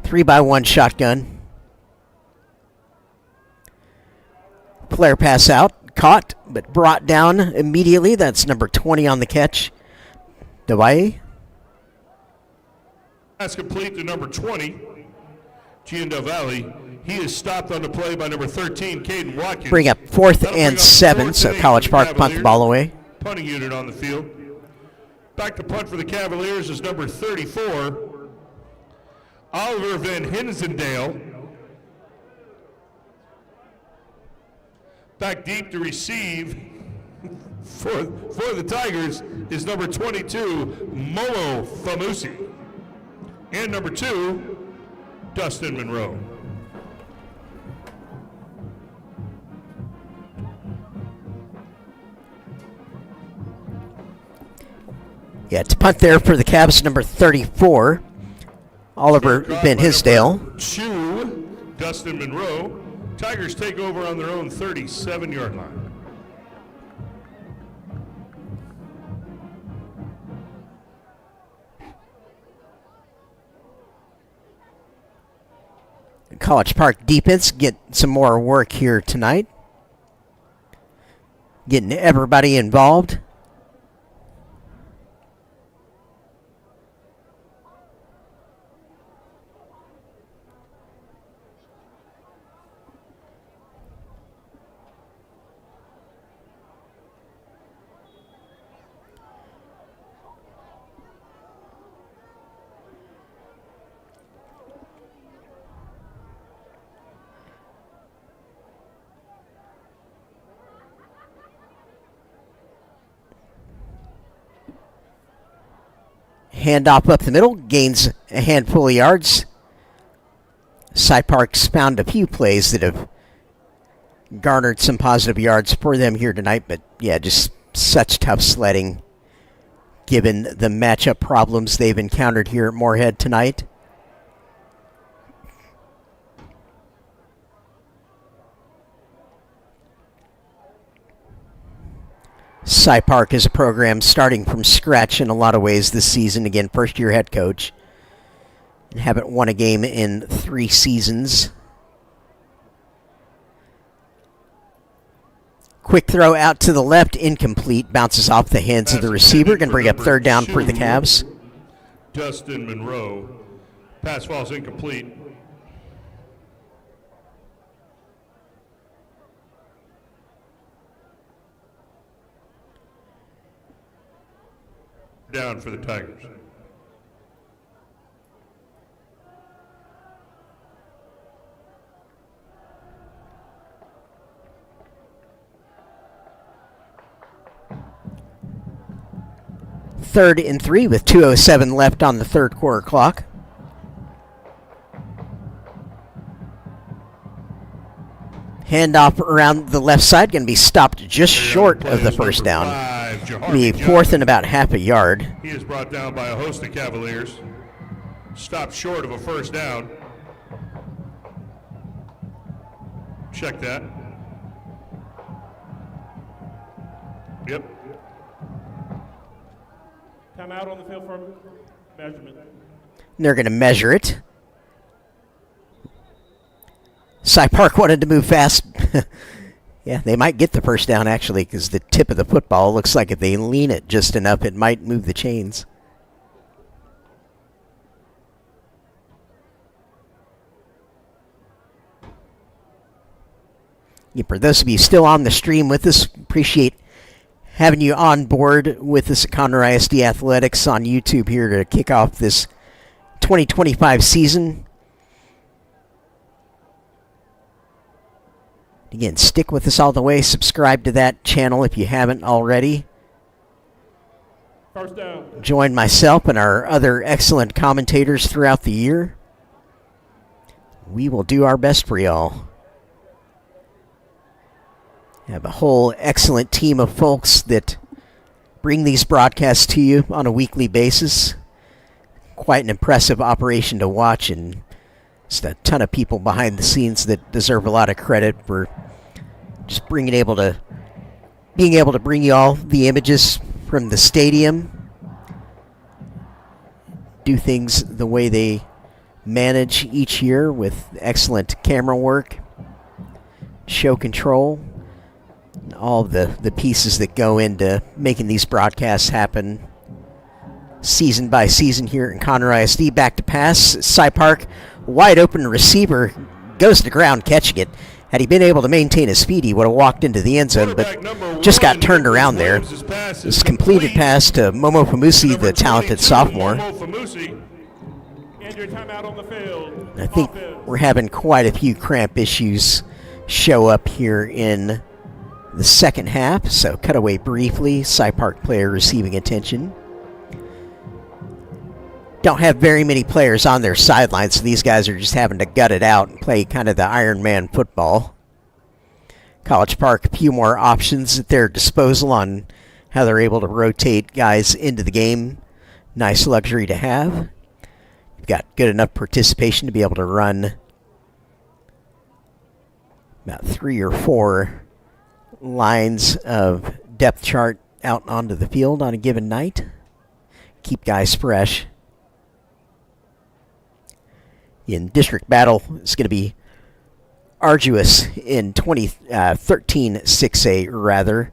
3x1 shotgun. Flare pass out. Caught, but brought down immediately. That's number 20 on the catch. DeValle. Pass complete to number 20, Gian DeValle. He is stopped on the play by number 13, Caden Watkins. Bring up 4th and 7, so College Park punt the ball away. Punting unit on the field. Back to punt for the Cavaliers is number 34, Oliver Van Hinsendale. Back deep to receive for the Tigers is number 22, Molo Famusi. And number 2, Dustin Monroe. Yeah, to punt there for the Cavs, number 34, Oliver Van Hisdale. Dustin Monroe. Tigers take over on their own 37-yard line. College Park defense get some more work here tonight. Getting everybody involved. Handoff up the middle, gains a handful of yards. Cy Park's found a few plays that have garnered some positive yards for them here tonight, but yeah, just such tough sledding given the matchup problems they've encountered here at Moorhead tonight. Cy Park is a program starting from scratch in a lot of ways this season. Again, first-year head coach. And haven't won a game in 3 seasons. Quick throw out to the left, incomplete. Bounces off the hands of the receiver. Going to bring up third down for the Cavs. Dustin Monroe. Pass falls incomplete. Down for the Tigers. Third and 3 with 2:07 left on the third quarter clock. Handoff around the left side, going to be stopped just short of the first down. Be fourth and about half a yard. He is brought down by a host of Cavaliers. Stopped short of a first down. Check that. Yep. Time out on the field for measurement. And they're going to measure it. Cy Park wanted to move fast. Yeah, they might get the first down, actually, because the tip of the football looks like if they lean it just enough, it might move the chains. Yeah, for those of you still on the stream with us, appreciate having you on board with us at Conroe ISD Athletics on YouTube here to kick off this 2025 season. Again, stick with us all the way. Subscribe to that channel if you haven't already. First down. Join myself and our other excellent commentators throughout the year. We will do our best for y'all. Have a whole excellent team of folks that bring these broadcasts to you on a weekly basis. Quite an impressive operation to watch, and just a ton of people behind the scenes that deserve a lot of credit for just being able to bring you all the images from the stadium, do things the way they manage each year with excellent camera work, show control, and all the pieces that go into making these broadcasts happen season by season here in Conroe ISD. Back to pass. Cy Park, wide open receiver, goes to the ground catching it. Had he been able to maintain his speed, he would have walked into the end zone, but just got turned around there. This completed pass to Momo Famusi, the talented sophomore. I think we're having quite a few cramp issues show up here in the second half, so cut away briefly. Cy Park player receiving attention. Don't have very many players on their sidelines, so these guys are just having to gut it out and play kind of the Iron Man football. College Park, a few more options at their disposal on how they're able to rotate guys into the game. Nice luxury to have. You've got good enough participation to be able to run about 3 or 4 lines of depth chart out onto the field on a given night. Keep guys fresh. In district battle, it's going to be arduous in 2013 6A rather,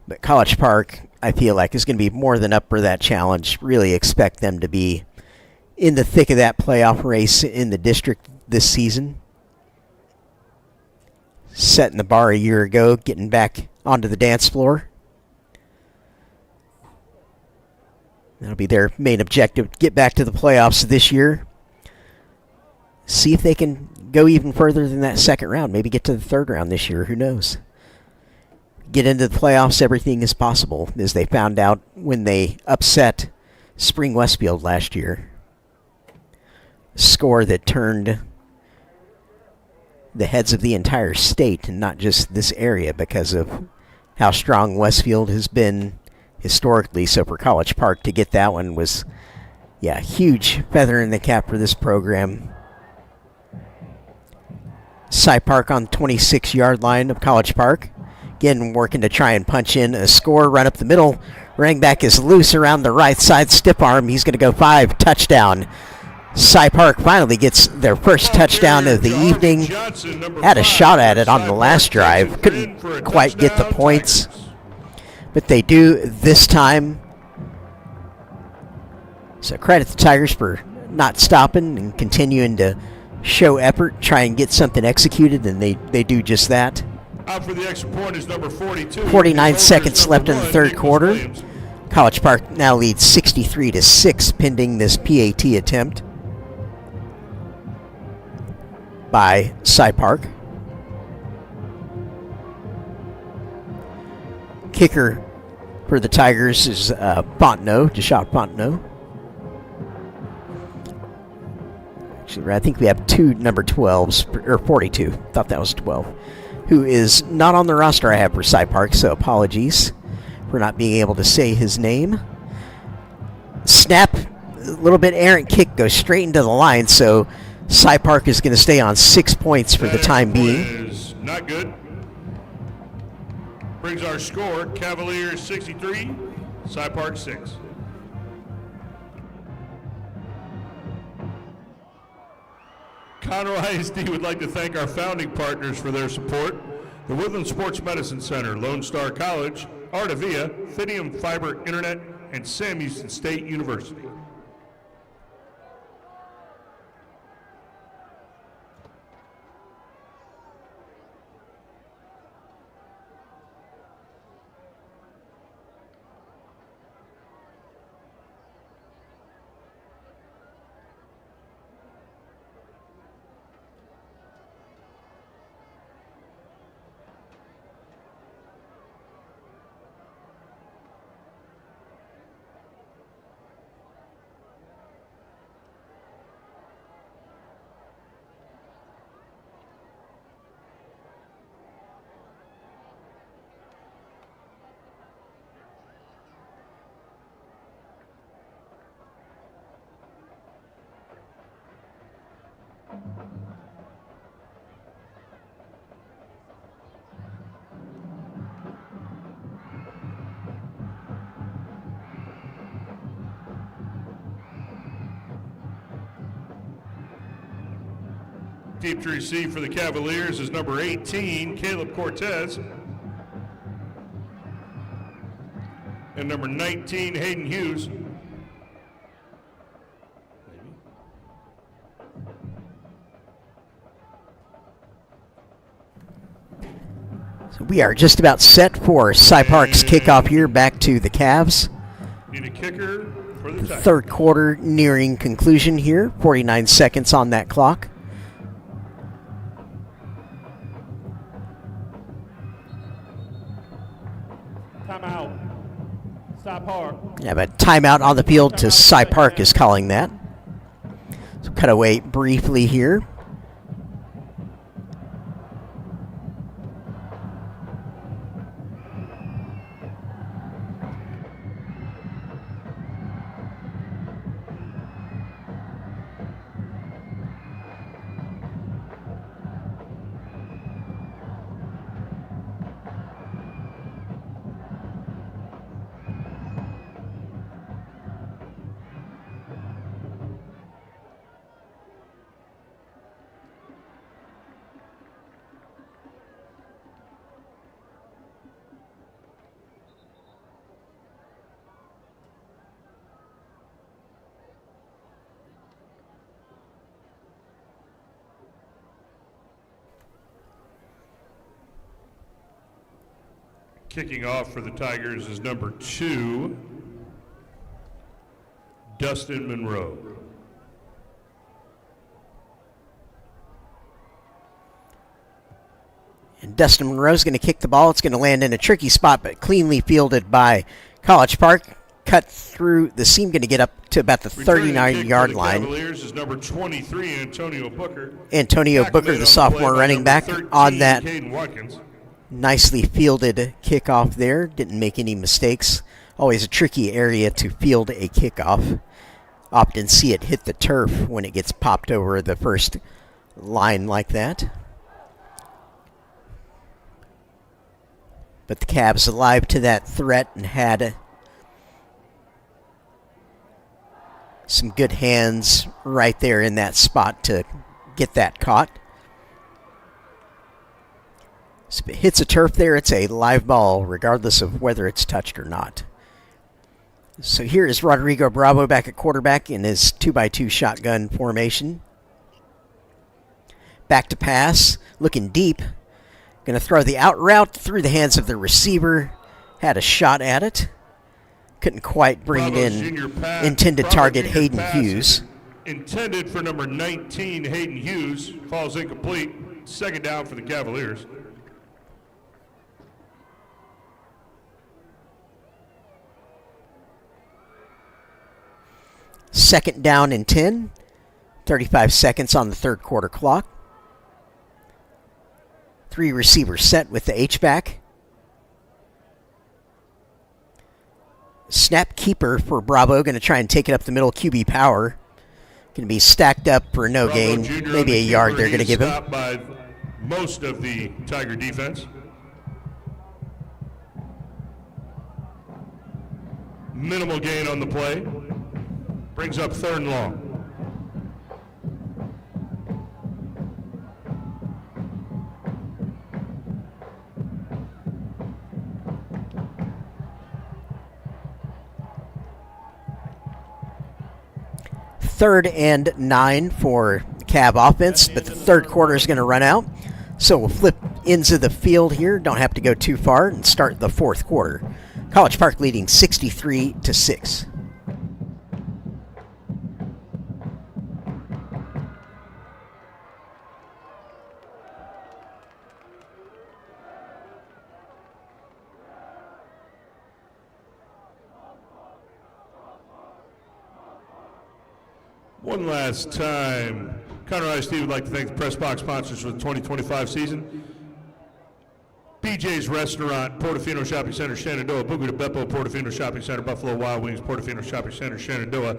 but College Park, I feel like, is going to be more than up for that challenge. Really expect them to be in the thick of that playoff race in the district this season. Setting the bar a year ago, getting back onto the dance floor. That'll be their main objective, get back to the playoffs this year. See if they can go even further than that second round. Maybe get to the third round this year. Who knows? Get into the playoffs, everything is possible, as they found out when they upset Spring Westfield last year. A score that turned the heads of the entire state and not just this area because of how strong Westfield has been historically. So for College Park to get that one was, yeah, huge feather in the cap for this program. Cy Park on the 26-yard line of College Park. Again, working to try and punch in a score. Run up the middle. Running back is loose around the right side. Stiff arm. He's going to go 5. Touchdown. Cy Park finally gets their first touchdown of the evening. Had a shot at it on the last drive. Couldn't quite get the points. But they do this time. So credit the Tigers for not stopping and continuing to show effort, try and get something executed, and they do just that. Out for the extra point is number 42. 49 seconds left in the third quarter. College Park now leads 63-6 pending this PAT attempt by Cy Park. Kicker for the Tigers is Fontenot, Deshaun Fontenot. Actually, I think we have two number 12s, or 42. Thought that was 12. Who is not on the roster I have for Cy Park, so apologies for not being able to say his name. Snap, a little bit errant kick, goes straight into the line, so Cy Park is going to stay on 6 points for the time being. Is not good. Brings our score, Cavaliers 63, Cy Park 6. Conroe ISD would like to thank our founding partners for their support: the Woodland Sports Medicine Center, Lone Star College, Artavia, Fidium Fiber Internet, and Sam Houston State University. Deep to receive for the Cavaliers is number 18, Caleb Cortez. And number 19, Hayden Hughes. So we are just about set for Cy Park's kickoff here, back to the Cavs. Need a kicker for the Tigers. Third quarter nearing conclusion here, 49 seconds on that clock. Timeout. Cy Park. Yeah, but timeout on the field to Cy Park is calling that. So cut away briefly here. Kicking off for the Tigers is number 2, Dustin Monroe. And Dustin Monroe's going to kick the ball. It's going to land in a tricky spot, but cleanly fielded by College Park. Cut through the seam, going to get up to about the 39-yard line. Cavaliers is number 23, Antonio Booker. Antonio Booker, the sophomore running back, on that Caden Watkins. Nicely fielded kickoff there. Didn't make any mistakes. Always a tricky area to field a kickoff. Often see it hit the turf when it gets popped over the first line like that. But the Cavs alive to that threat and had some good hands right there in that spot to get that caught. So if it hits a turf there, it's a live ball, regardless of whether it's touched or not. So here is Rodrigo Bravo back at quarterback in his 2x2 shotgun formation. Back to pass, looking deep. Going to throw the out route through the hands of the receiver. Had a shot at it. Couldn't quite bring it in. Intended target Hayden Hughes. Intended for number 19, Hayden Hughes. Falls incomplete. Second down for the Cavaliers. Second down and 10. 35 seconds on the third quarter clock. 3 receivers set with the H-back. Snap keeper for Bravo. Going to try and take it up the middle. QB power. Going to be stacked up for no gain. Jr. Maybe a yard they're going to give him. Stopped by most of the Tiger defense. Minimal gain on the play. Brings up third and long. Third and 9 for Cav offense, but the third quarter is going to run out. So we'll flip ends of the field here. Don't have to go too far and start the fourth quarter. College Park leading 63-6. One last time, Conroe ISD would like to thank the press box sponsors for the 2025 season. BJ's Restaurant, Portofino Shopping Center, Shenandoah. Boogie de Beppo, Portofino Shopping Center. Buffalo Wild Wings, Portofino Shopping Center, Shenandoah.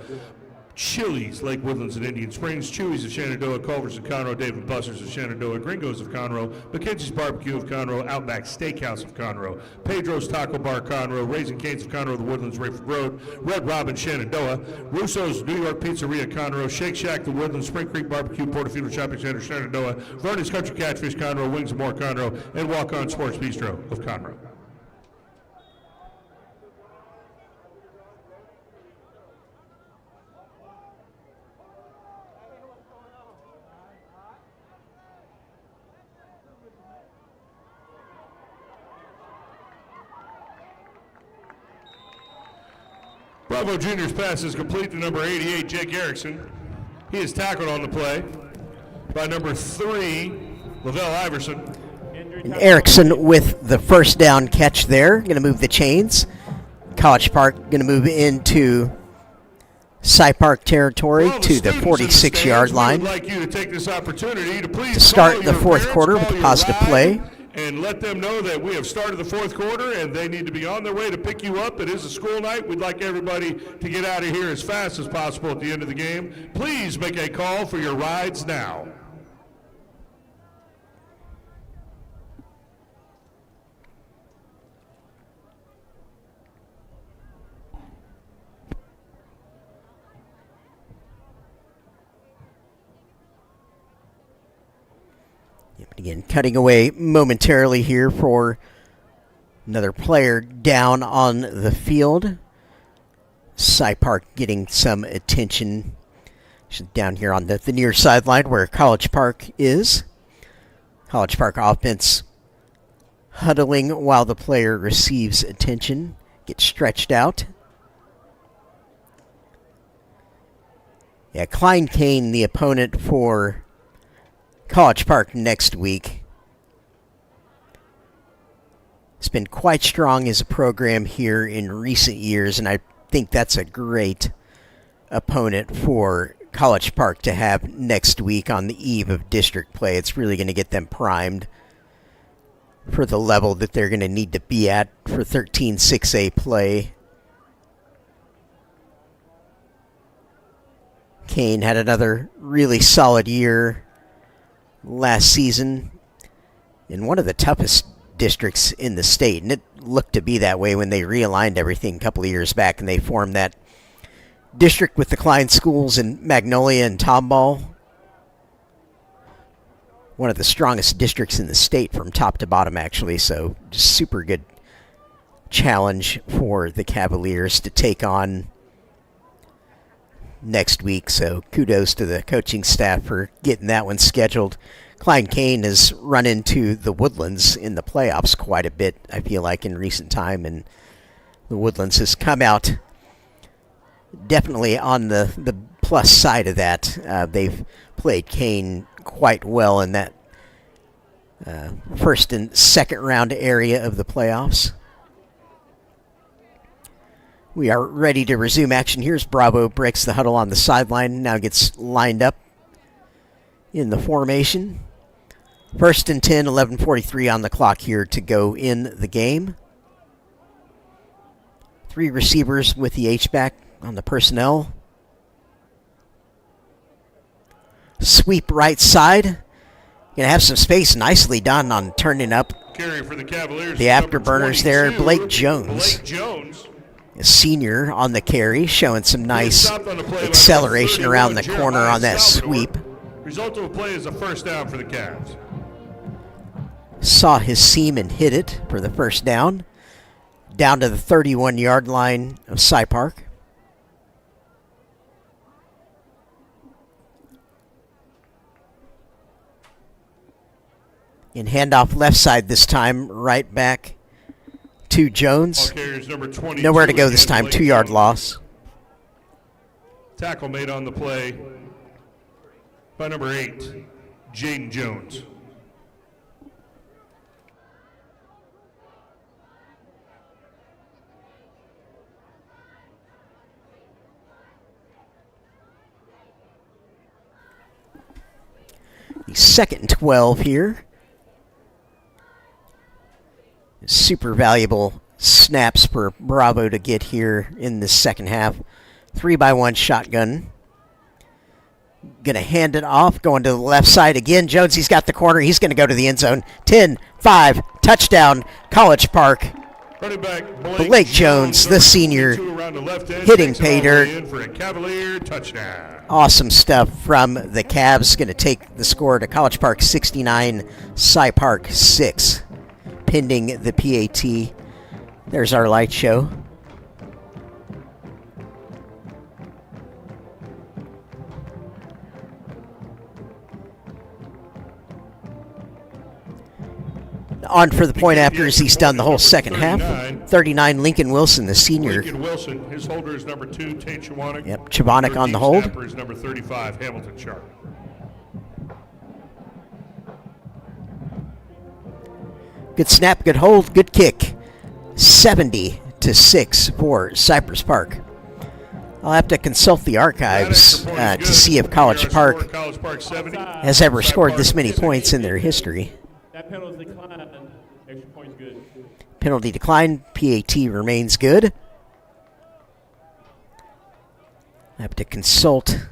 Chili's, Lake Woodlands and Indian Springs. Chewy's of Shenandoah. Culver's of Conroe. Dave & Buster's of Shenandoah. Gringos of Conroe. McKenzie's Barbecue of Conroe. Outback Steakhouse of Conroe. Pedro's Taco Bar Conroe. Raising Cane's of Conroe, the Woodlands, Rayford Road. Red Robin, Shenandoah. Russo's New York Pizzeria, Conroe. Shake Shack, the Woodlands. Spring Creek Barbecue, Portofino Shopping Center, Shenandoah. Vernon's Country Catfish, Conroe. Wings and More, Conroe. And Walk On Sports Bistro of Conroe. Bravo Jr.'s pass is complete to number 88, Jake Erickson. He is tackled on the play by number 3, Lavelle Iverson. And Erickson with the first down catch there. Going to move the chains. College Park going to move into Cy Park territory to the 46-yard line. We would like you to take this opportunity to please to start call the your fourth parents, quarter call with a your positive ride, play. and let them know that we have started the fourth quarter and they need to be on their way to pick you up. It is a school night. We'd like everybody to get out of here as fast as possible at the end of the game. Please make a call for your rides now. Again, cutting away momentarily here for another player down on the field. Cy Park getting some attention down here on the near sideline where College Park is. College Park offense huddling while the player receives attention, gets stretched out. Yeah, Klein Kane, the opponent for College Park next week. It's been quite strong as a program here in recent years, and I think that's a great opponent for College Park to have next week on the eve of district play. It's really going to get them primed. for the level that they're going to need to be at for 13-6A play. Kane had another really solid year last season in one of the toughest districts in the state, and it looked to be that way when they realigned everything a couple of years back and they formed that district with the Klein schools in Magnolia and Tomball. One of the strongest districts in the state from top to bottom, actually, so just super good challenge for the Cavaliers to take on next week, so kudos to the coaching staff for getting that one scheduled. Klein Kane has run into the Woodlands in the playoffs quite a bit, I feel like, in recent time, and the Woodlands has come out definitely on the plus side of that. They've played Kane quite well in that first and second round area of the playoffs. We are ready to resume action. Here's Bravo, breaks the huddle on the sideline, now gets lined up in the formation. First and 10, 11:43 on the clock here to go in the game. 3 receivers with the H-back on the personnel. Sweep right side. Going to have some space, nicely done on turning up Carry for the Cavaliers. the afterburners there. Blake Jones, Blake Jones. a senior on the carry, showing some nice acceleration around the corner on that sweep. Result of the play is a first down for the Cavs. Saw his seam and hit it for the first down. Down to the 31-yard line of Cy Park. In handoff left side this time, right back to Jones. Number 22, nowhere to go this time, Blake 2-yard Jones. loss. Tackle made on the play by number 8, Jaden Jones. The second and 12 here. Super valuable snaps for Bravo to get here in the second half. 3-by-1 shotgun. Going to hand it off, going to the left side again. Jones, he's got the corner. He's going to go to the end zone. 10-5, touchdown, College Park. Running back Blake Jones, the senior, hitting pay dirt. In for a Cavalier touchdown. Awesome stuff from the Cavs. Going to take the score to College Park 69, Cy Park 6. Pending the PAT. There's our light show. On for the point after as he's done the whole second half. 39, Lincoln Wilson, the senior. Lincoln Wilson, his holder is number 2, Tate Chwanek. Yep, Chwanek on the hold. Snapper is number 35, Hamilton Sharp. Good snap, good hold, good kick. 70-6 for Cypress Park. I'll have to consult the archives to see if College Park has ever scored this many points in their history. That penalty declined. Extra point's good. Penalty decline, PAT remains good. I have to consult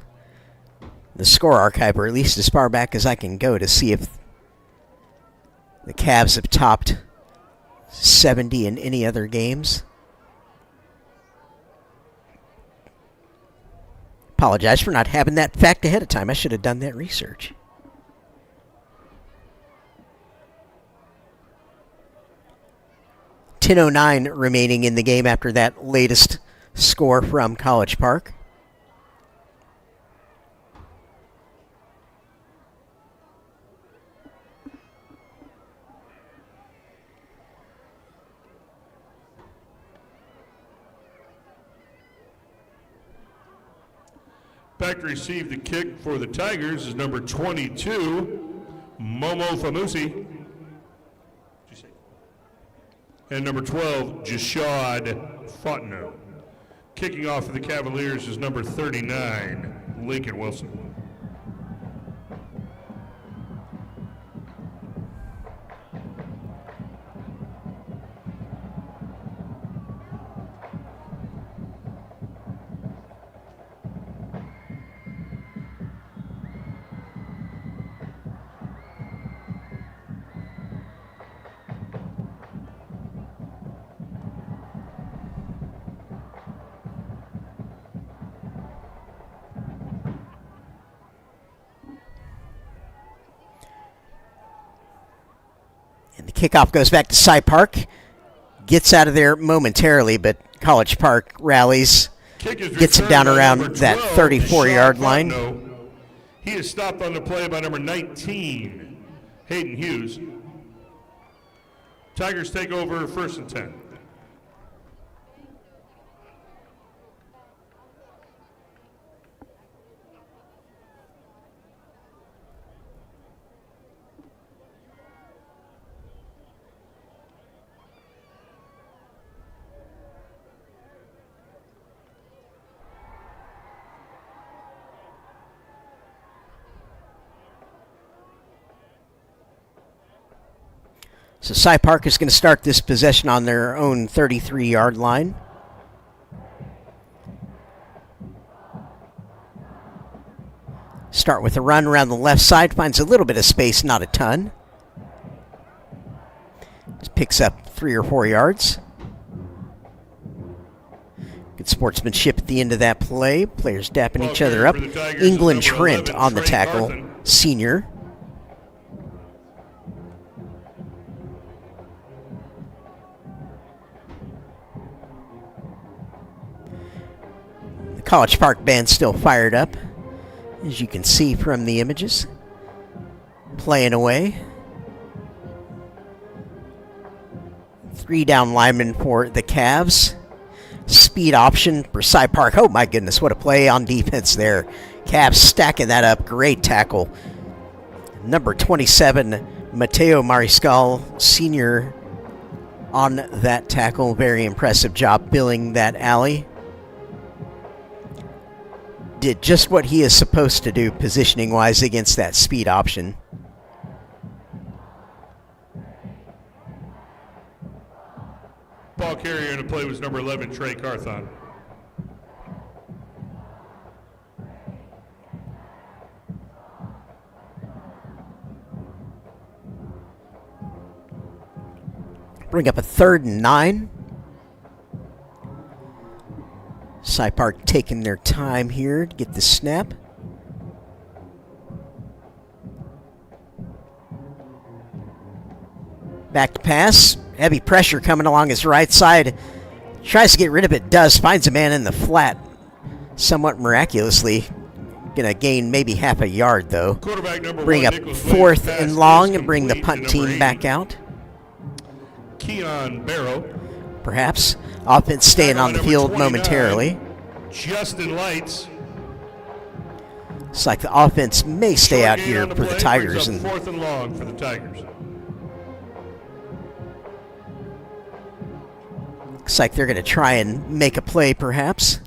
the score archive, or at least as far back as I can go, to see if the Cavs have topped 70 in any other games. Apologize for not having that fact ahead of time. I should have done that research. .09 remaining in the game after that latest score from College Park. Back to receive the kick for the Tigers is number 22, Momo Famusi. And number 12, Jashad Fontenot. Kicking off for the Cavaliers is number 39, Lincoln Wilson. Kickoff goes back to Cy Park. Gets out of there momentarily, but College Park rallies. Kick is Gets him returned down by around number that 12, 34-yard Sean line. Fontenot. He is stopped on the play by number 19, Hayden Hughes. Tigers take over 1st and 10. So Cy Park is going to start this possession on their own 33-yard line. Start with a run around the left side. Finds a little bit of space, not a ton. Just picks up 3 or 4 yards. Good sportsmanship at the end of that play. Players dapping each other up. England Trent on the tackle, senior. College Park band still fired up, as you can see from the images. Playing away. 3 down linemen for the Cavs. Speed option for Cy Park. Oh my goodness, what a play on defense there. Cavs stacking that up. Great tackle. Number 27, Mateo Mariscal, senior, on that tackle. Very impressive job billing that alley. Did just what he is supposed to do positioning-wise against that speed option. Ball carrier in the play was number 11, Trey Carthon. Bring up a 3rd and 9. Cy Park taking their time here to get the snap. Back to pass. Heavy pressure coming along his right side. Tries to get rid of it. Does. Finds a man in the flat. Somewhat miraculously. Going to gain maybe half a yard, though. Quarterback number Bring 1, up Nicholas 4th Williams' and pass long is and bring the complete punt to number team 8, back out. Keon Barrow. Perhaps. Offense staying on the Number field 29, momentarily. Justin Lights. Looks like the offense may stay Short out gain here on the for the play, Tigers. brings And up 4th and long for the Tigers. looks like they're going to try and make a play, perhaps.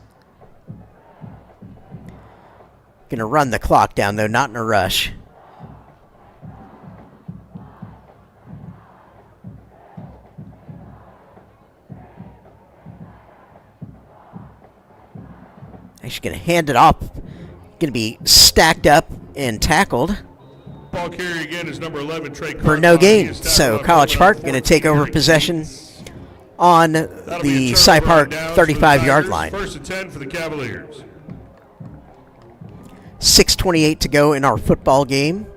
Going to run the clock down, though, not in a rush. Actually going to hand it off. Going to be stacked up and tackled Ball carrier again is number 11, Trey for no Carthon. He gain. is tackled So on College fourth Park down, going to take over 14 possession on That'll be the a Cy turnover on Park downs for the 35-yard Tigers. line. 1st and 10 for the Cavaliers. 6:28 to go in our football game.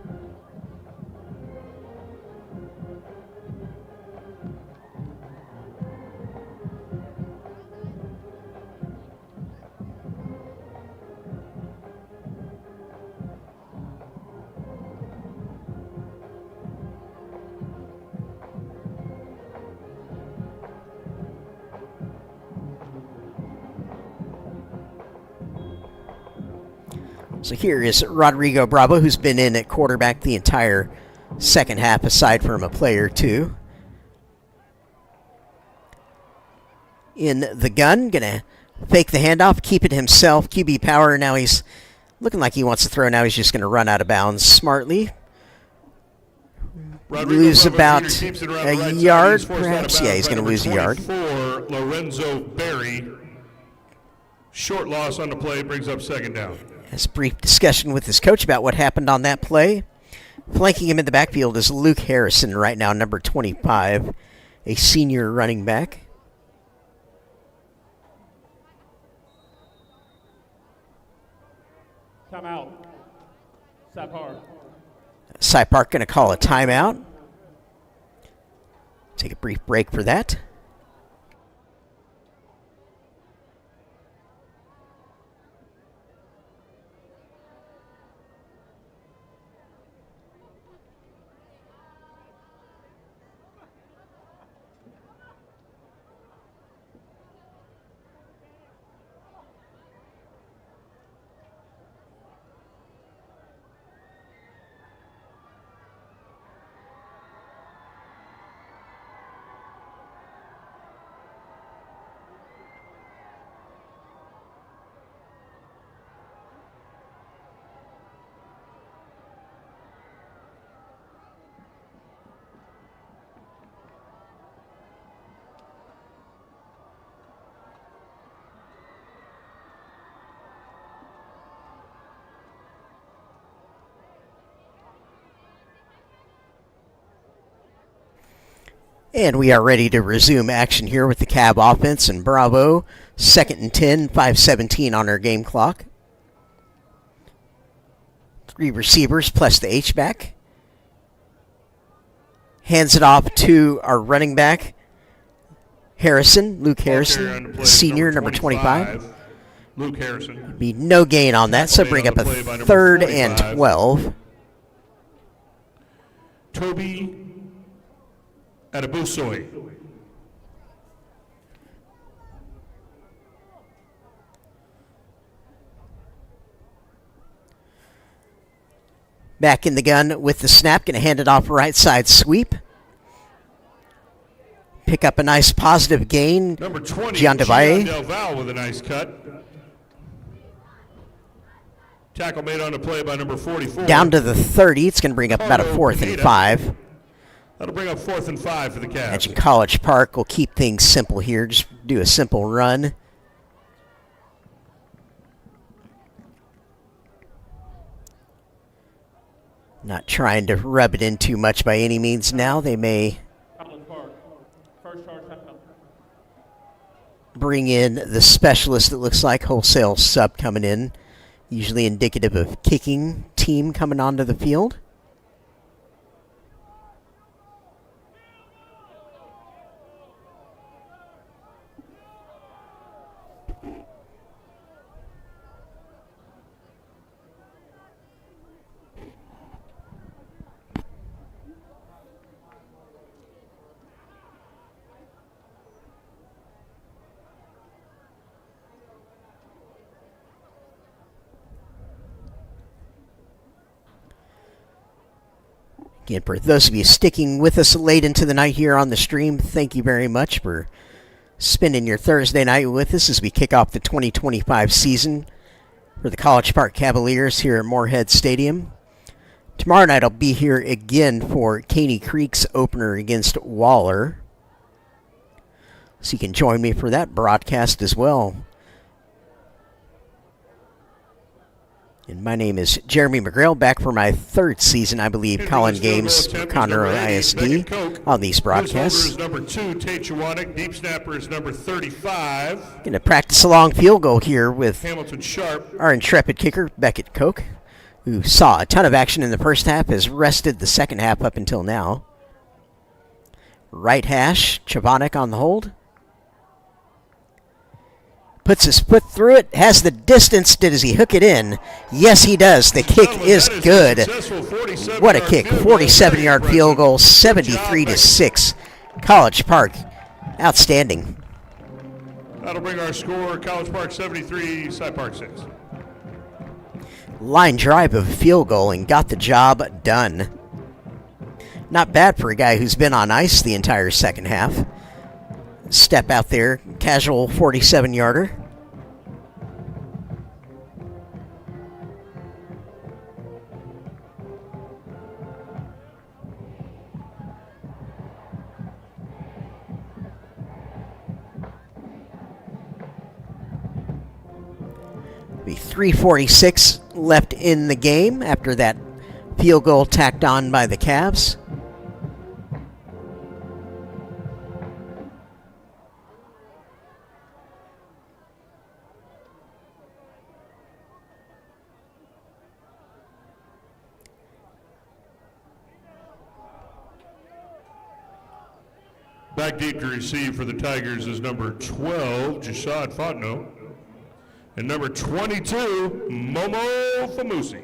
So here is Rodrigo Bravo, who's been in at quarterback the entire second half, aside from a play or two. In the gun, gonna fake the handoff, keep it himself, QB power. Now he's looking like he wants to throw. Now he's just gonna run out of bounds smartly. Rodrigo Lose Bravo about Jr. keeps it around a the right side. yard, He's forced out of perhaps. Yeah, bounds he's by gonna number lose a yard. 24, Lorenzo Berry. Short loss on the play, brings up 2nd down. Has a brief discussion with his coach about what happened on that play. Flanking him in the backfield is Luke Harrison right now, number 25, a senior running back. Timeout. Cy Park. Cy Park going to call a timeout. Take a brief break for that. And we are ready to resume action here with the Cab offense and Bravo. 2nd and 10, 5:17 on our game clock. 3 receivers plus the H-back. Hands it off to our running back, Luke Harrison, senior, number 25. Luke Harrison. Be no gain on that, so bring up a 3rd and 12. Toby Adebusoi. Back in the gun with the snap, going to hand it off right side sweep. Pick up a nice positive gain. Number 20, Gian Del Valle with a nice cut. Tackle made on the play by number 44. Down to the 30. It's going to bring up about a 4th and 5. That'll bring up 4th and 5 for the Cavs. Imagine College Park will keep things simple here. Just do a simple run. Not trying to rub it in too much by any means now. They may bring in the specialist, it looks like, wholesale sub coming in. Usually indicative of kicking team coming onto the field. Again, for those of you sticking with us late into the night here on the stream, thank you very much for spending your Thursday night with us as we kick off the 2025 season for the College Park Cavaliers here at Moorhead Stadium. Tomorrow night I'll be here again for Caney Creek's opener against Waller. So you can join me for that broadcast as well. And my name is Jeremy McGrail, back for my 3rd season, I believe, calling games for Conroe ISD on these broadcasts. Number 2, Tate Chewanick. Deep snapper is number 35. Going to practice a long field goal here with Hamilton Sharp. Our intrepid kicker, Beckett Koch, who saw a ton of action in the first half, has rested the second half up until now. Right hash, Chewanick on the hold. Puts his foot through it, has the distance. Does he hook it in? Yes, he does. The kick is good. What a kick. 47-yard field goal, 73-6. College Park, outstanding. That'll bring our score, College Park 73, Cy Park 6. Line drive of a field goal and got the job done. Not bad for a guy who's been on ice the entire second half. Step out there, casual 47-yarder. Be 3:46 left in the game after that field goal tacked on by the Cavs. Back deep to receive for the Tigers is number 12, Jashad Fodno, and number 22, Momo Famusi.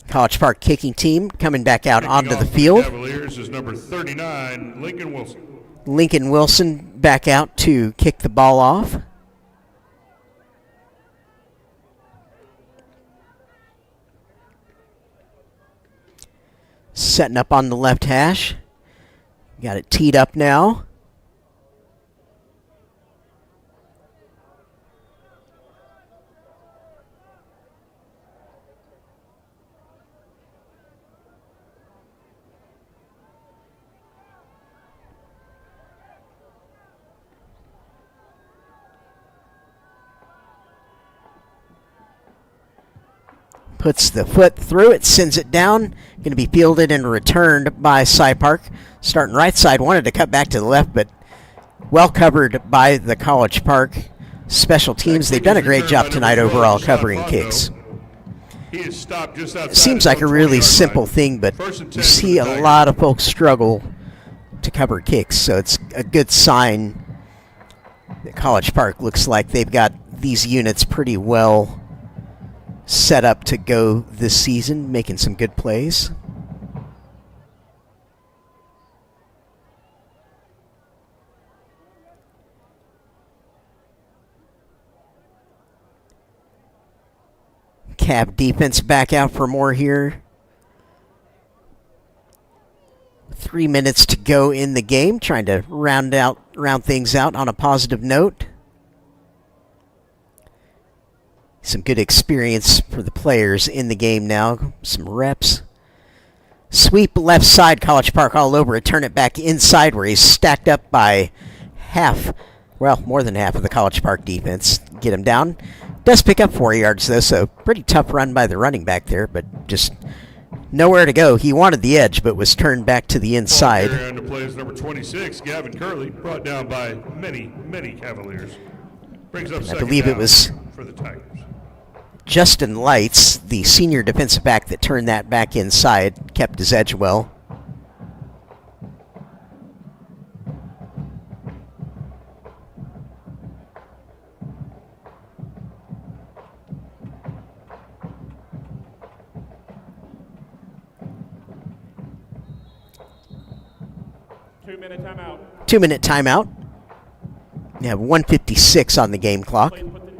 College Park kicking team coming back out Kicking onto off the for field. Cavaliers is number 39, Lincoln Wilson. Lincoln Wilson back out to kick the ball off. Setting up on the left hash. Got it teed up now. Puts the foot through it, sends it down. Going to be fielded and returned by Cy Park. Starting right side, wanted to cut back to the left, but well covered by the College Park special teams. They've done a great job tonight overall covering kicks. He is stopped just outside. It seems like a really simple thing, but you see a lot of folks struggle to cover kicks, so it's a good sign that College Park looks like they've got these units pretty well set up to go this season, making some good plays. Cav defense back out for more here. 3 minutes to go in the game, trying to round things out on a positive note. Some good experience for the players in the game now. Some reps. Sweep left side, College Park all over it. Turn it back inside where he's stacked up by half, well, more than half of the College Park defense. Get him down. Does pick up 4 yards, though, so pretty tough run by the running back there, but just nowhere to go. He wanted the edge, but was turned back to the inside. On to play is number 26, Gavin Curley, brought down by many, many Cavaliers. Brings up second believe it down was for the Tigers. Justin Lights, the senior defensive back that turned that back inside, kept his edge well. Two-minute timeout. 2 minute timeout. We have 1:56 on the game clock. Please put the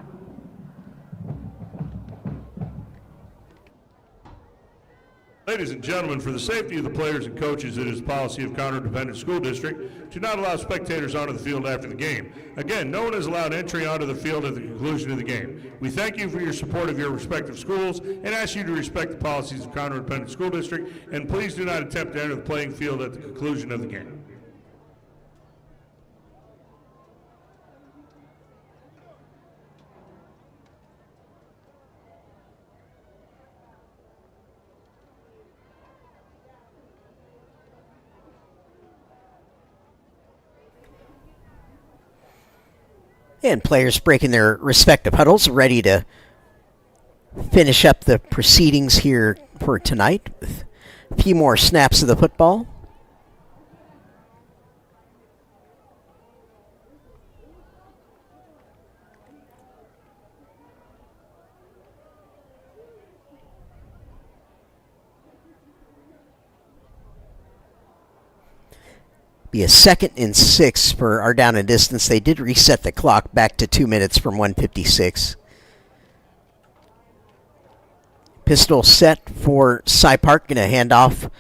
Ladies and gentlemen, for the safety of the players and coaches, it is policy of Conroe Independent School District to not allow spectators onto the field after the game. Again, no one is allowed entry onto the field at the conclusion of the game. We thank you for your support of your respective schools and ask you to respect the policies of Conroe Independent School District, and please do not attempt to enter the playing field at the conclusion of the game. And players breaking their respective huddles, ready to finish up the proceedings here for tonight with a few more snaps of the football. Be a 2nd and 6 for our down and distance. They did reset the clock back to 2 minutes from 1:56. Pistol set for Cy Park. Going to hand off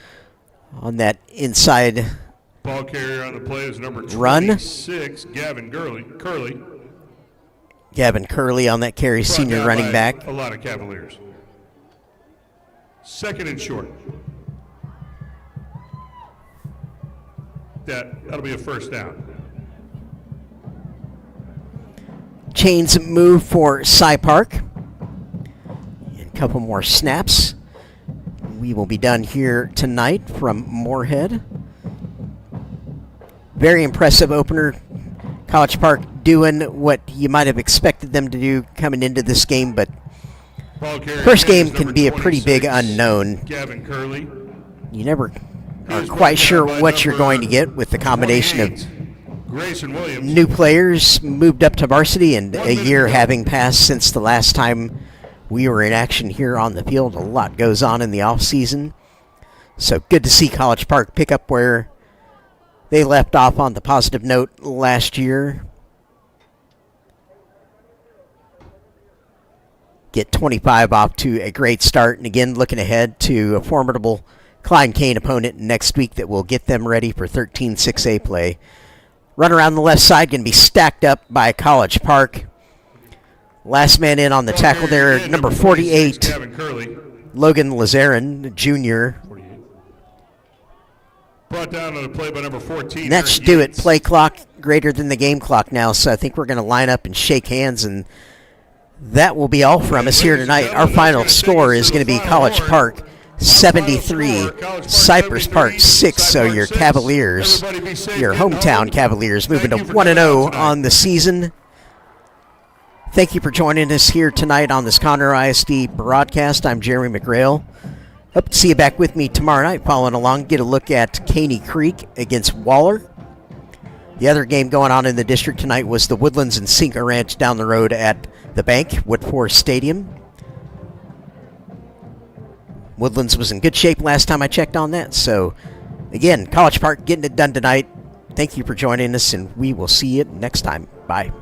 on that inside Ball carrier on the play is number run. 26, Gavin Curley. Gavin Curley on that carry, Brought senior down running by back. A lot of Cavaliers. 2nd and short. That'll be a first down. Chains move for Cy Park. And a couple more snaps. We will be done here tonight from Moorhead. Very impressive opener. College Park doing what you might have expected them to do coming into this game, but Ball carrier First game is can number be a pretty big 26, unknown. Gavin Curley. You never are He's quite brought sure down by what you're number going to get with the combination of 28, Grayson Williams. new players moved up to varsity and 1 a minute year to go. having passed since the last time we were in action here on the field. A lot goes on in the off season. So good to see College Park pick up where they left off on the positive note last year. Get 25 off to a great start. And again, looking ahead to a formidable Klein Kane opponent next week that will get them ready for 13-6A play. Run around the left side, going to be stacked up by College Park. Last man in on the Ball tackle carrier there, again, number 26, 48, Gavin Curley. Logan Lazarin, Jr. Brought down on the play by number 14. And that Eric should do it. Yates. Play clock greater than the game clock now, so I think we're going to line up and shake hands, and that will be all from us here tonight. Our final score is going to be College Park 73, Cypress Park 6. So your Cavaliers, your hometown Cavaliers, moving to 1-0 on the season. Thank you for joining us here tonight on this Conroe ISD broadcast. I'm Jeremy McGrail. Hope to see you back with me tomorrow night following along. Get a look at Caney Creek against Waller. The other game going on in the district tonight was the Woodlands and Cinco Ranch down the road at the Bank, Woodforest Stadium. Woodlands was in good shape last time I checked on that. So, again, College Park getting it done tonight. Thank you for joining us, and we will see you next time. Bye.